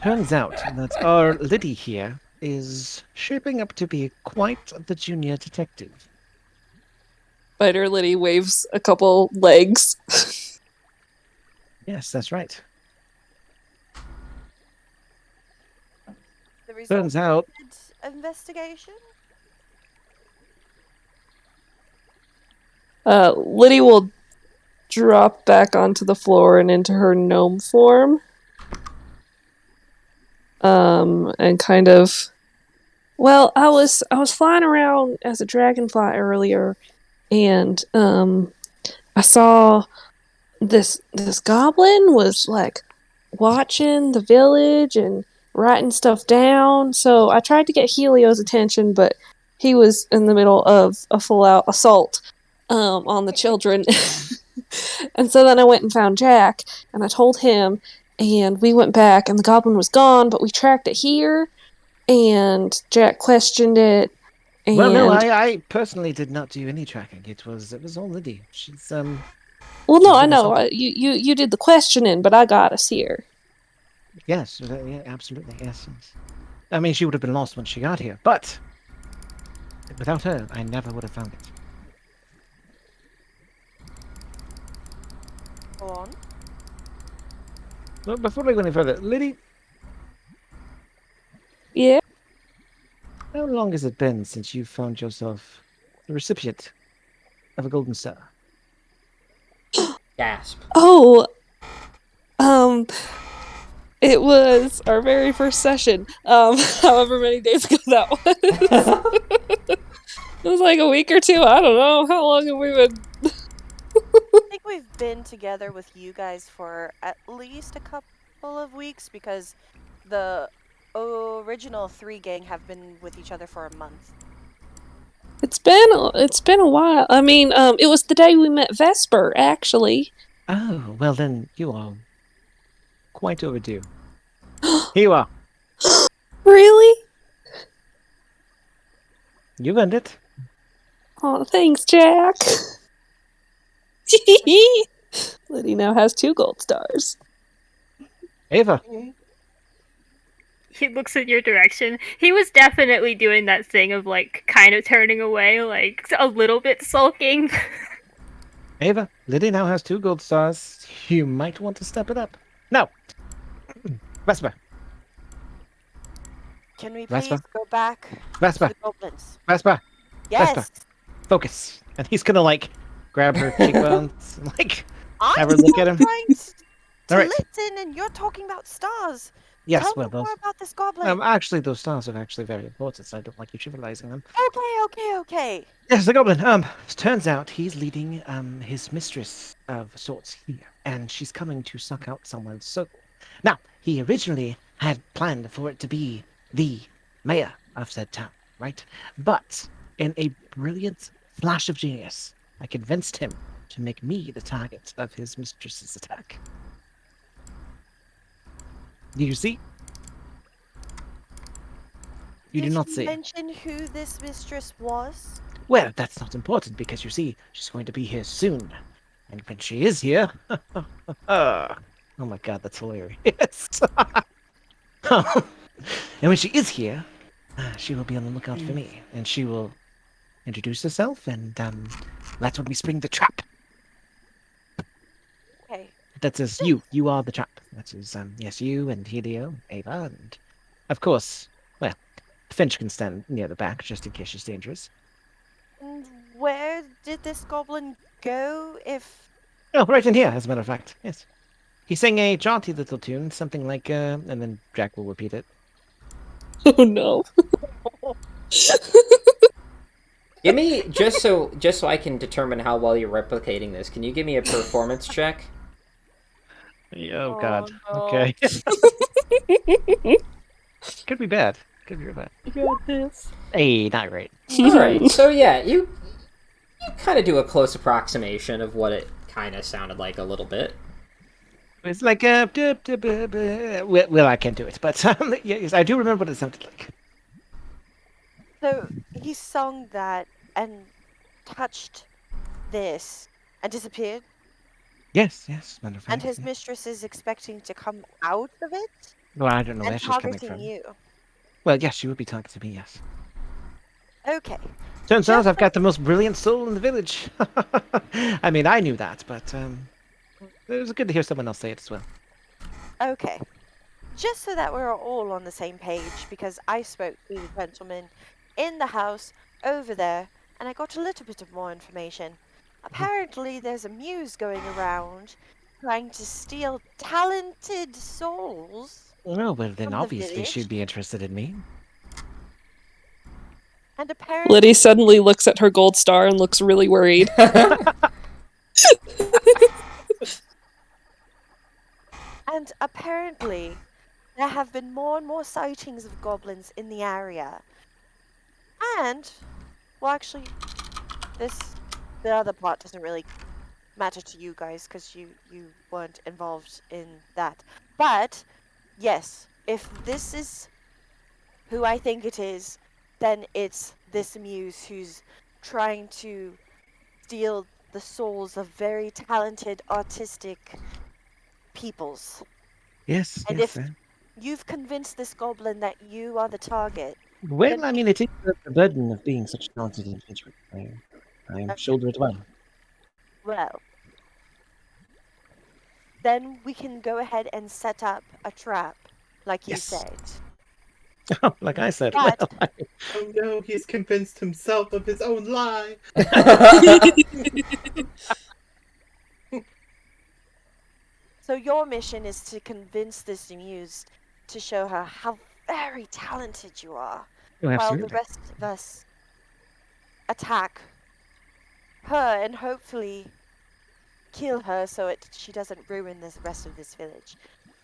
turns out that our Liddy here is shaping up to be quite the junior detective. Spider Liddy waves a couple legs. Yes, that's right. The result Turns out... of investigation? Liddy will drop back onto the floor and into her gnome form. And kind of... Well, I was flying around as a dragonfly earlier, and I saw this goblin was like watching the village and writing stuff down. So I tried to get Helio's attention, but he was in the middle of a full-out assault on the children. And so then I went and found Jack, and I told him, and we went back, and the goblin was gone, but we tracked it here, and Jack questioned it. And... Well, no, I personally did not do any tracking. It was all Liddy. She's Well, no, I know. You did the questioning, but I got us here. Yes, yeah, absolutely, yes. I mean, she would have been lost when she got here, but without her, I never would have found it. Go on. Well, before I go any further, Liddy, Yeah. how long has it been since you found yourself the recipient of a golden star? Gasp. Oh, um, it was our very first session. However many days ago that was. It was like a week or two. I don't know. How long have we been? I think we've been together with you guys for at least a couple of weeks because the original 3 gang have been with each other for a month. It's been a while. I mean, it was the day we met Vesper, actually. Oh, well then, you are quite overdue. Here you are. Really? You've earned it. Oh, thanks, Jack. Liddy now has 2 gold stars. Ava. He looks in your direction. He was definitely doing that thing of like kind of turning away, like a little bit sulking. Ava, Liddy now has 2 gold stars. You might want to step it up. Now, Vesper. Can we Vesper? please go back to Vesper. the goblins? Vesper. Yes. Focus. And he's gonna like grab her cheekbones and like I'm have her look at him. trying to All right. listen, and you're talking about stars. Yes, Tell well, me those. more about this goblin. Actually, those stars are actually very important, so I don't like you trivializing them. Okay. Yes, the goblin. Turns out he's leading his mistress of sorts here, and she's coming to suck out someone's soul. Now, he originally had planned for it to be the mayor of said town, right? But in a brilliant flash of genius, I convinced him to make me the target of his mistress's attack. Do you see? You do Did not you see. mention who this mistress was? Well, that's not important because you see, she's going to be here soon. And when she is here. Oh my god, that's hilarious. And when she is here, she will be on the lookout for me. And she will introduce herself, and that's when we spring the trap. Okay. That says you. You are the trap. That is, yes, you and Helio, Ava, and of course, well, Finch can stand near the back just in case she's dangerous. And where did this goblin go if... Oh, right in here, as a matter of fact. Yes. He sang a jaunty little tune, something like, and then Jack will repeat it. Oh no. Give me just so I can determine how well you're replicating this. Can you give me a performance check? Oh god. no. Okay. Could be bad. Could be bad. You got this. Hey, not great. All right. So yeah, you kind of do a close approximation of what it kind of sounded like a little bit. It's like well, I can't do it, but yes, I do remember what it sounded like. So he sung that and touched this and disappeared, Yes, matter of fact. and his mistress is expecting to come out of it Well, I don't know where and she's coming targeting from. you. Well, yes, she would be targeting me. Yes. Okay. Turns out Just I've got the most brilliant soul in the village. I mean, I knew that, but it was good to hear someone else say it as well. Okay. Just so that we're all on the same page, because I spoke to the gentleman in the house over there, and I got a little bit of more information. Apparently, there's a muse going around trying to steal talented souls, Oh, well, then From the obviously village? she'd be interested in me. and apparently, Liddy suddenly looks at her gold star and looks really worried. there have been more and more sightings of goblins in the area. And, well, actually, the other part doesn't really matter to you guys because you weren't involved in that. But yes, if this is who I think it is, then it's this muse who's trying to steal the souls of very talented artistic peoples. Yes, And yes. if you've convinced this goblin that you are the target, Well, I mean, it is the burden of being such a talented individual. I shoulder it well. well, then we can go ahead and set up a trap, like you Yes. said. Like I said. But Oh no, he's convinced himself of his own lie. so your mission is to convince this muse to show her how very talented you are, Oh, while the absolutely. rest of us attack her and hopefully kill her so she doesn't ruin the rest of this village.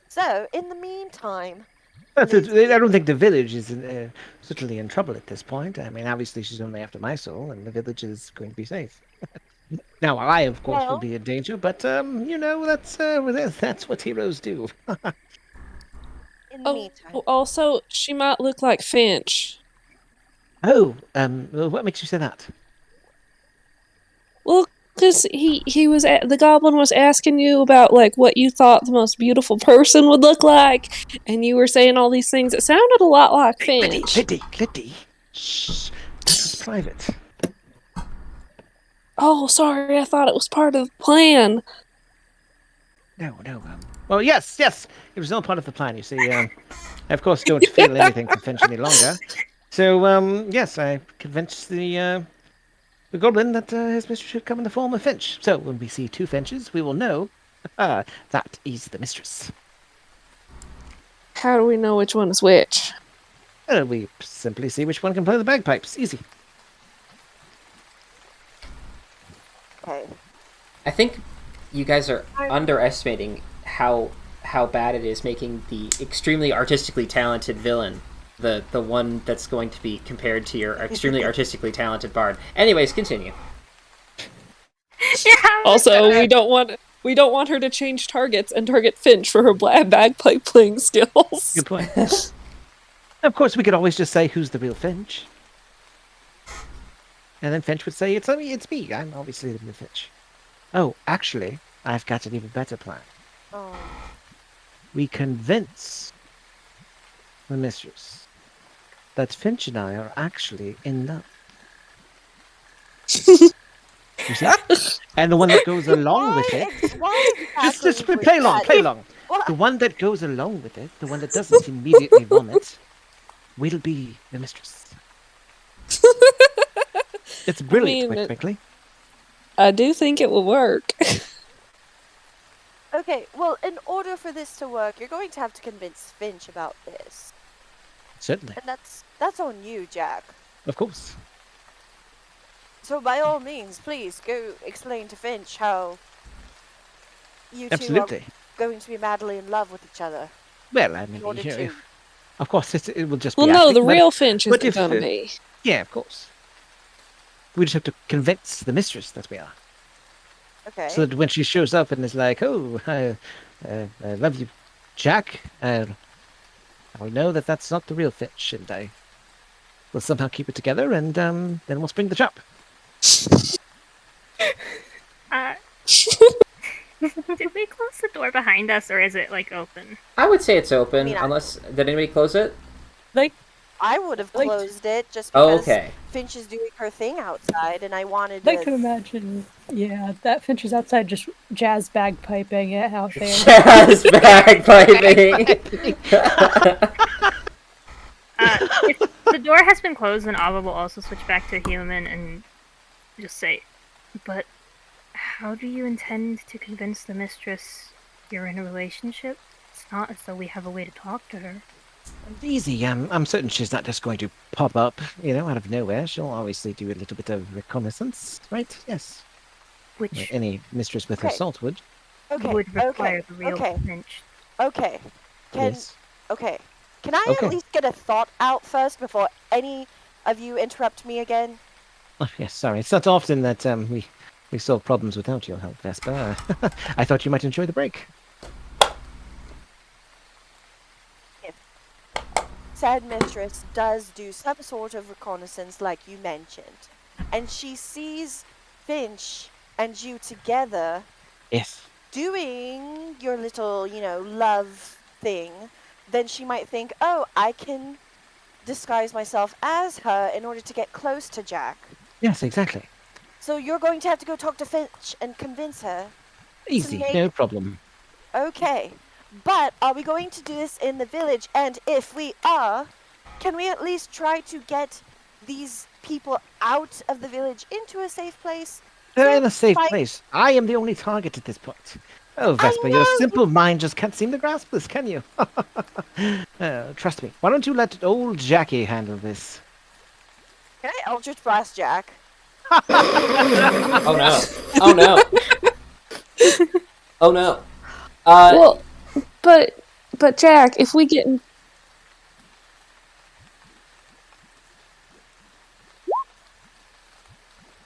So, in the meantime, I Lizzie, don't think the village is certainly in trouble at this point. I mean, obviously she's only after my soul, and the village is going to be safe. Now, I, of course, will Well- be in danger, but you know, that's what heroes do. in the Oh, meantime, also, she might look like Finch. Oh, well, what makes you say that? Well, because he was the goblin was asking you about like what you thought the most beautiful person would look like, and you were saying all these things. It sounded a lot like Finch. Liddy, shh, that was private. Oh, sorry, I thought it was part of the plan. No. Well, yes, it was all part of the plan. You see, I of course don't feel anything for Finch any longer. So, yes, I convinced the goblin that his mistress should come in the form of Finch. So when we see two Finches, we will know that is the mistress. How do we know which one is which? We simply see which one can play the bagpipes. Easy. okay. I think you guys are underestimating how bad it is making the extremely artistically talented villain the one that's going to be compared to your extremely artistically talented bard. Anyways, continue. Yeah. Also, we don't want her to change targets and target Finch for her bagpipe playing skills. Good point. Of course, we could always just say who's the real Finch. And then Finch would say, it's me. I'm obviously the real Finch. Oh, actually, I've got an even better plan. Oh, We convince the mistress that Finch and I are actually in love. You see? And the one that goes along with it... Why Just exactly would play along, that- play along. What? The one that goes along with it, the one that doesn't immediately vomit, will be the mistress. It's brilliant, mean, quite frankly. I do think it will work. Okay, well, in order for this to work, you're going to have to convince Finch about this. Certainly. And that's on you, Jack. Of course. So by all means, please go explain to Finch how you two Absolutely. are going to be madly in love with each other. Well, I mean, In order you know, to... of course, it will just Well, be no, acting, the but- real Finch but isn't if, gonna be. Yeah, of course. We just have to convince the mistress that we are. Okay. So that when she shows up and is like, oh, I love you, Jack, I'll know that that's not the real Finch, and I will somehow keep it together, and then we'll spring the trap. Did we close the door behind us, or is it like open? I would say it's open, I mean, unless... Did anybody close it? I would have Like- closed it just Oh, because okay. Finch is doing her thing outside, and I wanted I to... can imagine, yeah, that Finch is outside just jazz bagpiping it out there. Jazz bagpiping! If the door has been closed, then Ava will also switch back to human and just say, "But how do you intend to convince the mistress you're in a relationship? It's not as though we have a way to talk to her." Easy. I'm certain she's not just going to pop up, out of nowhere. She'll obviously do a little bit of reconnaissance, right? Yes. Which Any mistress with her Okay. salt would. Okay, would require okay, the real okay, Finch. okay. Yes. Okay. Can I Okay. at least get a thought out first before any of you interrupt me again? Oh, yes, sorry. It's not often that we solve problems without your help, Vesper. I thought you might enjoy the break. Said mistress does do some sort of reconnaissance like you mentioned, and she sees Finch and you together Yes. doing your little, love thing, then she might think, oh, I can disguise myself as her in order to get close to Jack. Yes, exactly. So you're going to have to go talk to Finch and convince her. Easy. make- No problem. Okay. But are we going to do this in the village? And if we are, can we at least try to get these people out of the village into a safe place? They're in a safe Fight- place. I am the only target at this point. Oh, Vespa, your know! simple mind just can't seem to grasp this, can you? Trust me. Why don't you let old Jackie handle this? Can I Eldritch Blast Jack? Oh no! Oh no! Oh no! Well, but Jack, if we get in...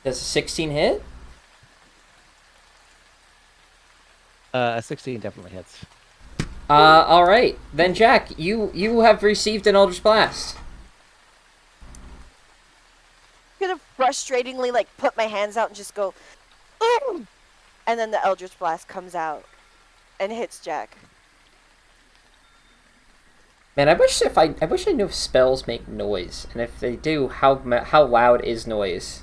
Does a 16 hit? A 16 definitely hits. All right. Then Jack, you have received an Eldritch Blast. I'm gonna frustratingly like put my hands out and just go, "Ugh!" And then the Eldritch Blast comes out and hits Jack. Man, I wish I knew if spells make noise, and if they do, how loud is noise?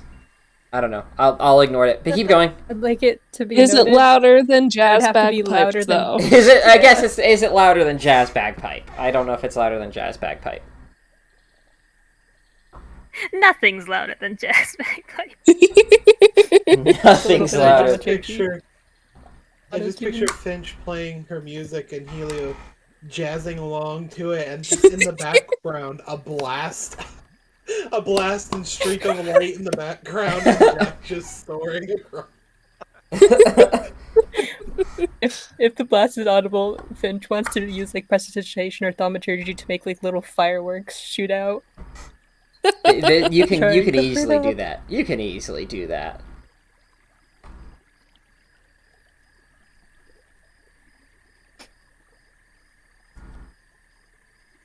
I don't know. I'll ignore it. But keep going. I'd like it to be. Is it noted. louder than jazz have to be louder bagpipes, than- though? Is it? I guess is it louder than jazz bagpipe? I don't know if it's louder than jazz bagpipe. Nothing's louder than jazz bagpipe. Nothing's bit louder. of a- I just picture Finch playing her music and Helio jazzing along to it, and just in the background, a blast and streak of light in the background, and Jack just soaring across. If the blast is audible, Finch wants to use like prestidigitation or thaumaturgy to make like little fireworks shoot out. You can Trying to easily fit do up. that. You can easily do that.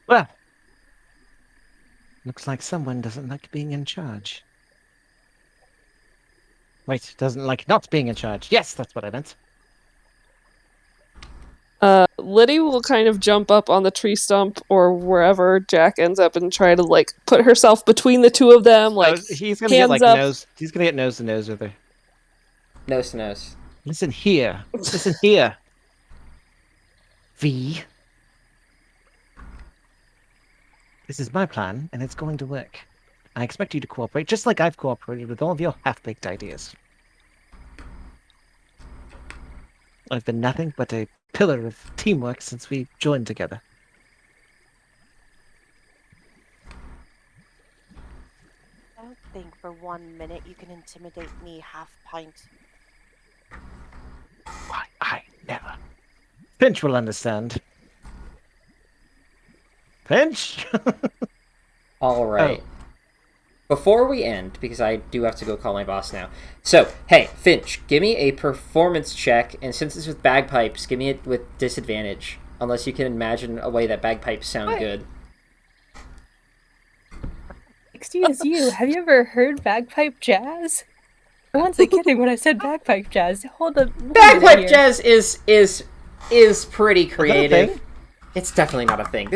Well, looks like someone doesn't like being in charge. Wait, doesn't like not being in charge. Yes, that's what I meant. Liddy will kind of jump up on the tree stump or wherever Jack ends up and try to like put herself between the two of them, like He's gonna get hands like up. nose. He's gonna get nose to nose with her. Nose to nose. Listen here. Listen here. V. This is my plan, and it's going to work. I expect you to cooperate, just like I've cooperated with all of your half-baked ideas. I've been nothing but a pillar of teamwork since we joined together. I don't think for 1 minute you can intimidate me, half pint. Why, I never. Finch will understand. Finch? All right. Before we end, because I do have to go call my boss now. So, hey, Finch, give me a performance check, and since it's with bagpipes, give me it with disadvantage. Unless you can imagine a way that bagpipes sound What? good. Excuse you, have you ever heard bagpipe jazz? I wasn't kidding when I said bagpipe jazz. Hold up. Bagpipe jazz is pretty thing? creative. It's definitely not a thing.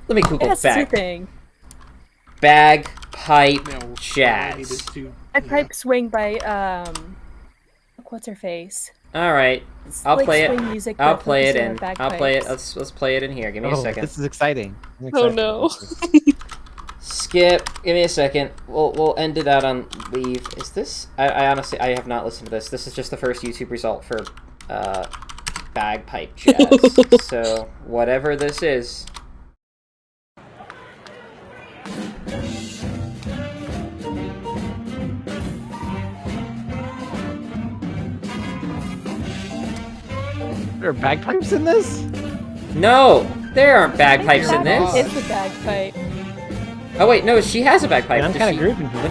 Let me Google Yes, it's a bag. thing. Bagpipe No, all I need jazz. is to- Bagpipe swing by what's her face? All right, It's I'll like play it. swing music, I'll but play it focused on in. I'll play it. bagpipes. Let's play it in here. Give me a second. This is exciting. I'm Oh excited no. about this. Skip. Give me a second. We'll end it out on leave. Is this? I honestly have not listened to this. This is just the first YouTube result for bagpipe jazz. So whatever this is. There are bagpipes in this? No, there aren't bagpipes in That this. is a bagpipe. Oh wait, no, she has a bagpipe. Yeah, I'm Does kinda she- grooving here.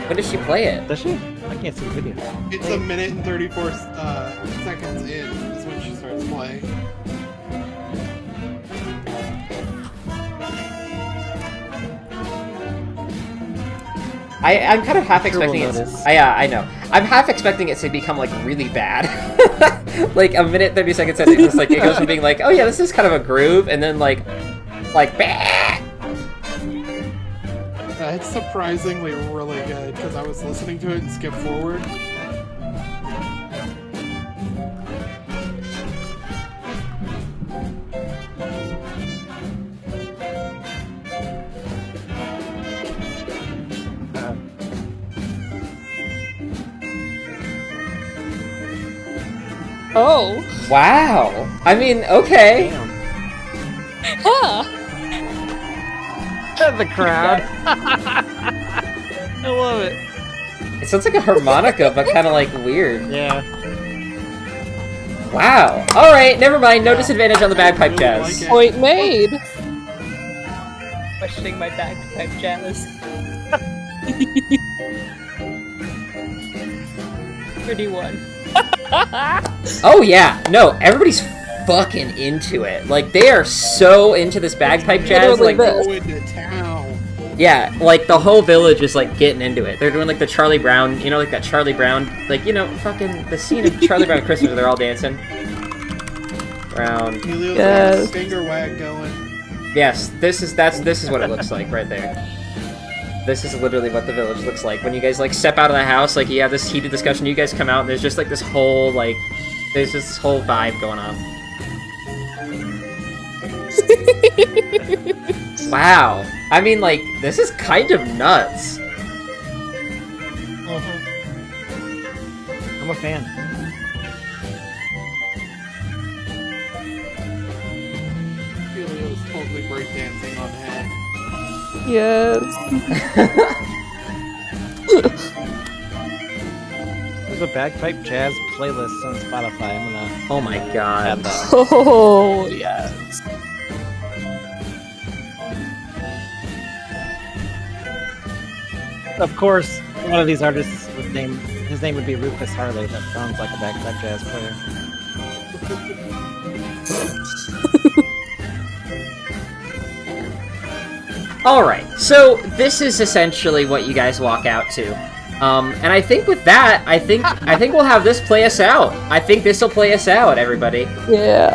When does she play it? Does she? I can't see the video. It's a minute and 34 seconds in is when she starts playing. I'm kind of half Sure we'll expecting it. notice. Yeah, I know. I'm half expecting it to become like really bad. Like a minute 30 seconds in, it's like it goes from being like, oh yeah, this is kind of a groove, and then like, bah! It's surprisingly really good because I was listening to it and skip forward. Oh. Wow. I mean, okay. Damn. Ah. The crowd. I love it. It sounds like a harmonica, but kind of like weird. Yeah. Wow. All right, never mind. No disadvantage on the bagpipe Really jazz. like it. Point made. Questioning my bagpipe jazz. 31. Oh yeah. No, everybody's fucking into it. Like they are so into this bagpipe jazz. Literally Like this. Go into town. yeah, like the whole village is like getting into it. They're doing like the Charlie Brown, you know, like that Charlie Brown, like you know, fucking the scene of Charlie Brown Christmas where they're all dancing. Brown. Helio's Yes. got a finger wag going. Yes, this is what it looks like right there. This is literally what the village looks like when you guys like step out of the house. Like you have this heated discussion. You guys come out and there's just like this whole like there's just this whole vibe going on. Wow. I mean, like this is kind of nuts. I'm a fan. Helio's totally breakdancing on head. Yes. There's a bagpipe jazz playlist on Spotify. I'm gonna Oh my add god. that. Oh, yes. Of course, one of these artists would his name would be Rufus Harley. That sounds like a bagpipe jazz player. Alright, so this is essentially what you guys walk out to. And I think with that, I think we'll have this play us out. I think this will play us out, everybody. Yeah.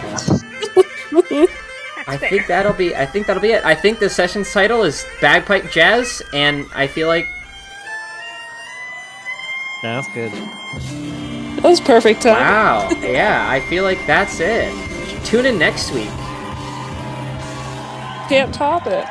I think that'll be it. I think the session's title is Bagpipe Jazz, and I feel like Yeah, that's good. That was perfect time. wow, yeah, I feel like that's it. Tune in next week. Can't top it.